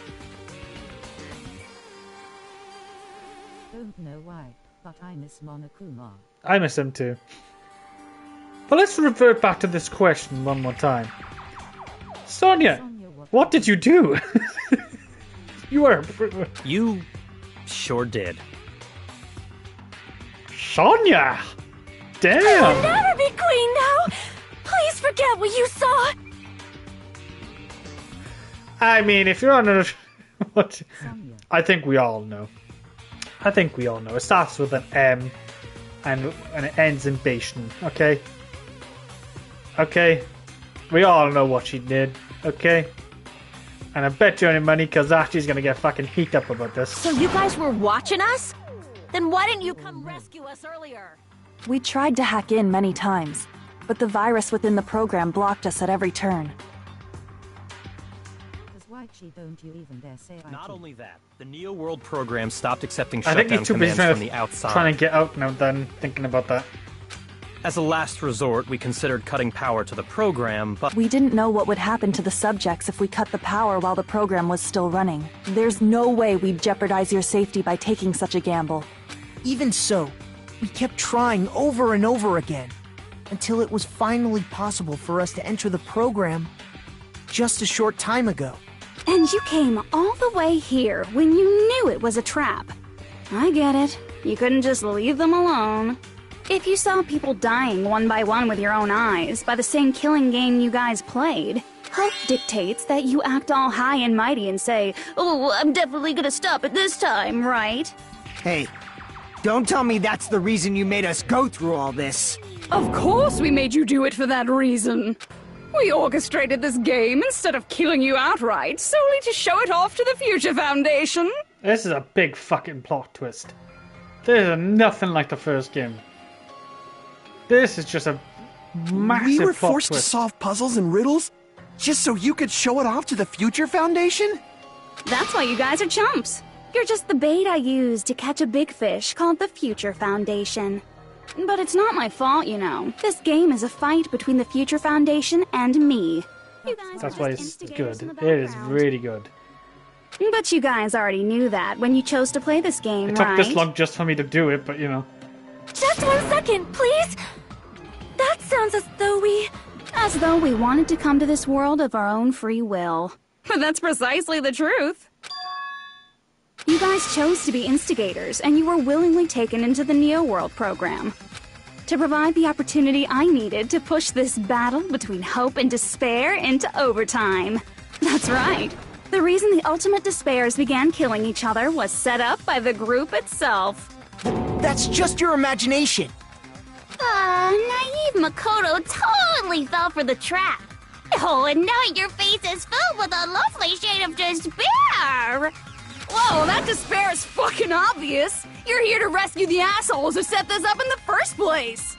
Don't know why, but I miss Monokuma. I miss him too. But let's revert back to this question one more time. Sonia, what did you do? You were... You sure did. Sonia! Damn! I will never be queen now! Please forget what you saw! I mean, if you're on a... What? I think we all know. It starts with an M and it ends in Bastion, okay? Okay? We all know what she did, okay? And I bet you any money Kazachi's gonna get fucking heat up about this. So you guys were watching us? Then why didn't you come rescue us earlier? We tried to hack in many times, but the virus within the program blocked us at every turn. Don't you even dare say Not only that, the Neo World program stopped accepting I think shutdown he's too busy commands from the outside. trying to get out now than thinking about that. As a last resort, we considered cutting power to the program, but We didn't know what would happen to the subjects if we cut the power while the program was still running. There's no way we'd jeopardize your safety by taking such a gamble. Even so, we kept trying over and over again, until it was finally possible for us to enter the program just a short time ago. And you came all the way here when you knew it was a trap. I get it. You couldn't just leave them alone. If you saw people dying one by one with your own eyes by the same killing game you guys played, hope dictates that you act all high and mighty and say, "Oh, I'm definitely gonna stop it this time, right?" Hey, don't tell me that's the reason you made us go through all this. Of course we made you do it for that reason. We orchestrated this game instead of killing you outright, solely to show it off to the Future Foundation. This is a big fucking plot twist. This is nothing like the first game. This is just a massive We were plot forced twist. to solve puzzles and riddles just so you could show it off to the Future Foundation? That's why you guys are chumps. You're just the bait I used to catch a big fish called the Future Foundation. But it's not my fault, you know. This game is a fight between the Future Foundation and me. You guys That's are why just it's instigators good. in the It is background. really good. But you guys already knew that when you chose to play this game, It took right? this long just for me to do it, but you know. Just 1 second, please! That sounds as though we... As though we wanted to come to this world of our own free will. But that's precisely the truth. You guys chose to be instigators, and you were willingly taken into the Neo World program. To provide the opportunity I needed to push this battle between hope and despair into overtime. That's right. The reason the Ultimate Despairs began killing each other was set up by the group itself. That's just your imagination. Naive Makoto totally fell for the trap. Oh, and now your face is filled with a lovely shade of despair. Whoa, that despair is fucking obvious. You're here to rescue the assholes who set this up in the first place.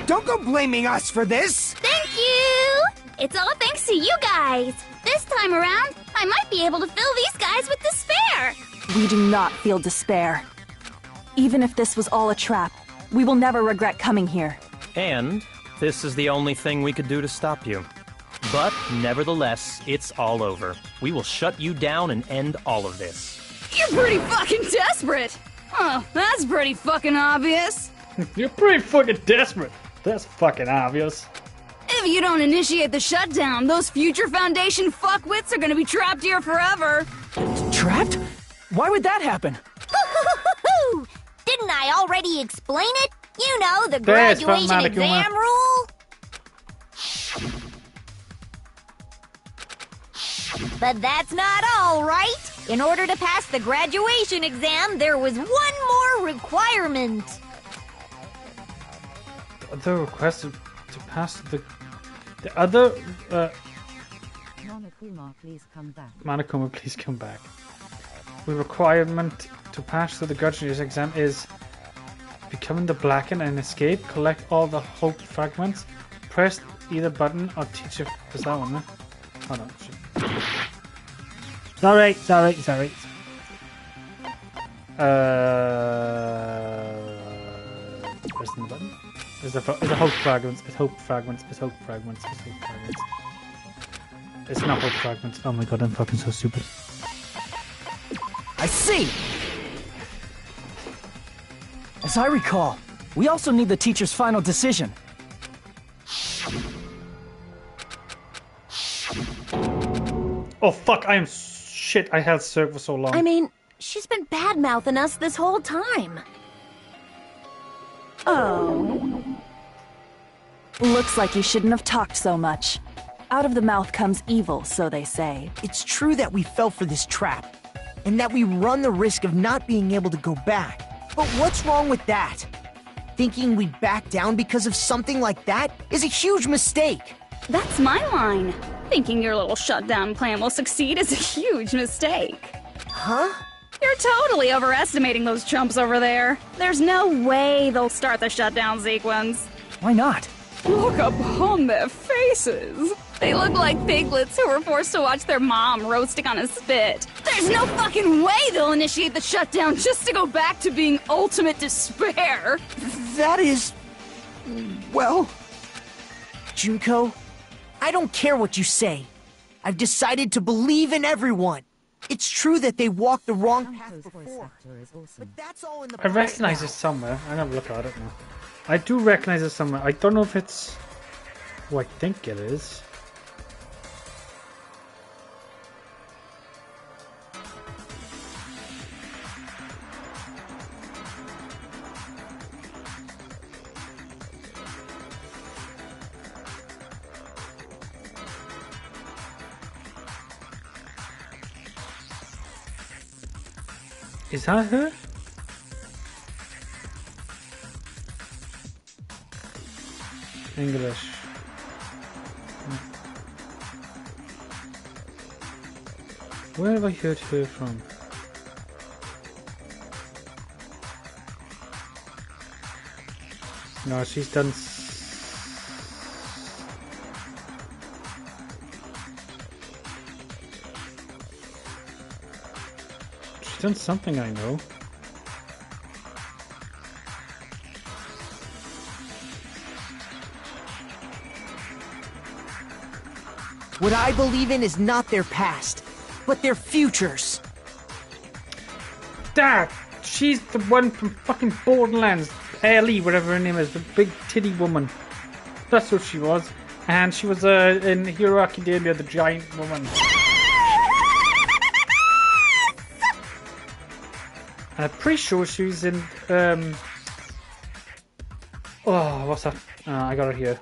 Don't go blaming us for this! Thank you! It's all thanks to you guys. This time around, I might be able to fill these guys with despair. We do not feel despair. Even if this was all a trap, we will never regret coming here. And this is the only thing we could do to stop you. But nevertheless, it's all over. We will shut you down and end all of this. You're pretty fucking desperate. Oh, that's pretty fucking obvious. You're pretty fucking desperate. That's fucking obvious. If you don't initiate the shutdown, those future Foundation fuckwits are gonna be trapped here forever. Trapped? Why would that happen? Didn't I already explain it? You know, the There's graduation Manakuma. exam rule. But that's not all, right? In order to pass the graduation exam, there was one more requirement. The other request to pass the other Monokuma, please come back. Manakuma, please come back. The requirement to pass through the graduation exam is becoming the Blacken and escape. Collect all the hope fragments. Press either button or teacher. Is that one? Huh? Hold on. Shit. Sorry. Pressing the button. Is it hope fragments? It's hope fragments. It's hope fragments. It's hope fragments. It's not hope fragments. Oh my god, I'm fucking so stupid. I see! As I recall, we also need the teacher's final decision. Oh fuck, I am shit. I held Cirque for so long. I mean, she's been bad-mouthing us this whole time. Oh. Looks like you shouldn't have talked so much. Out of the mouth comes evil, so they say. It's true that we fell for this trap, and that we run the risk of not being able to go back. But what's wrong with that? Thinking we'd back down because of something like that is a huge mistake. That's my line. Thinking your little shutdown plan will succeed is a huge mistake. Huh? You're totally overestimating those chumps over there. There's no way they'll start the shutdown sequence. Why not? Look upon their faces. They look like piglets who were forced to watch their mom roasting on a spit. There's no fucking way they'll initiate the shutdown just to go back to being ultimate despair. That is... well... Junko, I don't care what you say. I've decided to believe in everyone. It's true that they walked the wrong path before, but that's all in the I recognize it somewhere. I'm gonna look at it now. I do recognize it somewhere. I don't know if it's who I think it is. Is that her? English. Where have I heard her from? No, she's done. She's done something I know. What I believe in is not their past, but their futures. Dad! She's the one from fucking Borderlands. Ellie, whatever her name is, the big titty woman. That's what she was. And she was in Hero Academia, the giant woman. I'm pretty sure she's in, oh, what's that? I got it here.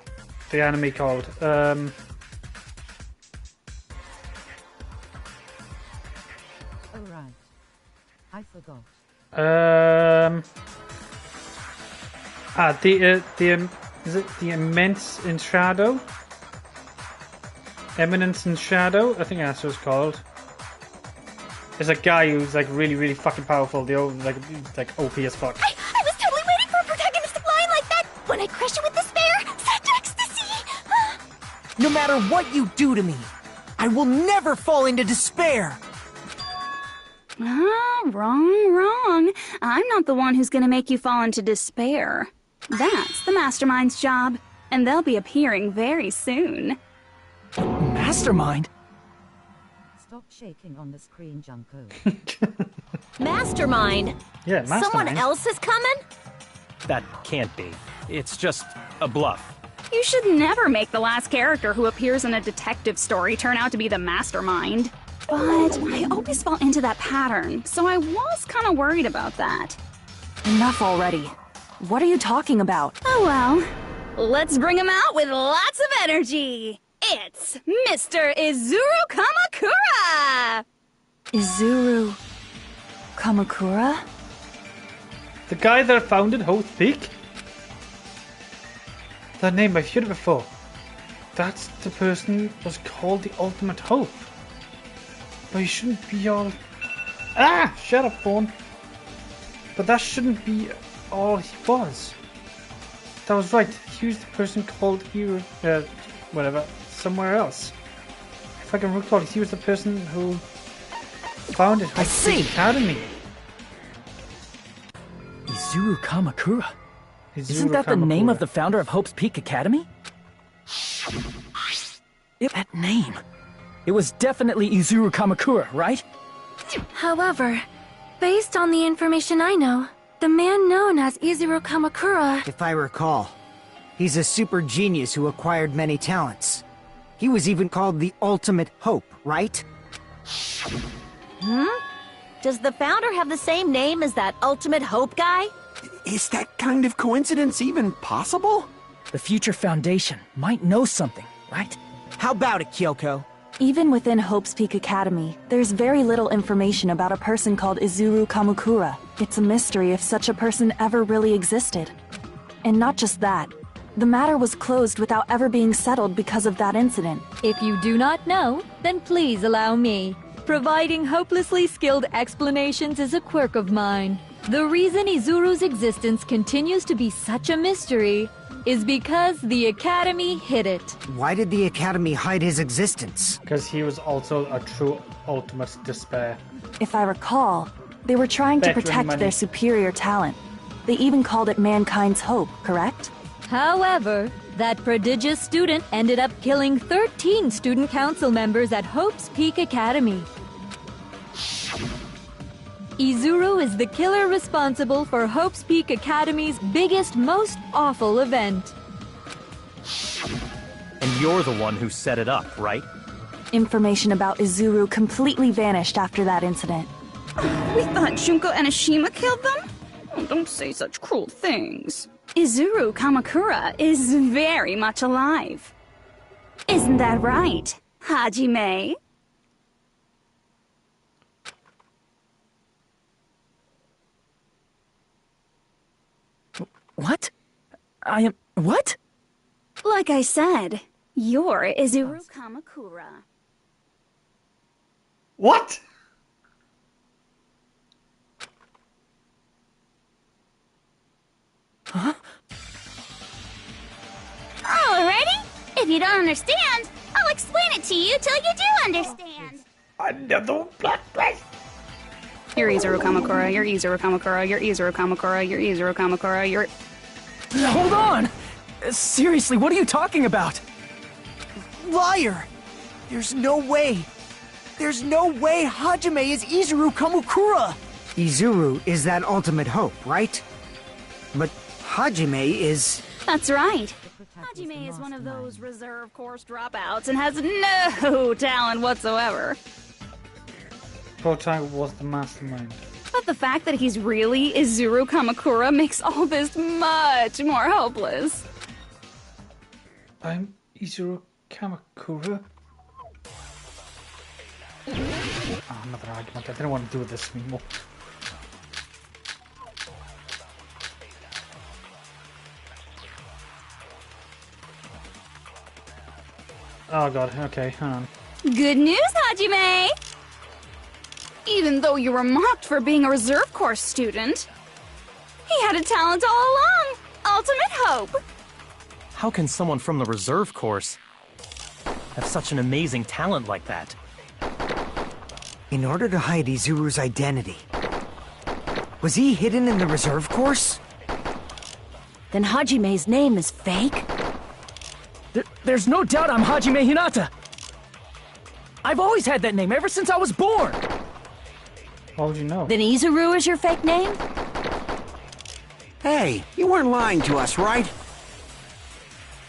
The anime called, Alright. I forgot. Is it the Immense in Shadow? Eminence in Shadow? I think that's what it's called. There's a guy who's like really fucking powerful. The old like OP as fuck. I was totally waiting for a protagonistic line like that when I crush you with despair, such ecstasy. No matter what you do to me, I will never fall into despair. Ah, wrong. I'm not the one who's gonna make you fall into despair. That's the Mastermind's job, and they'll be appearing very soon. Mastermind? Stop shaking on the screen, Junko. Mastermind! Yeah, Someone mastermind. else is coming? That can't be. It's just a bluff. You should never make the last character who appears in a detective story turn out to be the mastermind. But I always fall into that pattern, so I was kind of worried about that. Enough already. What are you talking about? Oh well. Let's bring him out with lots of energy. It's Mr. Izuru Kamakura! Izuru Kamakura? The guy that founded Hope's Peak? That name, I've heard it before. That's the person was called the Ultimate Hope. But he shouldn't be all... Ah! Shut up, phone. But that shouldn't be all he was. That was right. He was the person called here, whatever, somewhere else. If I can recall, he was the person who founded Hope's Peak Academy. Izuru Kamakura. Isn't Izuru that the name Kamakura. of the founder of Hope's Peak Academy? That name. It was definitely Izuru Kamakura, right? However, based on the information I know, the man known as Izuru Kamakura... If I recall, he's a super genius who acquired many talents. He was even called the Ultimate Hope, right? Does the founder have the same name as that Ultimate Hope guy? Is that kind of coincidence even possible? The Future Foundation might know something, right? How about it, Kyoko? Even within Hope's Peak Academy, there's very little information about a person called Izuru Kamakura. It's a mystery if such a person ever really existed. And not just that, the matter was closed without ever being settled because of that incident. If you do not know, then please allow me. Providing hopelessly skilled explanations is a quirk of mine. The reason Izuru's existence continues to be such a mystery is because the Academy hid it. Why did the Academy hide his existence? Because he was also a true ultimate despair. If I recall, they were trying to Veteran protect money. their superior talent. They even called it mankind's hope, correct? However, that prodigious student ended up killing 13 student council members at Hope's Peak Academy. Izuru is the killer responsible for Hope's Peak Academy's biggest, most awful event. And you're the one who set it up, right? Information about Izuru completely vanished after that incident. We thought Junko and Ashima killed them? Oh, don't say such cruel things. Izuru Kamakura is very much alive. Isn't that right, Hajime? What? I am... What? Like I said, you're Izuru Kamakura. What? Huh? Alrighty? If you don't understand, I'll explain it to you till you do understand. Another black place. You're Izuru Kamakura, you're Izuru Kamakura, you're Izuru Kamakura, you're Izuru Kamakura, you're... Hold on! Seriously, what are you talking about? Liar! There's no way! There's no way Hajime is Izuru Kamakura! Izuru is that Ultimate Hope, right? But Hajime is... That's right. Hajime is one of those reserve course dropouts and has no talent whatsoever. Protag was the mastermind. But the fact that he's really Izuru Kamakura makes all this much more hopeless. I'm Izuru Kamakura. Another argument. I didn't want to do this anymore. Oh god, okay, hang on. Good news, Hajime! Even though you were mocked for being a reserve course student, he had a talent all along! Ultimate Hope! How can someone from the reserve course have such an amazing talent like that? In order to hide Izuru's identity, was he hidden in the reserve course? Then Hajime's name is fake? There's no doubt I'm Hajime Hinata! I've always had that name ever since I was born. How would you know? Then Izuru is your fake name? Hey, you weren't lying to us, right?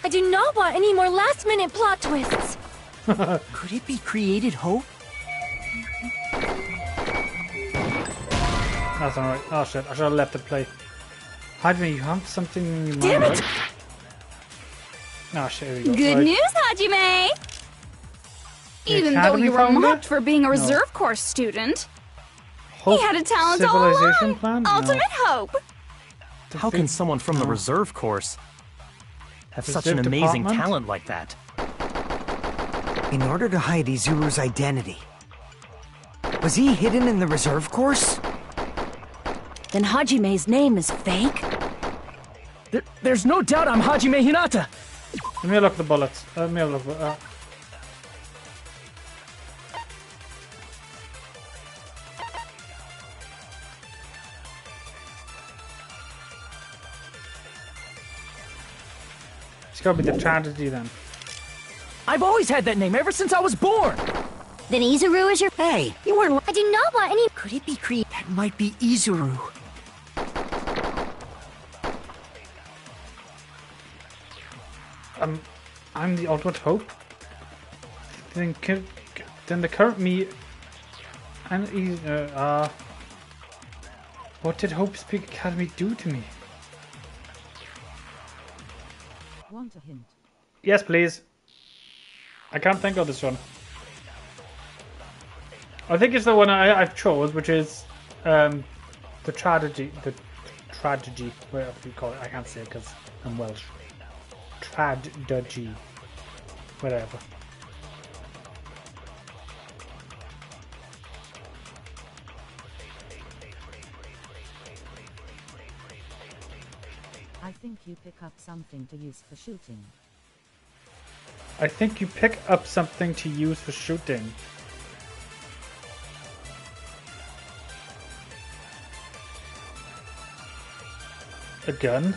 I do not want any more last-minute plot twists. Could it be created hope? That's alright. Oh shit, I should have left it play. Hajime, you have something in your mind, Damn it! right? Oh shit, here we go. Good Right. news, Hajime! The Even though Academy you were founder? mocked for being a No. reserve course student, Hope he had a talent all Civilization along. plan? No. Ultimate hope. How can someone from the reserve course have such an Reserve amazing department? talent like that? In order to hide Izuru's identity. Was he hidden in the reserve course? Then Hajime's name is fake? There's no doubt I'm Hajime Hinata. Let me look at the bullets. Let me look. It's gotta be the tragedy then. I've always had that name ever since I was born. Then Izuru is your... Hey, you weren't... I do not want any... Could it be created? That might be Izuru. I'm the ultimate hope. Then the current me and what did Hope Speak Academy do to me? Want a hint? Yes, please. I can't think of this one. I think it's the one I've chose, which is the tragedy. The tragedy. Whatever you call it, I can't say it because I'm Welsh. Tragedy. Whatever. I think you pick up something to use for shooting. I think you pick up something to use for shooting. A gun?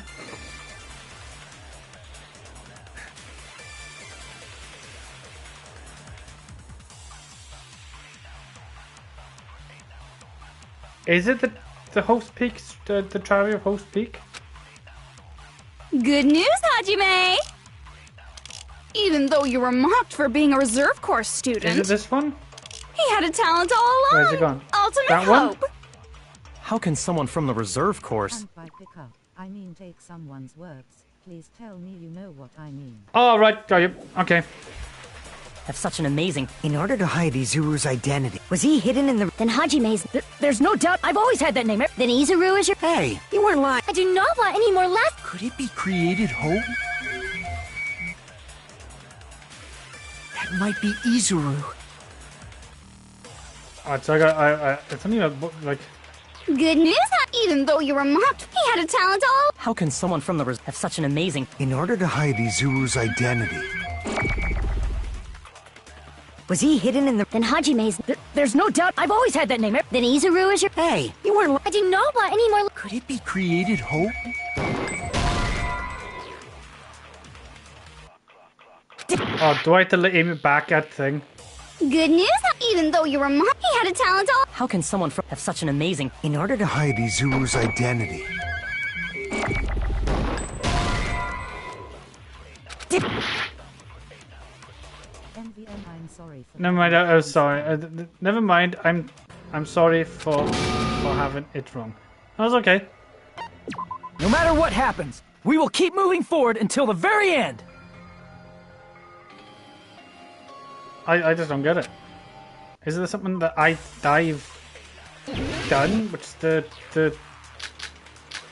Is it the Host Peak, the tragedy of Host Peak? Good news, Hajime! Even though you were mocked for being a reserve course student, Is it this one? he had a talent all along. Where's it gone? Ultimate That one? hope. How can someone from the reserve course... And by pick up, I mean take someone's words. Please tell me you know what I mean. Oh, right, got you. Okay. Have such an amazing... In order to hide Izuru's identity. Was he hidden in the... Then Hajime's... There's no doubt I've always had that name. Then Izuru is your... Hey, you weren't lying. I do not want any more last... Could it be created hope? That might be Izuru. Alright, so it's only like... Good news, even though you were mocked, he had a talent all... How can someone from the have such an amazing... In order to hide Izuru's identity. Was he hidden in the... Then Hajime's... There's no doubt I've always had that name. Then Izuru is your... Hey, you weren't... I do not want any more... Could it be created hope? Oh, do I have to aim it back at thing? Good news, even though you were mocked, he had a talent all... How can someone have such an amazing... In order to hide Izuru's identity. NVM, I'm sorry for... Never mind, I was sorry. Never mind, I'm sorry for having it wrong. That was okay. No matter what happens, we will keep moving forward until the very end. I just don't get it. Is there something that I've done? Which is the...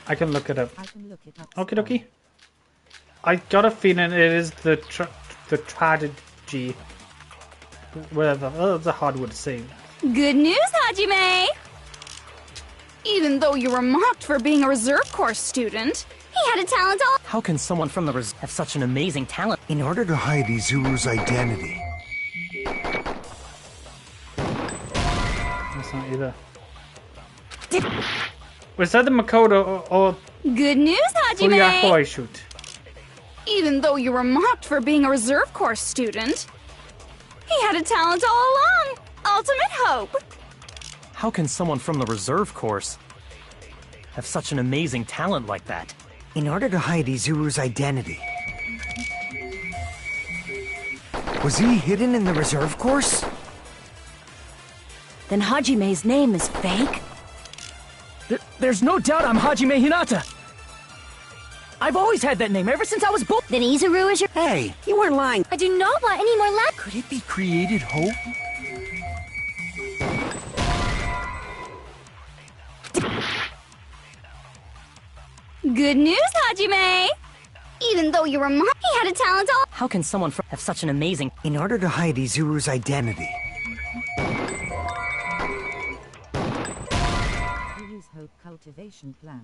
I can look it up. I can look it up. Okie dokie. I got a feeling it is the tragedy. Whatever. Oh, that's a hard word to say. Good news, Hajime! Even though you were mocked for being a reserve course student, he had a talent all... How can someone from the have such an amazing talent? In order to hide Izuru's identity. That's not either. Was that the Makoto or Good news, Fuyako Hajime! I shoot? Even though you were mocked for being a reserve course student, He had a talent all along! Ultimate hope! How can someone from the reserve course have such an amazing talent like that? In order to hide Izuru's identity. Was he hidden in the reserve course? Then Hajime's name is fake? There's no doubt I'm Hajime Hinata! I've always had that name ever since I was born! Then Izuru is your— Hey, you weren't lying. I do not want any more lab— Could it be created hope? Good news, Hajime! Even though you were he had a talent all— How can someone have such an amazing— In order to hide Izuru's identity. Use hope cultivation plan.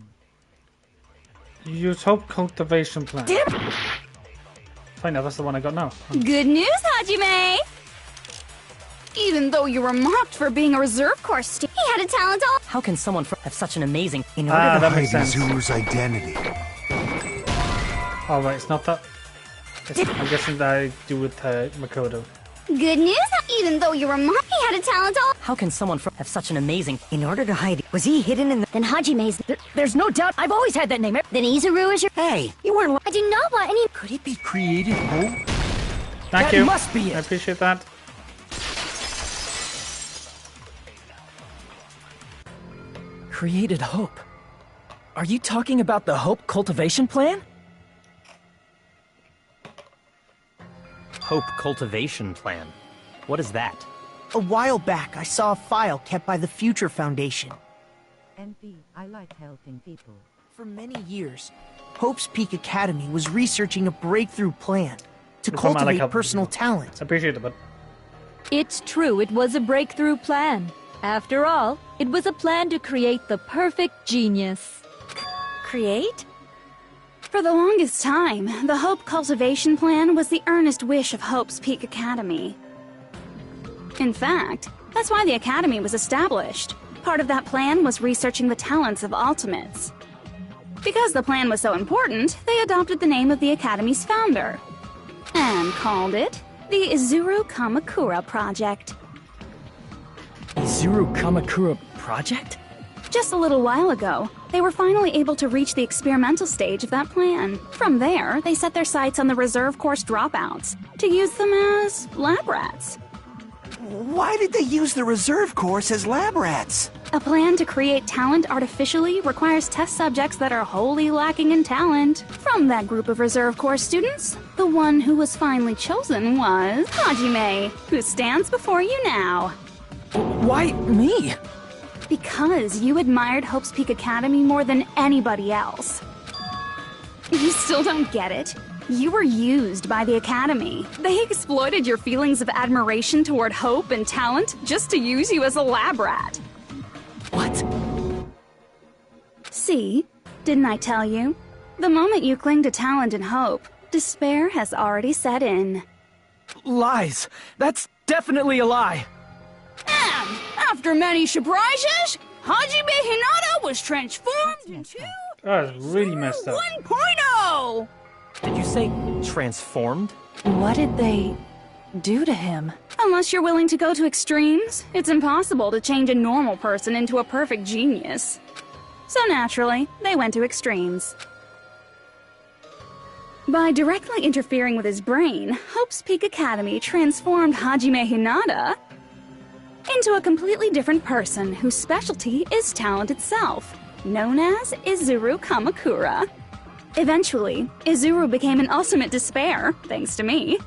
Use hope cultivation plan. Fine, now that's the one I got now. Good news, Hajime! Even though you were mocked for being a reserve course student, he had a talent all— How can someone have such an amazing— In order to that hide makes sense. Izuru's identity. Oh, right, it's not that. I'm guessing that I do with Makoto. Good news, even though you were mocked, he had a talent all— How can someone have such an amazing— In order to hide— Was he hidden in the— Then Hajime's— There's no doubt I've always had that name Then Izuru is your— Hey, you weren't lying. I do not want any— Could it be created hope? Thank That you. must be it. I appreciate that. Created hope. Are you talking about the hope cultivation plan? Hope cultivation plan. What is that? A while back, I saw a file kept by the Future Foundation. NP, I like helping people. For many years, Hope's Peak Academy was researching a breakthrough plan to If I'm not, like, cultivate helping personal people. talent. I appreciate it, but It's true, it was a breakthrough plan. After all, it was a plan to create the perfect genius. Create? For the longest time, the Hope Cultivation Plan was the earnest wish of Hope's Peak Academy. In fact, that's why the Academy was established. Part of that plan was researching the talents of Ultimates. Because the plan was so important, they adopted the name of the Academy's founder and called it the Izuru Kamakura Project. Izuru Kamakura Project? Just a little while ago, they were finally able to reach the experimental stage of that plan. From there, they set their sights on the reserve course dropouts to use them as lab rats. Why did they use the reserve course as lab rats? A plan to create talent artificially requires test subjects that are wholly lacking in talent. From that group of reserve course students, the one who was finally chosen was Hajime, who stands before you now. Why me? Because you admired Hope's Peak Academy more than anybody else. You still don't get it? You were used by the Academy. They exploited your feelings of admiration toward hope and talent just to use you as a lab rat. What? See? Didn't I tell you? The moment you cling to talent and hope, despair has already set in. Lies. That's definitely a lie. And after many surprises, Hajime Hinata was transformed into oh, it's really messed up. 1.0! Did you say transformed? What did they do to him? Unless you're willing to go to extremes, it's impossible to change a normal person into a perfect genius. So naturally, they went to extremes. By directly interfering with his brain, Hope's Peak Academy transformed Hajime Hinata into a completely different person whose specialty is talent itself, known as Izuru Kamakura. Eventually, Izuru became an ultimate despair, thanks to me.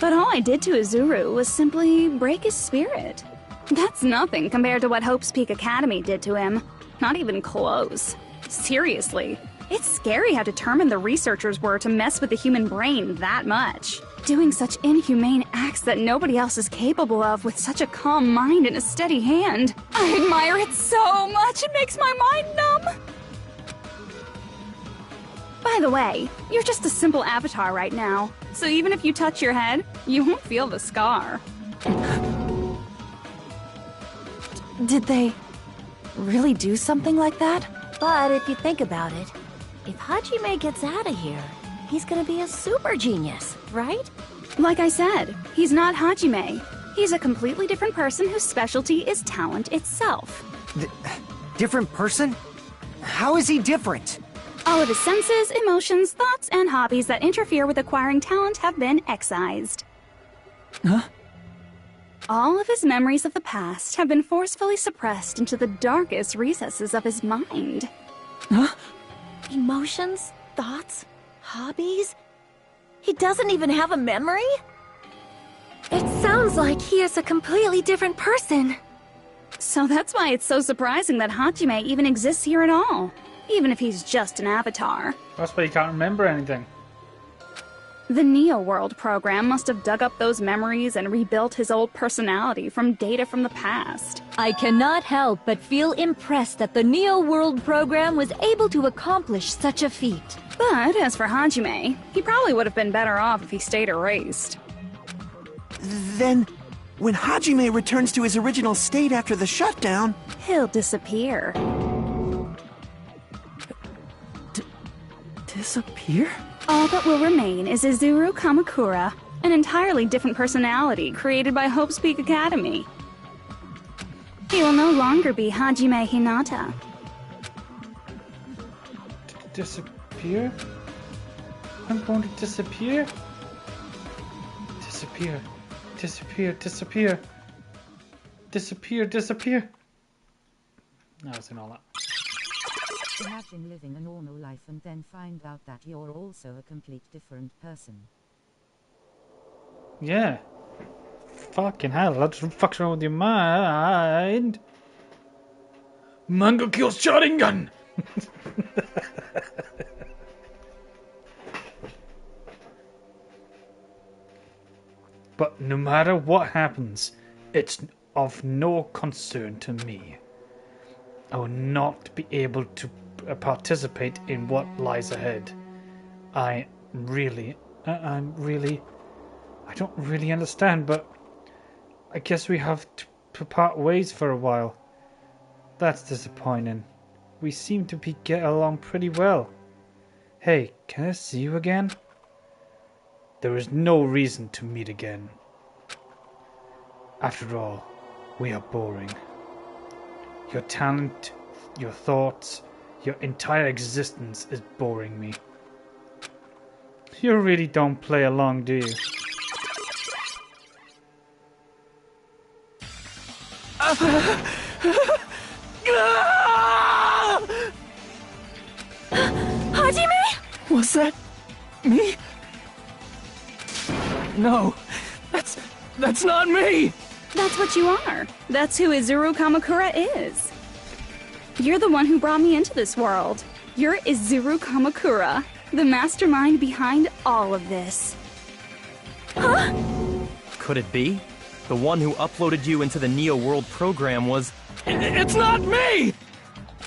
But all I did to Izuru was simply break his spirit. That's nothing compared to what Hope's Peak Academy did to him. Not even close. Seriously, it's scary how determined the researchers were to mess with the human brain that much. Doing such inhumane acts that nobody else is capable of with such a calm mind and a steady hand. I admire it so much, it makes my mind numb. By the way, you're just a simple avatar right now, so even if you touch your head, you won't feel the scar. Did they really do something like that? But if you think about it, if Hajime gets out of here, he's gonna be a super genius, right? Like I said, he's not Hajime. He's a completely different person whose specialty is talent itself. Different person? How is he different? All of his senses, emotions, thoughts, and hobbies that interfere with acquiring talent have been excised. Huh? All of his memories of the past have been forcefully suppressed into the darkest recesses of his mind. Huh? Emotions? Thoughts? Hobbies? He doesn't even have a memory? It sounds like he is a completely different person. So that's why it's so surprising that Hajime even exists here at all, even if he's just an avatar. That's why you can't remember anything. The Neo World program must have dug up those memories and rebuilt his old personality from data from the past. I cannot help but feel impressed that the Neo World program was able to accomplish such a feat. But as for Hajime, he probably would have been better off if he stayed erased. Then, when Hajime returns to his original state after the shutdown, he'll disappear. Disappear? All that will remain is Izuru Kamakura, an entirely different personality created by Hope's Peak Academy. He will no longer be Hajime Hinata. Disappear? I'm going to disappear? Disappear. Disappear, disappear. Disappear, disappear. No, I've seen all that. Imagine living a normal life and then find out that you're also a complete different person. Yeah. Fucking hell, that just fucks around with your mind. Mango kills Sharingan! But no matter what happens, it's of no concern to me. I will not be able to participate in what lies ahead. I don't really understand, but I guess we have to part ways for a while. That's disappointing. We seem to get along pretty well. Hey, can I see you again? There is no reason to meet again. After all, we are boring. Your talent, your thoughts, your entire existence is boring me. You really don't play along, do you? Hajime? Was that me? No, that's not me! That's what you are. That's who Izuru Kamakura is. You're the one who brought me into this world. You're Izuru Kamakura, the mastermind behind all of this. Huh? Could it be? The one who uploaded you into the Neo World program was... It's not me!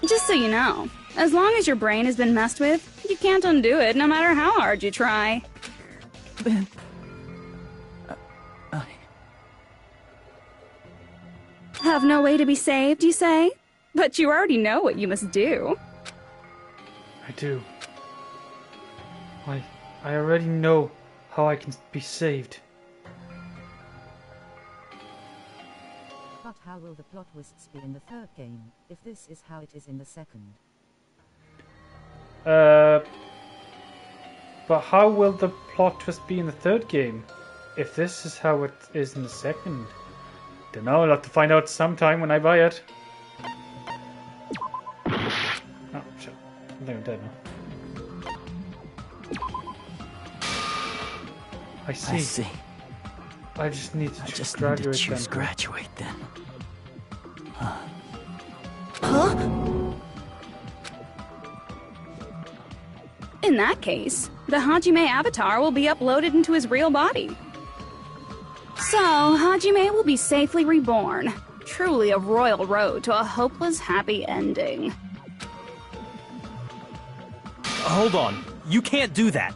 Just so you know, as long as your brain has been messed with, you can't undo it no matter how hard you try. Then... Have no way to be saved, you say? But you already know what you must do. I do. I already know how I can be saved. But how will the plot twists be in the third game, if this is how it is in the second? But how will the plot twist be in the third game, if this is how it is in the second? Don't know, I'll have to find out sometime when I buy it. Oh, shit. I think I'm dead now. I see. I just need to choose graduate then. Huh? In that case, the Hajime avatar will be uploaded into his real body. So, Hajime will be safely reborn. Truly a royal road to a hopeless happy ending. Hold on. You can't do that.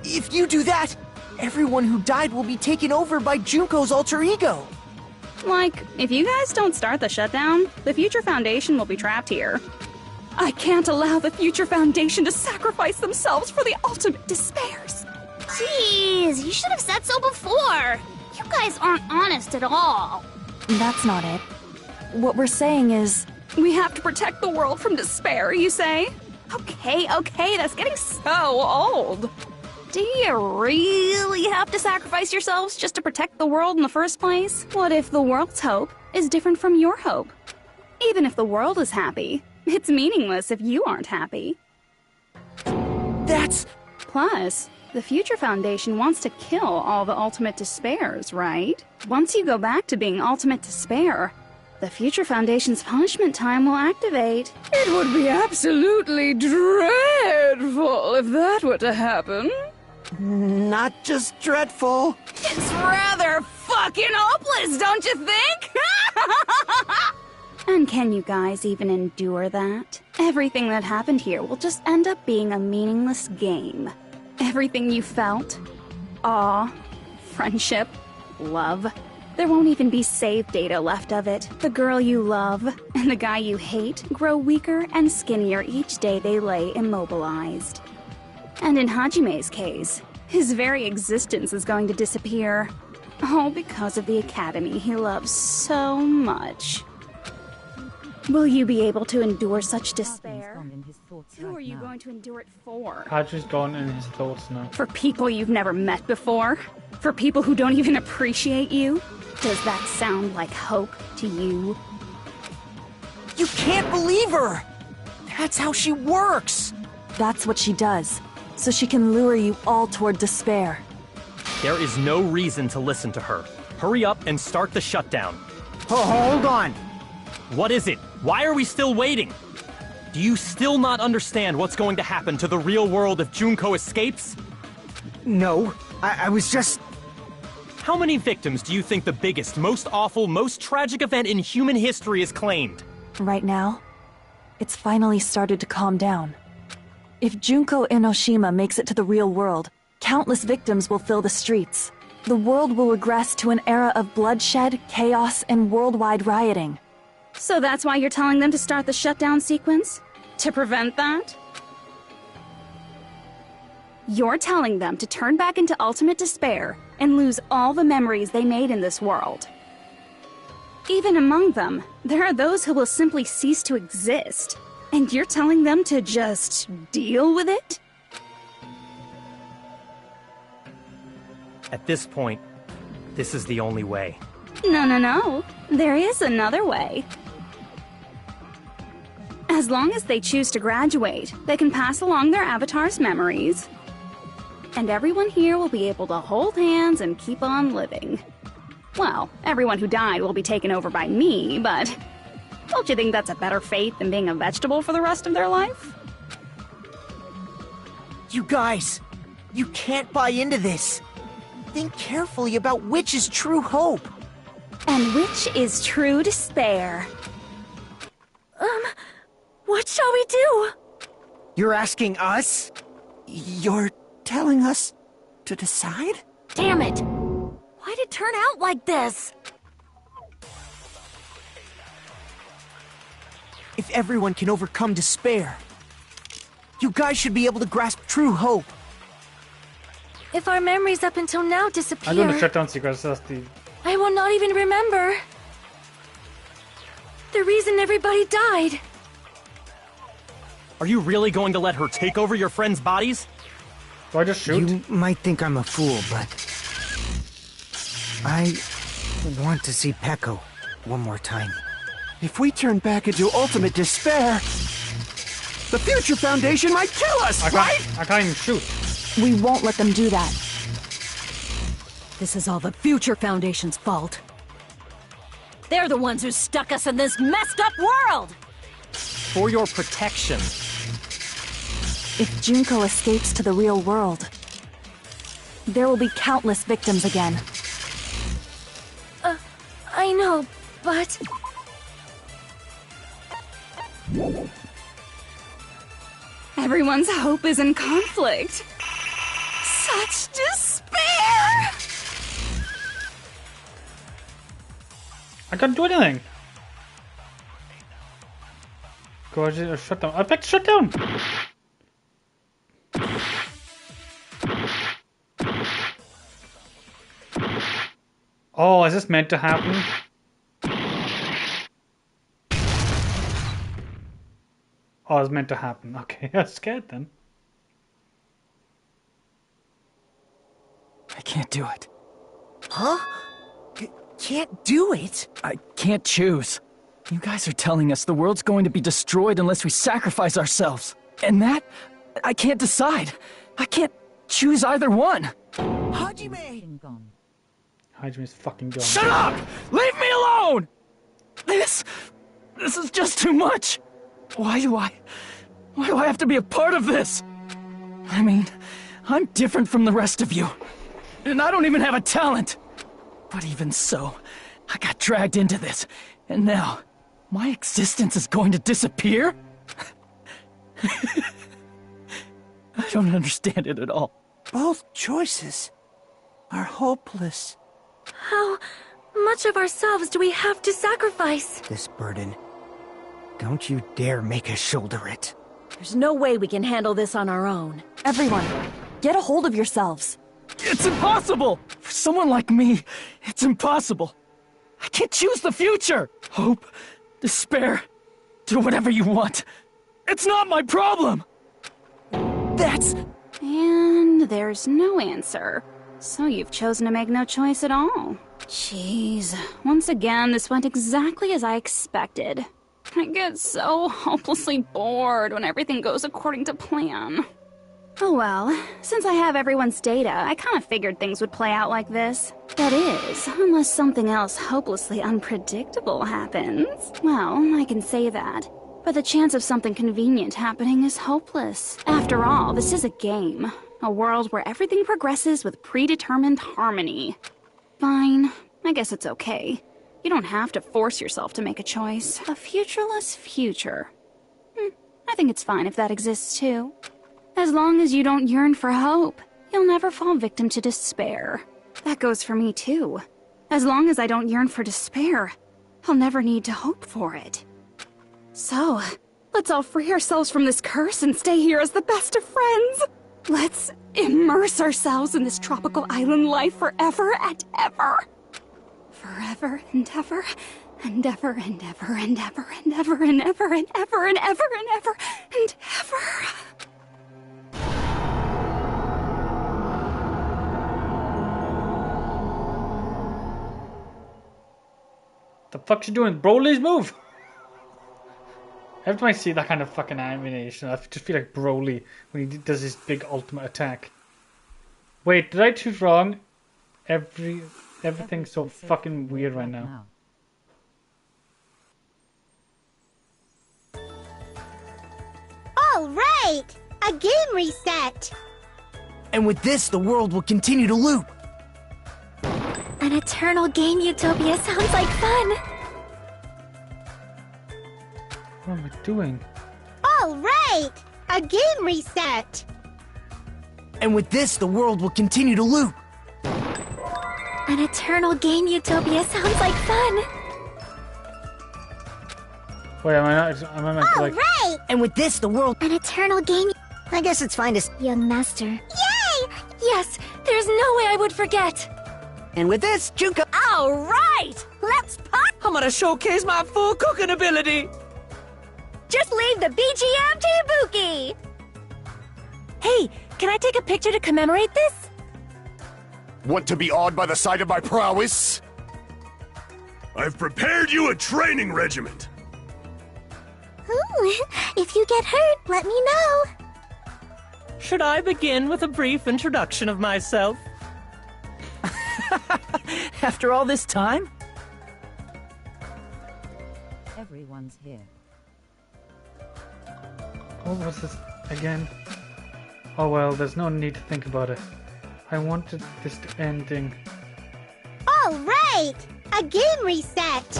If you do that, everyone who died will be taken over by Junko's alter ego. Like, if you guys don't start the shutdown, the Future Foundation will be trapped here. I can't allow the Future Foundation to sacrifice themselves for the ultimate despairs. Jeez, you should have said so before. You guys aren't honest at all. That's not it. What we're saying is... We have to protect the world from despair, you say? Okay, that's getting so old. Do you really have to sacrifice yourselves just to protect the world in the first place? What if the world's hope is different from your hope? Even if the world is happy, it's meaningless if you aren't happy. That's... Plus, the Future Foundation wants to kill all the Ultimate Despairs, right? Once you go back to being Ultimate Despair, the Future Foundation's punishment time will activate. It would be absolutely dreadful if that were to happen. Not just dreadful. It's rather fucking hopeless, don't you think? And can you guys even endure that? Everything that happened here will just end up being a meaningless game. Everything you felt, awe, friendship, love, there won't even be save data left of it. The girl you love and the guy you hate grow weaker and skinnier each day they lay immobilized. And in Hajime's case, his very existence is going to disappear. All because of the academy he loves so much. Will you be able to endure such despair? Who are you going to endure it for? Haji's gone in his thoughts now. For people you've never met before? For people who don't even appreciate you? Does that sound like hope to you? You can't believe her! That's how she works! That's what she does, so she can lure you all toward despair. There is no reason to listen to her. Hurry up and start the shutdown. Hold on! What is it? Why are we still waiting? Do you still not understand what's going to happen to the real world if Junko escapes? No, I was just... How many victims do you think the biggest, most awful, most tragic event in human history has claimed? Right now, it's finally started to calm down. If Junko Enoshima makes it to the real world, countless victims will fill the streets. The world will regress to an era of bloodshed, chaos, and worldwide rioting. So that's why you're telling them to start the shutdown sequence? To prevent that? You're telling them to turn back into ultimate despair and lose all the memories they made in this world. Even among them, there are those who will simply cease to exist. And you're telling them to just deal with it? At this point, this is the only way. No. There is another way. As long as they choose to graduate, they can pass along their avatar's memories. And everyone here will be able to hold hands and keep on living. Well, everyone who died will be taken over by me, but... Don't you think that's a better fate than being a vegetable for the rest of their life? You guys, you can't buy into this. Think carefully about which is true hope. And which is true despair. What shall we do? You're asking us? You're telling us to decide? Damn it! Why'd it turn out like this? If everyone can overcome despair, you guys should be able to grasp true hope. If our memories up until now disappear, I'm gonna shut down secrets, that's the... I will not even remember the reason everybody died. Are you really going to let her take over your friends' bodies? Do I just shoot? You might think I'm a fool, but... I want to see Peko one more time. If we turn back into ultimate despair, the Future Foundation might kill us, right? I can't even shoot. We won't let them do that. This is all the Future Foundation's fault. They're the ones who stuck us in this messed up world! For your protection. If Junko escapes to the real world, there will be countless victims again. I know, but... Everyone's hope is in conflict. Such despair! I can't do anything. Go ahead, shut down. I picked shut down. Oh, is this meant to happen? Oh, it's meant to happen. Okay, I was scared then. I can't do it. Huh? Can't do it? I can't choose. You guys are telling us the world's going to be destroyed unless we sacrifice ourselves. And that, I can't decide. I can't choose either one. Hajime! Hajime's fucking gone. Shut up! Leave me alone! This is just too much. Why do I have to be a part of this? I mean, I'm different from the rest of you. And I don't even have a talent. But even so, I got dragged into this. And now, my existence is going to disappear? I don't understand it at all. Both choices are hopeless. How much of ourselves do we have to sacrifice? This burden. Don't you dare make us shoulder it. There's no way we can handle this on our own. Everyone, get a hold of yourselves. It's impossible! For someone like me, it's impossible. I can't choose the future! Hope, despair, do whatever you want. It's not my problem! That's... And there's no answer. So you've chosen to make no choice at all. Jeez. Once again, this went exactly as I expected. I get so hopelessly bored when everything goes according to plan. Oh well, since I have everyone's data, I kind of figured things would play out like this. That is, unless something else hopelessly unpredictable happens. Well, I can say that. But the chance of something convenient happening is hopeless. After all, this is a game. A world where everything progresses with predetermined harmony. Fine, I guess it's okay. You don't have to force yourself to make a choice. A futureless future. I think it's fine if that exists too. As long as you don't yearn for hope, you'll never fall victim to despair. That goes for me too. As long as I don't yearn for despair, I'll never need to hope for it. So, let's all free ourselves from this curse and stay here as the best of friends. Let's immerse ourselves in this tropical island life forever and ever. Forever and ever, and ever and ever and ever and ever and ever and ever and ever and ever and ever. The fuck's she doing? Broly's move! Every time I see that kind of fucking animation, I just feel like Broly when he does his big ultimate attack. Wait, did I choose wrong? Everything's so fucking weird right now. All right! A game reset! And with this, the world will continue to loop. An eternal game utopia sounds like fun. What am I doing? All right! A game reset! And with this, the world will continue to loop. An eternal game utopia sounds like fun. Wait, am I meant to like... Right! And with this, the world... An eternal game... I guess it's fine to... Young master. Yay! Yes, there's no way I would forget. And with this, Junko... All right! Let's pop! I'm gonna showcase my full cooking ability. Just leave the BGM to Ibuki! Hey, can I take a picture to commemorate this? Want to be awed by the sight of my prowess? I've prepared you a training regiment. Ooh, if you get hurt, let me know. Should I begin with a brief introduction of myself? After all this time? Everyone's here. What was this again? Oh well, there's no need to think about it. I wanted this to ending. All right! A game reset!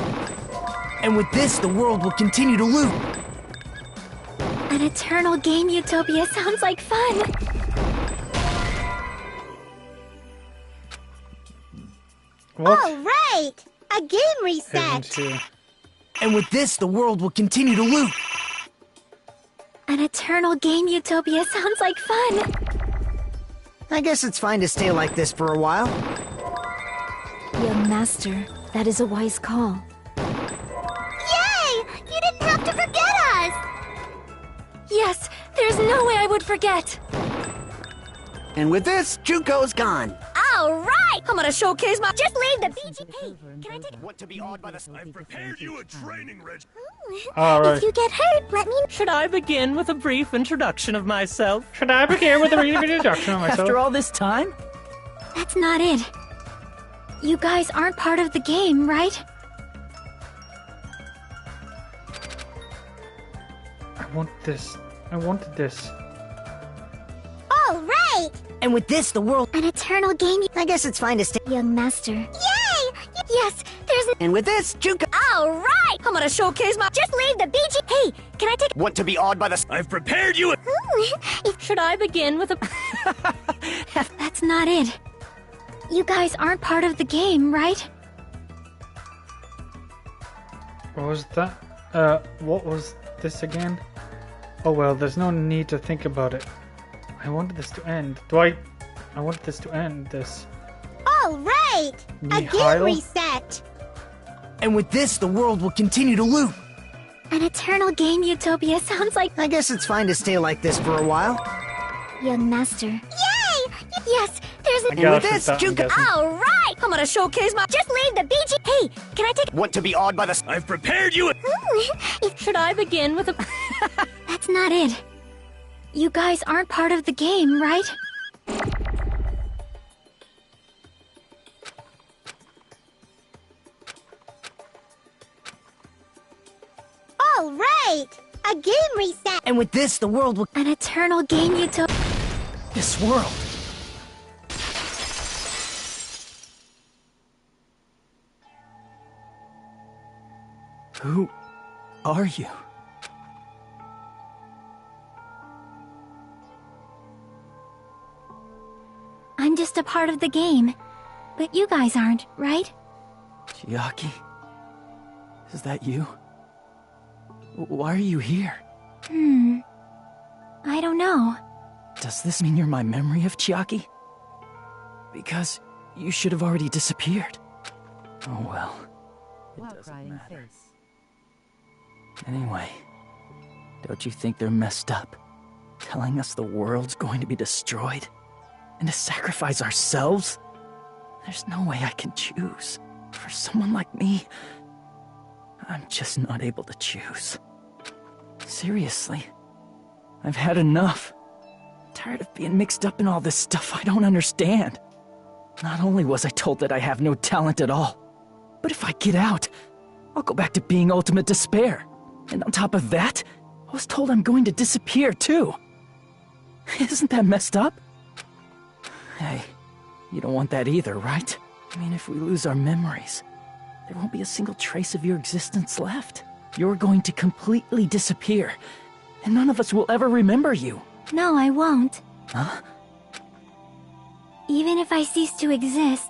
And with this, the world will continue to loop. An eternal game utopia sounds like fun. What? All right! A game reset! And with this, the world will continue to loop. An eternal game utopia sounds like fun. I guess it's fine to stay like this for a while. Young master, that is a wise call. Yay! You didn't have to forget us! Yes, there's no way I would forget. And with this, Junko's gone. All right! I'm gonna showcase my. Just leave the BG. Hey, can I take? Want to be awed by the. I've prepared you a training regiment. Alright. If you get hurt, let me. Should I begin with a brief introduction of myself? Should I begin with a brief introduction of myself? After all this time? That's not it. You guys aren't part of the game, right? I want this. I wanted this. All right! And with this, the world. An eternal game. I guess it's fine to stay. Young master. Yay! Yes, there's. And with this, Junko. All right! I'm gonna showcase my. Just leave the BG. Hey, can I take? Want to be awed by the. I've prepared you a. Should I begin with a. That's not it. You guys aren't part of the game, right? What was that? What was this again? Oh well, there's no need to think about it. I wanted this to end. I wanted this to end, this. All right! A game Mihail? reset! And with this, the world will continue to loop. An eternal game utopia sounds like. I guess it's fine to stay like this for a while. Young master. Yay! Yes, there's. I gotta shoot that, I'm guessing. All right! I'm gonna showcase my. Just leave the BG. Hey, can I take? Want to be awed by the. I've prepared you a. Should I begin with a. That's not it. You guys aren't part of the game, right? All right! A game reset! And with this, the world will. An eternal game utopia. This world. Who are you? I'm just a part of the game. But you guys aren't, right? Chiaki? Is that you? Why are you here? I don't know. Does this mean you're my memory of Chiaki? Because you should have already disappeared. Oh well. It doesn't matter. Anyway, don't you think they're messed up? Telling us the world's going to be destroyed? And to sacrifice ourselves? There's no way I can choose. For someone like me, I'm just not able to choose. Seriously, I've had enough. Tired of being mixed up in all this stuff I don't understand. Not only was I told that I have no talent at all, but if I get out, I'll go back to being ultimate despair. And on top of that, I was told I'm going to disappear too. Isn't that messed up? Hey, you don't want that either, right? I mean, if we lose our memories, there won't be a single trace of your existence left. You're going to completely disappear, and none of us will ever remember you. No, I won't. Huh? Even if I cease to exist,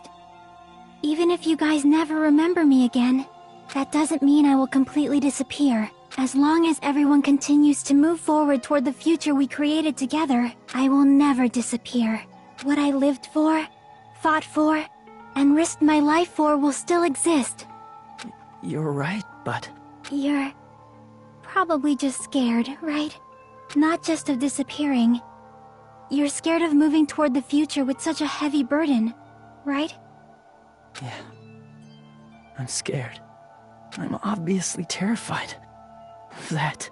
even if you guys never remember me again, that doesn't mean I will completely disappear. As long as everyone continues to move forward toward the future we created together, I will never disappear. What I lived for, fought for, and risked my life for will still exist. You're right, but... You're probably just scared, right? Not just of disappearing. You're scared of moving toward the future with such a heavy burden, right? Yeah. I'm scared. I'm obviously terrified of that.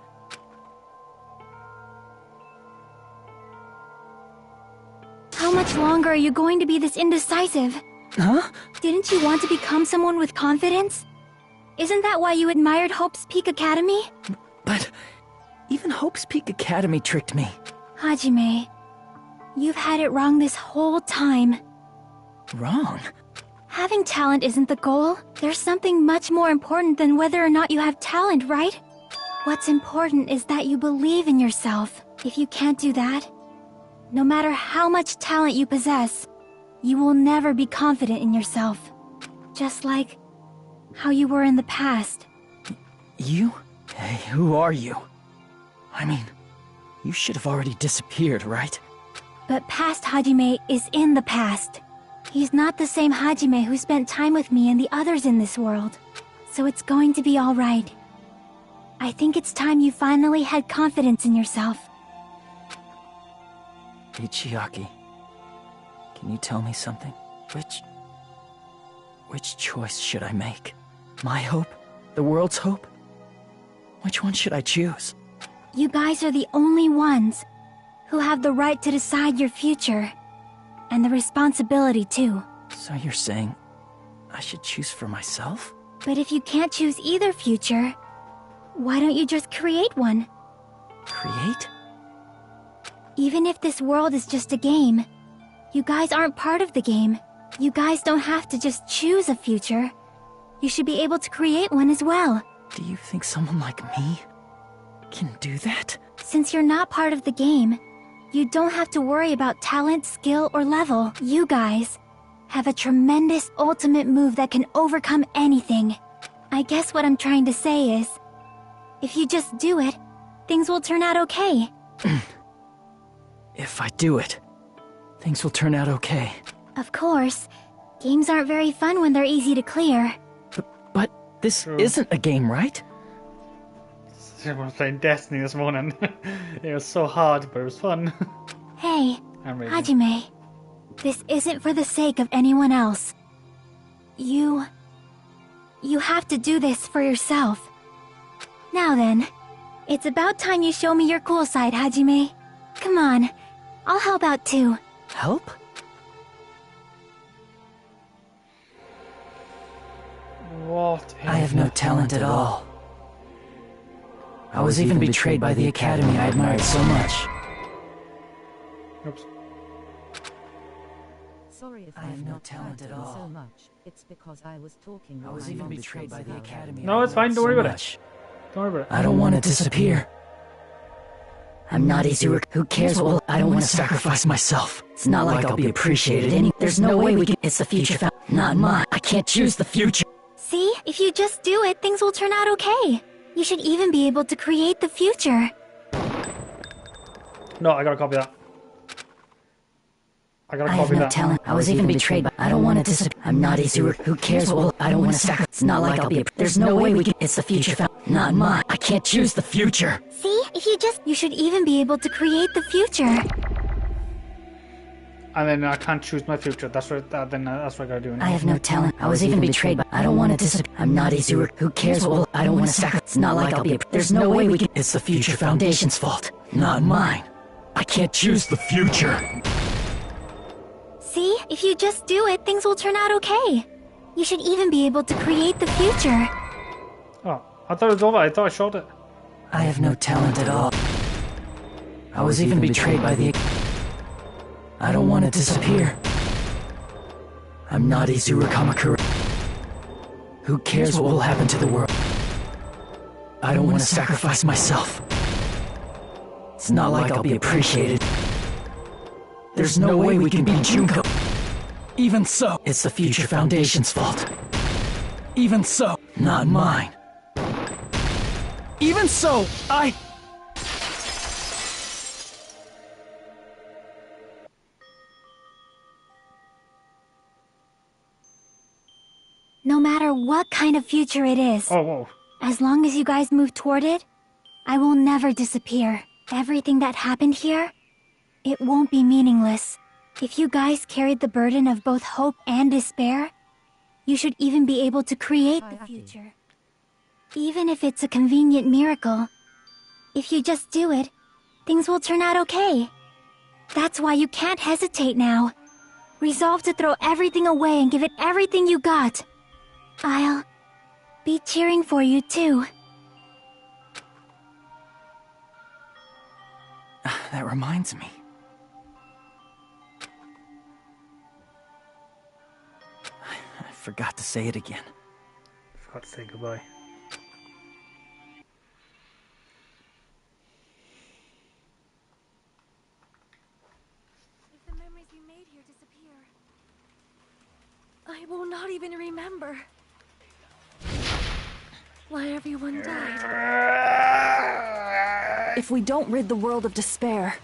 How much longer are you going to be this indecisive? Huh? Didn't you want to become someone with confidence? Isn't that why you admired Hope's Peak Academy? But even Hope's Peak Academy tricked me. Hajime, you've had it wrong this whole time. Wrong? Having talent isn't the goal. There's something much more important than whether or not you have talent, right? What's important is that you believe in yourself. If you can't do that, no matter how much talent you possess, you will never be confident in yourself. Just like how you were in the past. You? Hey, who are you? I mean, you should have already disappeared, right? But past Hajime is in the past. He's not the same Hajime who spent time with me and the others in this world. So it's going to be alright. I think it's time you finally had confidence in yourself. Ichiaki, can you tell me something? Which choice should I make? My hope? The world's hope? Which one should I choose? You guys are the only ones who have the right to decide your future. And the responsibility, too. So you're saying I should choose for myself? But if you can't choose either future, why don't you just create one? Create? Even if this world is just a game, you guys aren't part of the game. You guys don't have to just choose a future. You should be able to create one as well. Do you think someone like me can do that? Since you're not part of the game, you don't have to worry about talent, skill, or level. You guys have a tremendous ultimate move that can overcome anything. I guess what I'm trying to say is, if you just do it, things will turn out okay. If I do it, things will turn out okay. Of course. Games aren't very fun when they're easy to clear. But this isn't a game, right? Everyone's playing Destiny this morning. It was so hard, but it was fun. Hey, I'm ready. Hajime. This isn't for the sake of anyone else. You have to do this for yourself. Now then, it's about time you show me your cool side, Hajime. Come on, I'll help out too. Help? What? I have no talent at all. I was even betrayed by the academy I admired so much. Oops. Sorry if I have no talent at all. So much. It's because I was talking. I was even betrayed by the academy. No, it's fine. Don't worry about it. Don't worry about it. I don't want to disappear. I'm not Izuru. Who cares? Well, I don't want to sacrifice myself. It's not like I'll be appreciated. There's no way we can. It's the future. Not mine. I can't choose the future. See? If you just do it, things will turn out okay. You should even be able to create the future. No, I gotta copy that. I gotta copy that. Talent. I was even betrayed, but I don't want to disappear. I'm not Izuru. Who cares? Well, I don't want to sacrifice. It's not like I'll be. There's no way we can. It's the future. Not mine. I can't choose the future. See? If you should even be able to create the future. And then I can't choose my future. That's what. Then that's what I gotta do. I have no talent. I was even betrayed, but I don't want to disappear. I'm not Izuru. Who cares? Well, I don't want to sacrifice. It's not like I'll be. There's no way we can. It's the future foundation's fault, not mine. I can't choose the future. See? If you just do it, things will turn out okay. You should even be able to create the future. Oh, I thought it was over. I thought I shot it. I have no talent at all. I was even betrayed by the... I don't want to disappear. I'm not Izuru Kamakura. Who cares what will happen to the world? I don't want to sacrifice myself. It's not like I'll be appreciated. There's no way we can beat Junko. Even so, it's the future foundation's fault. Even so, not mine. Even so, No matter what kind of future it is, whoa. As long as you guys move toward it, I will never disappear. Everything that happened here, it won't be meaningless. If you guys carried the burden of both hope and despair, you should even be able to create the future. Even if it's a convenient miracle, if you just do it, things will turn out okay. That's why you can't hesitate now. Resolve to throw everything away and give it everything you got. I'll be cheering for you too. That reminds me. I forgot to say it again. Forgot to say goodbye. If the memories we made here disappear, I will not even remember why everyone died. If we don't rid the world of despair,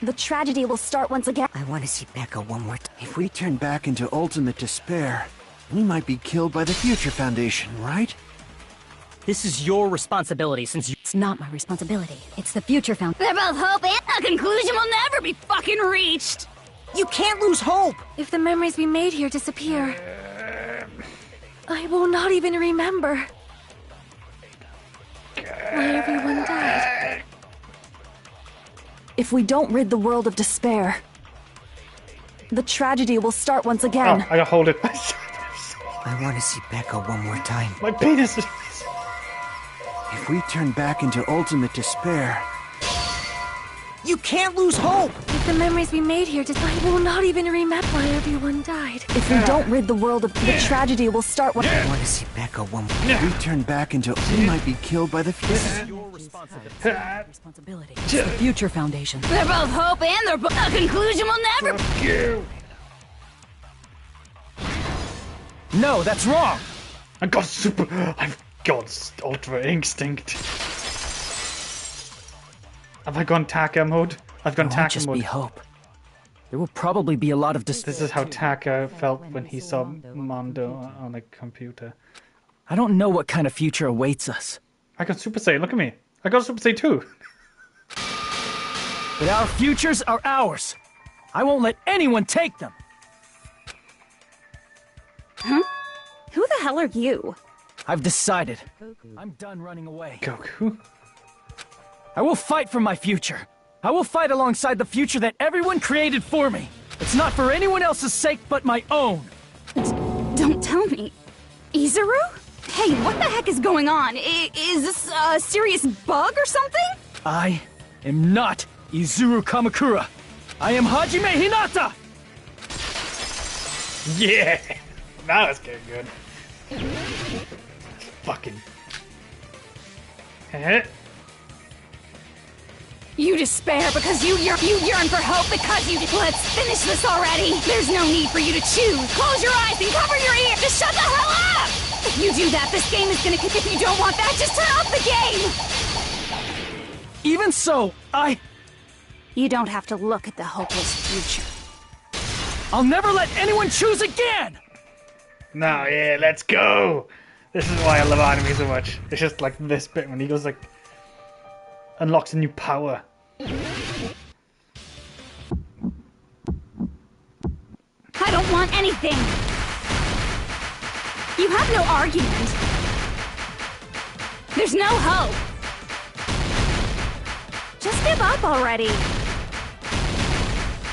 The tragedy will start once again. I want to see Becca one more time. If we turn back into ultimate despair, we might be killed by the Future Foundation, right? This is your responsibility since you— It's not my responsibility. It's the Future Foundation. They're both hope and a conclusion will never be fucking reached. You can't lose hope! If the memories we made here disappear, I will not even remember why everyone died. If we don't rid the world of despair, the tragedy will start once again. Oh, I gotta hold it. I want to see Becca one more time. My penis is... If we turn back into ultimate despair... You can't lose hope! If the memories we made here I will not even remember why everyone died. If we don't rid the world of the tragedy will start once. I want to see Becca one more If we turn back into... We might be killed by the Future... Responsibility. It's the Future Foundation. They're both hope and they're both a conclusion will never— Fuck you! No, that's wrong! I've got ultra instinct. Have I gone Taka mode? I've gone Taka just mode. Be hope. There will probably be a lot of This is how Taka felt when he saw Mondo on a computer. I don't know what kind of future awaits us. I got Super Saiyan, look at me. I got Super Saiyan 2. But our futures are ours. I won't let anyone take them. Huh? Who the hell are you? I've decided. I'm done running away. Goku? I will fight for my future. I will fight alongside the future that everyone created for me. It's not for anyone else's sake but my own. Don't tell me. Izuru? Hey, what the heck is going on? Is this a serious bug or something? I am not Izuru Kamakura. I am Hajime Hinata! Yeah! Now it's getting good. Fucking... You despair because you yearn for hope because you— Let's finish this already! There's no need for you to choose! Close your eyes and cover your ears! Just shut the hell up! If you do that, this game is gonna— If you don't want that, just turn off the game! Even so, You don't have to look at the hopeless future. I'll never let anyone choose again! No, yeah, let's go! This is why I love anime so much. It's just like this bit when he goes like... Unlocks a new power. I don't want anything! You have no argument. There's no hope. Just give up already.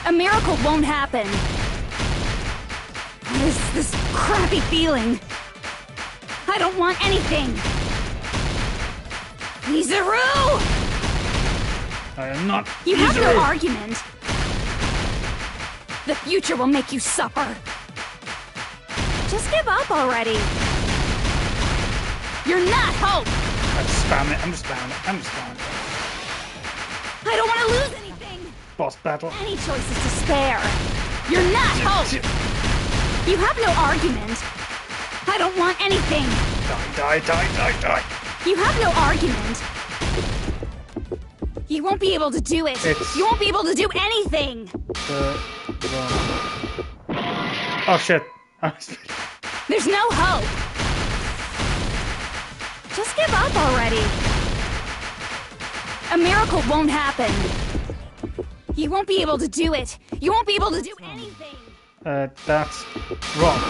A miracle won't happen. This crappy feeling. I don't want anything. Izuru! I am not You have Izuru. no argument. The future will make you suffer. Just give up already. You're not hope. I'm spamming it, I'm spamming it, I'm spamming it. I don't want to lose anything. Boss battle. Any choice is despair. You're not hope. You have no argument. I don't want anything. Die. You have no argument. You won't be able to do it. You won't be able to do anything. Oh shit. There's no hope. Just give up already. A miracle won't happen. You won't be able to do it. You won't be able to do anything. That's wrong.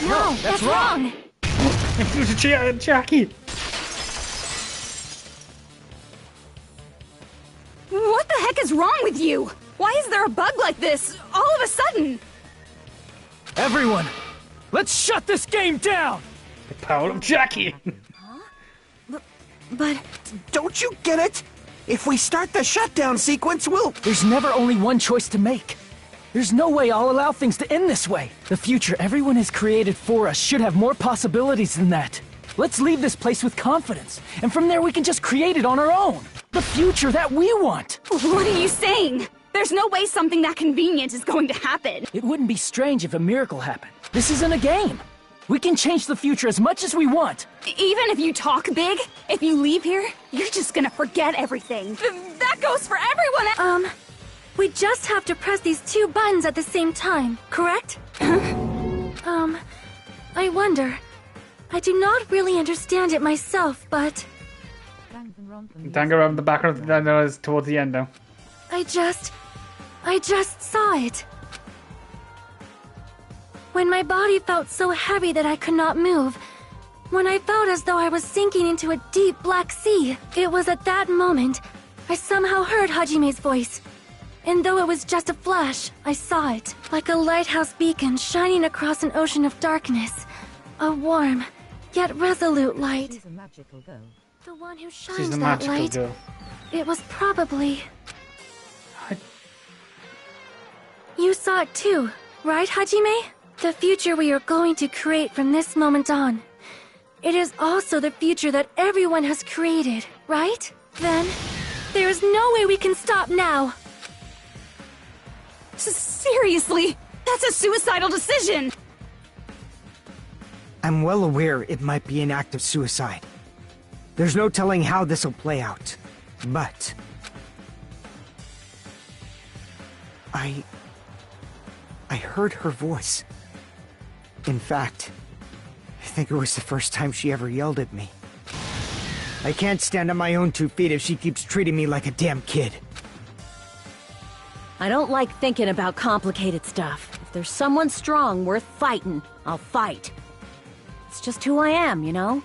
No, that's wrong. Jackie. What the heck is wrong with you? Why is there a bug like this all of a sudden? Everyone, let's shut this game down! The power of Jackie! But don't you get it? If we start the shutdown sequence, we'll... There's never only one choice to make. There's no way I'll allow things to end this way. The future everyone has created for us should have more possibilities than that. Let's leave this place with confidence, and from there we can just create it on our own. The future that we want! What are you saying? There's no way something that convenient is going to happen. It wouldn't be strange if a miracle happened. This isn't a game. We can change the future as much as we want. Even if you talk big, if you leave here, you're just gonna forget everything. That goes for everyone. We just have to press these 2 buttons at the same time, correct? I wonder. I do not really understand it myself, but... Danganronpa, the background is towards the end now. I just saw it. When my body felt so heavy that I could not move, when I felt as though I was sinking into a deep black sea, it was at that moment I somehow heard Hajime's voice. And though it was just a flash, I saw it, like a lighthouse beacon shining across an ocean of darkness. A warm, yet resolute light. She's a magical girl. The one who She's shines a that magical light. girl. It was probably... You saw it too, right, Hajime? The future we are going to create from this moment on. It is also the future that everyone has created, right? Then, there is no way we can stop now. Seriously, that's a suicidal decision! I'm well aware it might be an act of suicide. There's no telling how this'll play out, but... I heard her voice. In fact, I think it was the first time she ever yelled at me. I can't stand on my own 2 feet if she keeps treating me like a damn kid. I don't like thinking about complicated stuff. If there's someone strong worth fighting, I'll fight. It's just who I am, you know?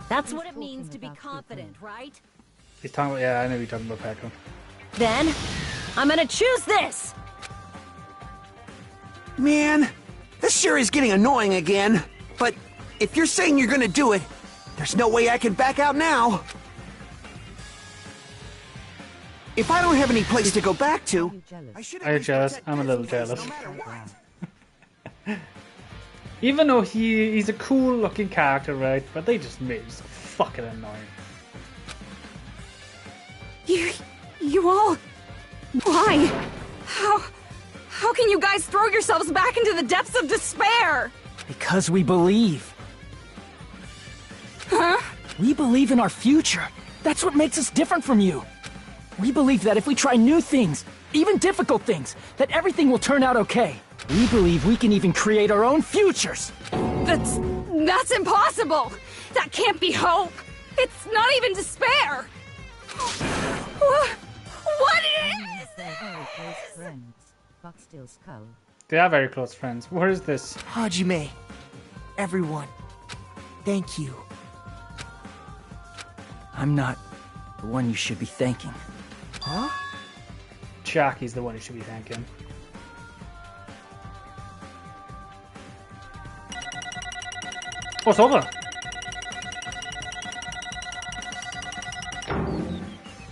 That's what it means to be confident, right? He's talking about, yeah, I know you're talking about Pecco. Then, I'm gonna choose this! Man, this sure is getting annoying again. But if you're saying you're gonna do it, there's no way I can back out now. If I don't have any place to go back to, I should Are you jealous? I'm a little jealous. Even though he's a cool looking character, right? But they just made him so fucking annoying. You all... Why? How can you guys throw yourselves back into the depths of despair? Because we believe. Huh? We believe in our future. That's what makes us different from you. We believe that if we try new things, even difficult things, that everything will turn out okay. We believe we can even create our own futures. That's impossible! That can't be hope! It's not even despair! What is They're very close friends, but still Skull. They are very close friends. What is this? Hajime, everyone, thank you. I'm not the one you should be thanking. Huh? Jackie's the one you should be thanking. Oh, it's over.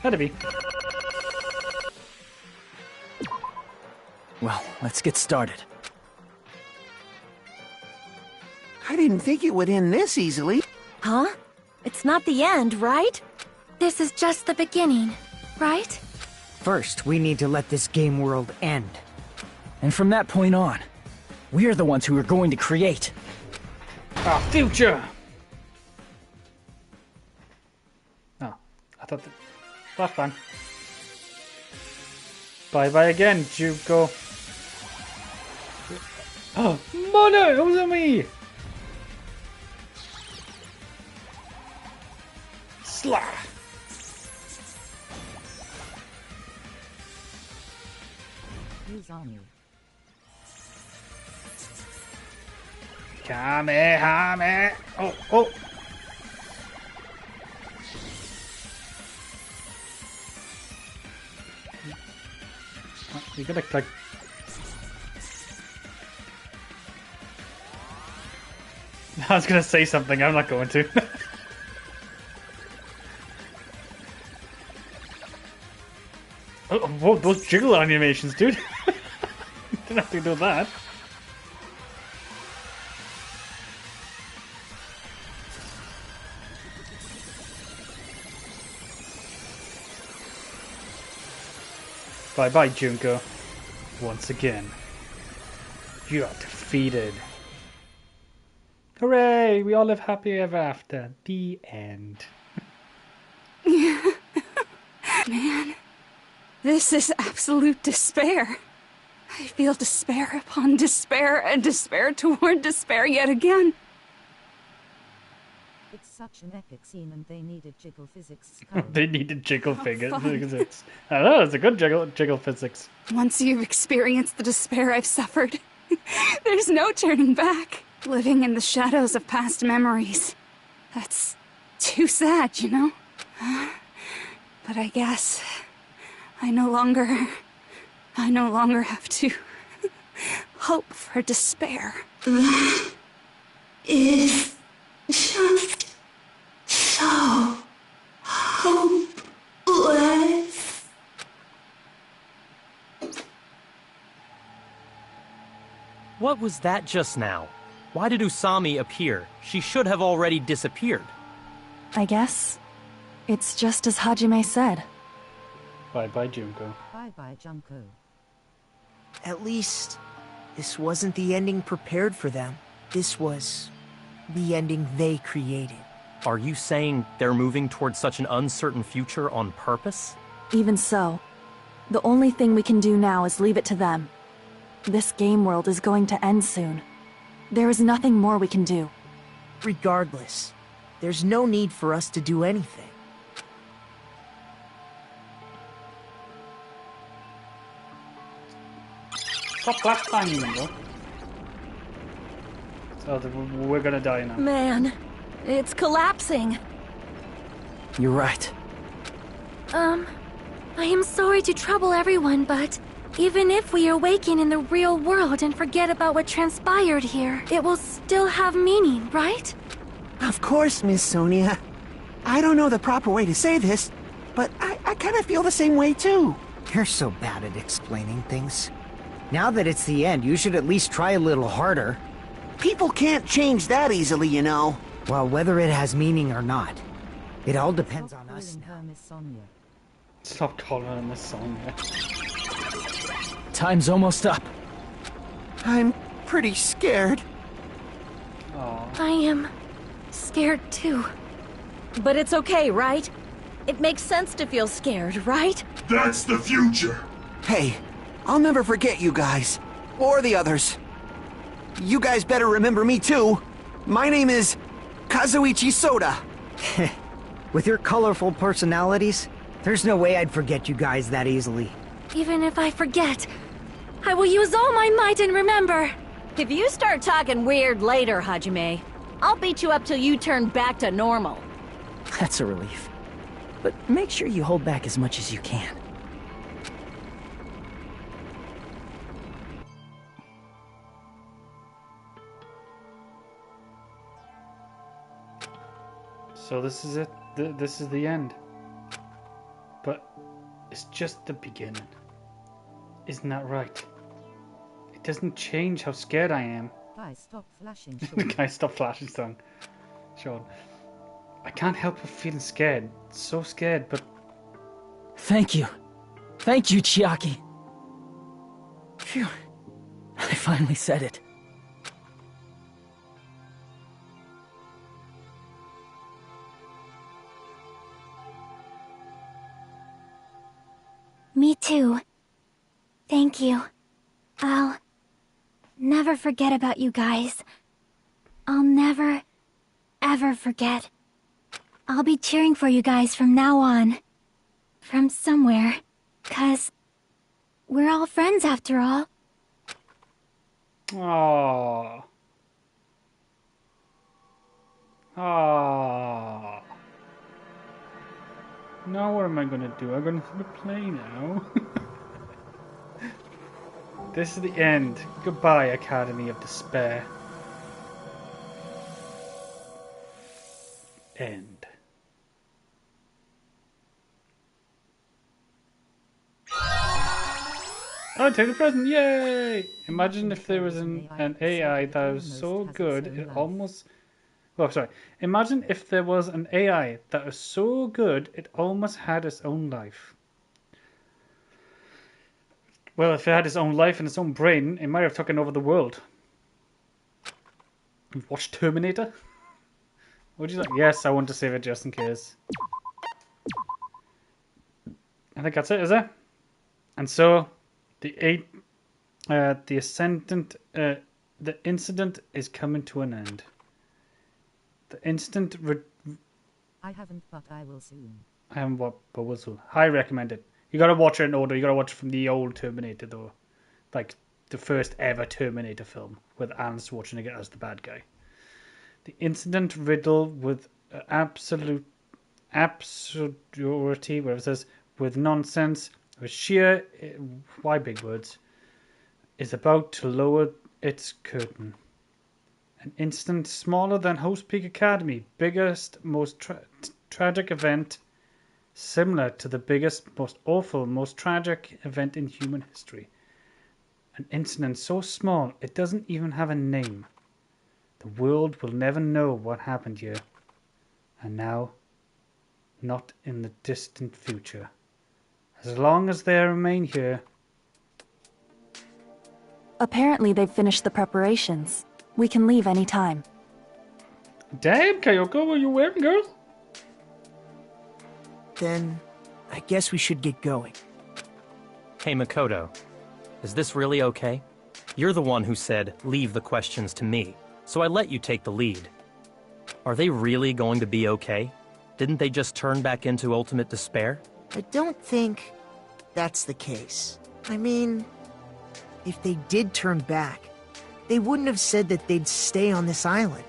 Had to be. Well, let's get started. I didn't think it would end this easily. Huh? It's not the end, right? This is just the beginning, right? First, we need to let this game world end. And from that point on, we're the ones who are going to create our future! Oh, I thought that... Flashbang. Bye-bye again, Juko. Oh, Mono! It was me! Slah! Who's on you? Kamehame! Oh, oh! You gotta like... I was gonna say something, I'm not going to. Oh, whoa, those jiggle animations, dude! Didn't have to do that. Bye-bye, Junko. Once again, you are defeated. Hooray! We all live happy ever after. The end. Man, this is absolute despair. I feel despair upon despair and despair toward despair yet again. It's such an epic scene and they needed jiggle physics. They needed jiggle physics. I know, it's a good jiggle physics. Once you've experienced the despair I've suffered, there's no turning back. Living in the shadows of past memories. That's too sad, you know? But I guess I no longer have to hope for despair. That is just so hopeless. What was that just now? Why did Usami appear? She should have already disappeared. I guess it's just as Hajime said. Bye-bye, Junko. Bye-bye, Junko. At least, this wasn't the ending prepared for them. This was the ending they created. Are you saying they're moving towards such an uncertain future on purpose? Even so, the only thing we can do now is leave it to them. This game world is going to end soon. There is nothing more we can do. Regardless, there's no need for us to do anything. Stop flashbanging them, bro. So we're gonna die now. Man, it's collapsing. You're right. I am sorry to trouble everyone, but even if we awaken in the real world and forget about what transpired here, it will still have meaning, right? Of course, Miss Sonia. I don't know the proper way to say this, but I kind of feel the same way too. You're so bad at explaining things. Now that it's the end, you should at least try a little harder. People can't change that easily, you know. Well, whether it has meaning or not, it all depends on us now. Miss Sonia. Stop calling her Miss Sonia. Time's almost up. I'm pretty scared. I am scared too. But it's okay, right? It makes sense to feel scared, right? That's the future. Hey, I'll never forget you guys. Or the others. You guys better remember me too. My name is Kazuichi Soda. With your colorful personalities, there's no way I'd forget you guys that easily. Even if I forget, I will use all my might and remember. If you start talking weird later, Hajime, I'll beat you up till you turn back to normal. That's a relief. But make sure you hold back as much as you can. So this is it. This is the end. But it's just the beginning. Isn't that right? It doesn't change how scared I am. Guys, stop flashing, The Sean. guy stopped flashing song. Sean. I can't help but feeling scared. So scared, but... Thank you. Thank you, Chiaki. Phew. I finally said it. Me too. Thank you. I'll never forget about you guys. I'll never, ever forget. I'll be cheering for you guys from now on. From somewhere. 'Cause we're all friends after all. Aww. Aww. Now what am I gonna do? I'm gonna play now. This is the end. Goodbye, Academy of Despair. End. Oh, take the present! Yay! Imagine if there was an AI that was so good it almost... Oh, sorry. Imagine if there was an AI that was so good it almost had its own life. Well, if it had its own life and its own brain, it might have taken over the world. You've watched Terminator? Would you like? Yes, I want to save it just in case. I think that's it, is it? And so, the incident is coming to an end. The incident. I haven't, but I will soon. I haven't, but will soon. Highly recommend it. You gotta watch it in order. You gotta watch it from the old Terminator, though, like the first ever Terminator film with Arnold Schwarzenegger as the bad guy. The incident riddled with absolute absurdity, whatever it says, with nonsense, with sheer, why big words, is about to lower its curtain. An incident smaller than Host Peak Academy, biggest, most tragic event, similar to the biggest, most awful, most tragic event in human history. An incident so small it doesn't even have a name. The world will never know what happened here. And now, not in the distant future. As long as they remain here. Apparently they've finished the preparations. We can leave any time. Damn, Kyoko, what are you wearing, girl? Then, I guess we should get going. Hey, Makoto. Is this really okay? You're the one who said, leave the questions to me, so I let you take the lead. Are they really going to be okay? Didn't they just turn back into ultimate despair? I don't think that's the case. I mean, if they did turn back, they wouldn't have said that they'd stay on this island.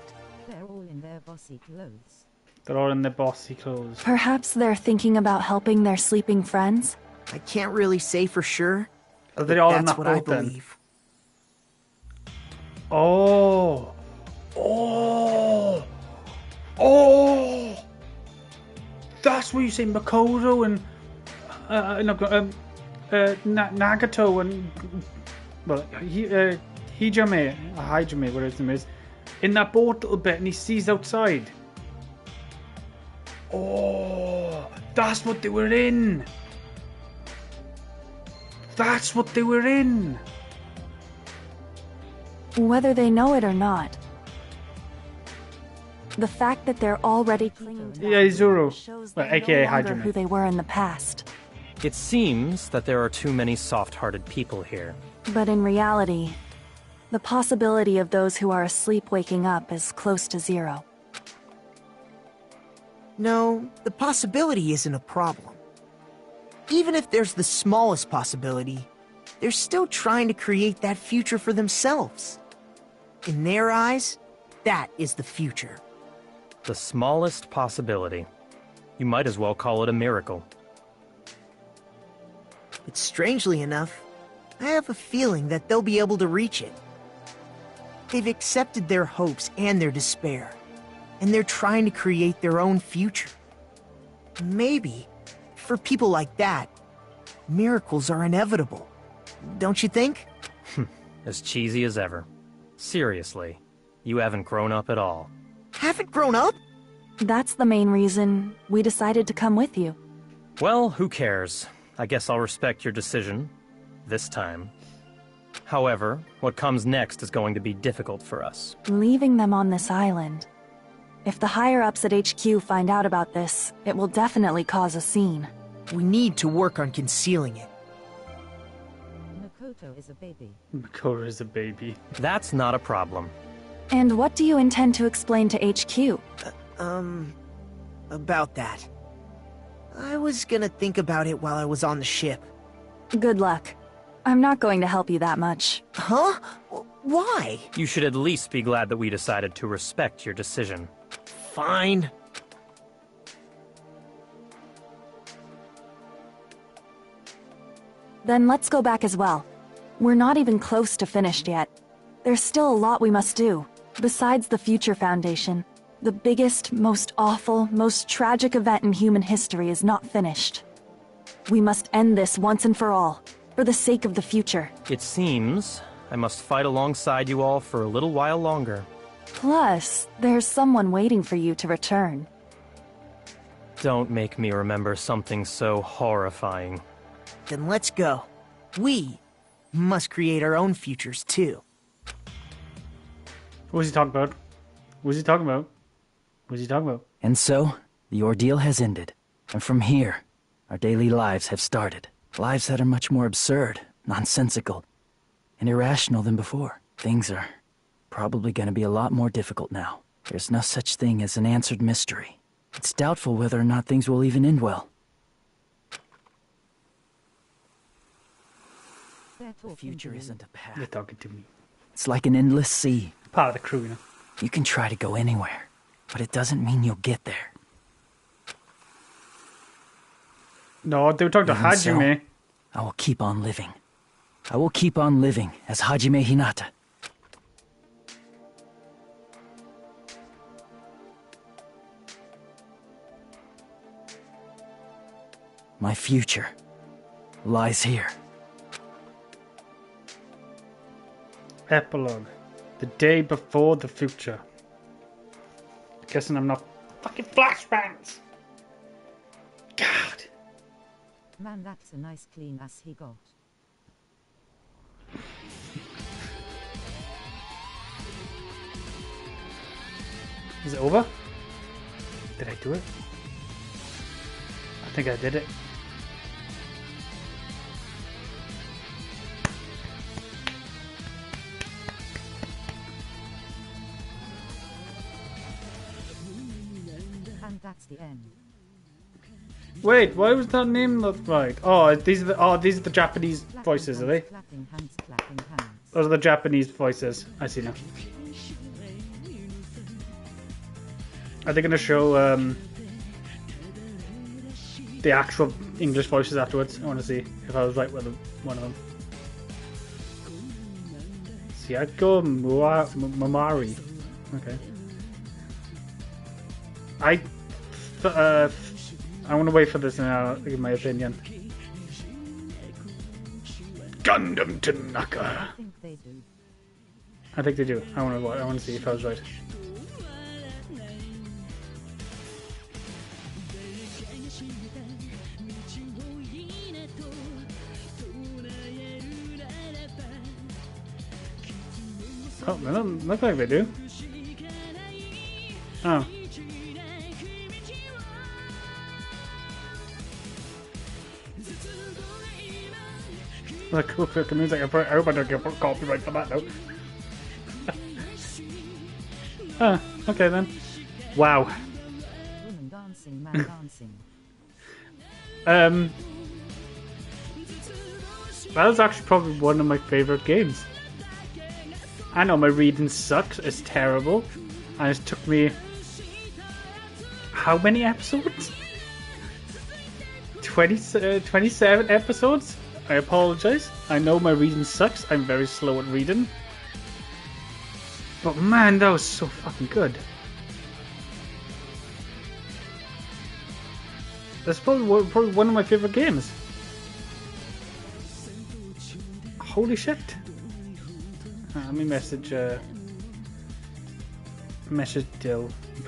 They're all in their bossy clothes. They're all in their bossy clothes. Perhaps they're thinking about helping their sleeping friends? I can't really say for sure. Are they all in that's that what I boat then? believe. Oh! Oh! Oh! That's what you say, Makoto and Nagato and Hijame, whatever his name is, in that boat a little bit, and he sees outside. Oh, that's what they were in. That's what they were in. Whether they know it or not, the fact that they're already clinging to Izuru, shows well, they're aka no longer Hajime. who they were in the past. It seems that there are too many soft-hearted people here. But in reality, the possibility of those who are asleep waking up is close to zero. No, the possibility isn't a problem. Even if there's the smallest possibility, they're still trying to create that future for themselves. In their eyes, that is the future. The smallest possibility. You might as well call it a miracle. But strangely enough, I have a feeling that they'll be able to reach it. They've accepted their hopes and their despair, and they're trying to create their own future. Maybe, for people like that, miracles are inevitable. Don't you think? As cheesy as ever. Seriously, you haven't grown up at all. Haven't grown up? That's the main reason we decided to come with you. Well, who cares? I guess I'll respect your decision. This time. However, what comes next is going to be difficult for us. Leaving them on this island. If the higher-ups at HQ find out about this, it will definitely cause a scene. We need to work on concealing it. Makoto is a baby. Makoto is a baby. That's not a problem. And what do you intend to explain to HQ? About that. I was gonna think about it while I was on the ship. Good luck. I'm not going to help you that much. Huh? Why? You should at least be glad that we decided to respect your decision. Fine. Then let's go back as well. We're not even close to finished yet. There's still a lot we must do. Besides the Future Foundation, the biggest, most awful, most tragic event in human history is not finished. We must end this once and for all, for the sake of the future. It seems I must fight alongside you all for a little while longer. Plus, there's someone waiting for you to return. Don't make me remember something so horrifying. Then let's go. We must create our own futures too. What was he talking about? What was he talking about? What was he talking about? And so, the ordeal has ended. And from here, Our daily lives have started. Lives that are much more absurd, nonsensical, and irrational than before. Things are probably going to be a lot more difficult now. There's no such thing as an answered mystery. It's doubtful whether or not things will even end well. The future isn't a path. They're talking to me. It's like an endless sea. Part of the crew, you know. You can try to go anywhere, but it doesn't mean you'll get there. No, they were talking to Hajime. I will keep on living. I will keep on living as Hajime Hinata. My future lies here. Epilogue. The day before the future. Guessing I'm not fucking flashbangs. God. Man, that's a nice clean ass he got. Is it over? Did I do it? I think I did it. And that's the end. Wait, why was that name not right? Oh, these are the Japanese voices, are they? Clapping hands, clapping hands. Those are the Japanese voices. I see now. Are they going to show the actual English voices afterwards? I want to see if I was right with one of them. Siako Mamari. Okay. I want to wait for this and I'll give my opinion. Gundam Tanaka. I think they do. I think they do. I want to see if I was right. Oh, they don't look like they do. Oh. That's cool fucking music. I hope I don't get copyright for that though. Ah, okay then. Wow. Woman dancing, man dancing. That was actually probably one of my favorite games. I know my reading sucks, it's terrible, and it took me how many episodes? 27 episodes? I apologize. I know my reading sucks, I'm very slow at reading. But man, that was so fucking good. That's probably one of my favorite games. Holy shit. Let me message Dill.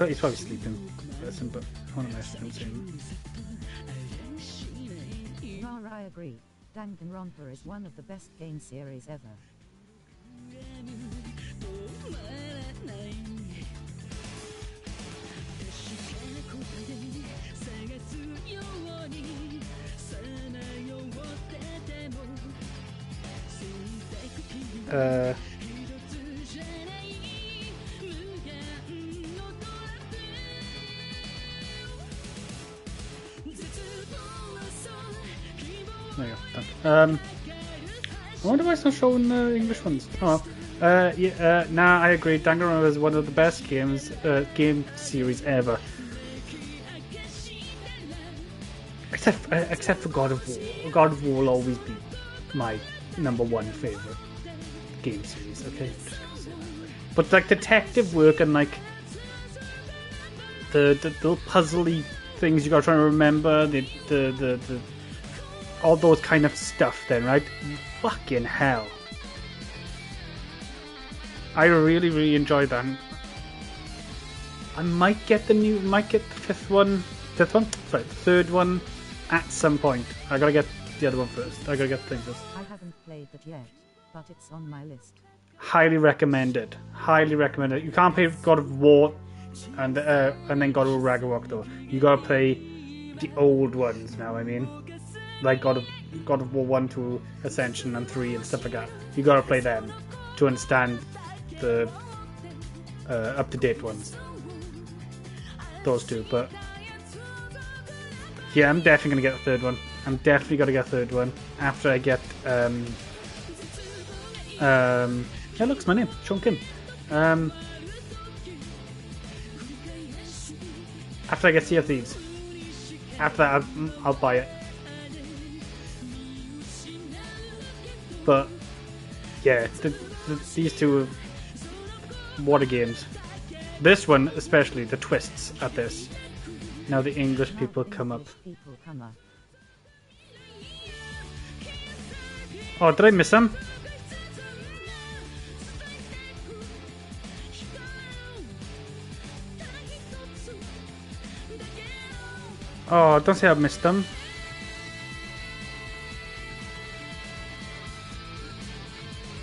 He's probably sleeping, but I want to message him soon. I agree. Danganronpa is one of the best game series ever. There you go, done. I wonder why it's not showing the English ones. Oh well. Nah, I agree. Danganronpa is one of the best game series ever. Except for God of War. God of War will always be my #1 favorite game series. Okay, but like detective work and like the little puzzly things you got to try to remember, the all those kind of stuff. Then right, fucking hell, I really enjoy that. I might get the third one at some point. I gotta get the other one first. I gotta get things first. I haven't played it yet, but it's on my list. Highly recommended. Highly recommended. You can't play God of War and then God of Ragnarok though. You gotta play the old ones now, I mean. Like God of War 1 to Ascension and 3 and stuff like that. You gotta play them to understand the up-to-date ones. Those two, but yeah, I'm definitely gonna get a third one. I'm definitely gonna get a third one after I get yeah, look, it's my name, Sean Kim. After I get Sea of Thieves. After that, I'll buy it. But yeah, these two are water games. This one, especially, the twists at this. Now the English people come up. Oh, did I miss them? Oh, don't say I missed them.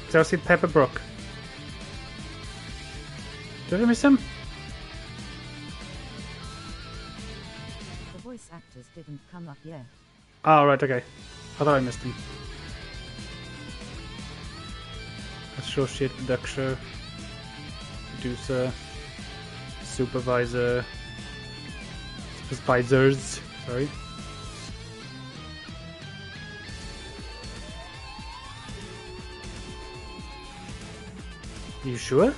Did I see Pepper Brook? Did I miss him? The voice actors didn't come up yet. Oh, right, okay. I thought I missed him. Associate producer, supervisors, sorry. You sure?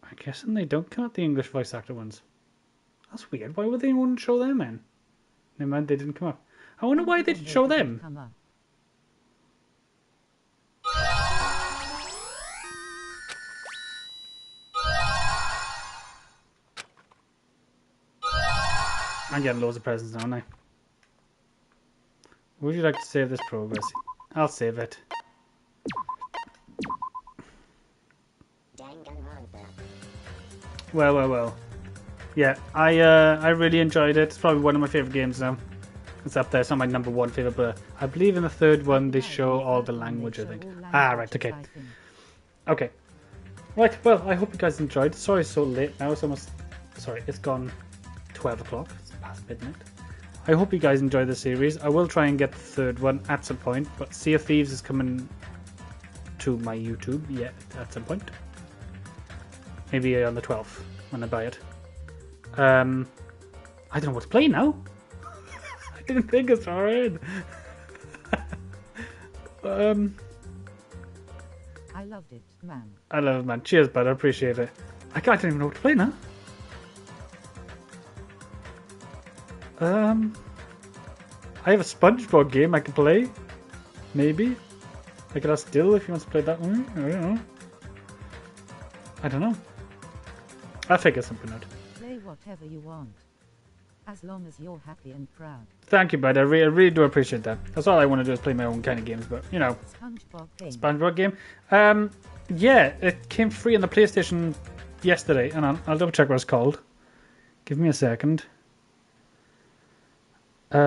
I'm guessing they don't count the English voice actor ones. That's weird. Why would they want to show them in? Never mind, they didn't come up. I wonder why they didn't show them. I'm getting loads of presents now, aren't I? Would you like to save this progress? I'll save it. Well. Yeah, I really enjoyed it. It's probably one of my favourite games now. It's up there. It's not my number one favourite, but I believe in the third one they show all the language, I think. Ah, right, okay. Okay. Right, well, I hope you guys enjoyed. Sorry it's so late now. It's almost... Sorry, it's gone 12 o'clock. It's past midnight. I hope you guys enjoyed the series. I will try and get the third one at some point, but Sea of Thieves is coming to my YouTube, yeah, at some point. Maybe on the 12th, when I buy it. I don't know what to play now. I didn't think it's hard. I loved it, man. I love it, man. Cheers, bud. I appreciate it. I don't even know what to play now. I have a SpongeBob game I can play. Maybe. I could ask Dill if he wants to play that one. I don't know. I'll figure something out. Play whatever you want. As long as you're happy and proud. Thank you, bud. I really do appreciate that. That's all I want to do is play my own kind of games, but, you know. SpongeBob game. Yeah, it came free on the PlayStation yesterday, and I'll double check what it's called. Give me a second. What's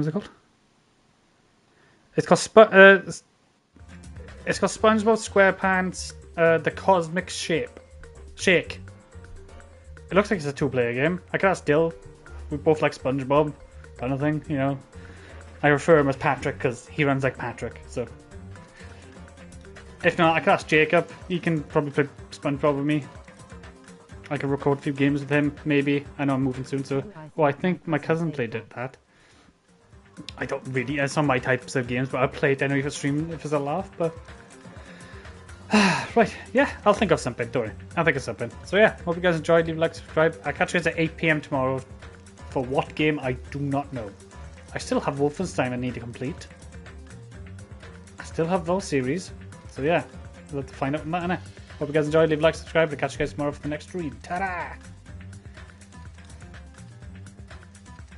it called? It's called SpongeBob SquarePants, The Cosmic Shake. It looks like it's a two-player game. I could ask Dill. We both like SpongeBob, kind of thing, you know. I refer him as Patrick because he runs like Patrick, so. If not, I could ask Jacob. He can probably play SpongeBob with me. I could record a few games with him, maybe. I know I'm moving soon, so... Oh, I think my cousin played that. I don't really... It's not my types of games, but I play it anyway for stream if it's a laugh, but... Right, yeah, I'll think of something, don't worry. I'll think of something. So yeah, hope you guys enjoyed. Leave a like, subscribe. I'll catch you guys at 8 PM tomorrow. For what game, I do not know. I still have Wolfenstein I need to complete. I still have those series. So yeah, we'll have to find out on that, innit? Hope you guys enjoyed. Leave a like, subscribe. I'll catch you guys tomorrow for the next stream. Ta-da!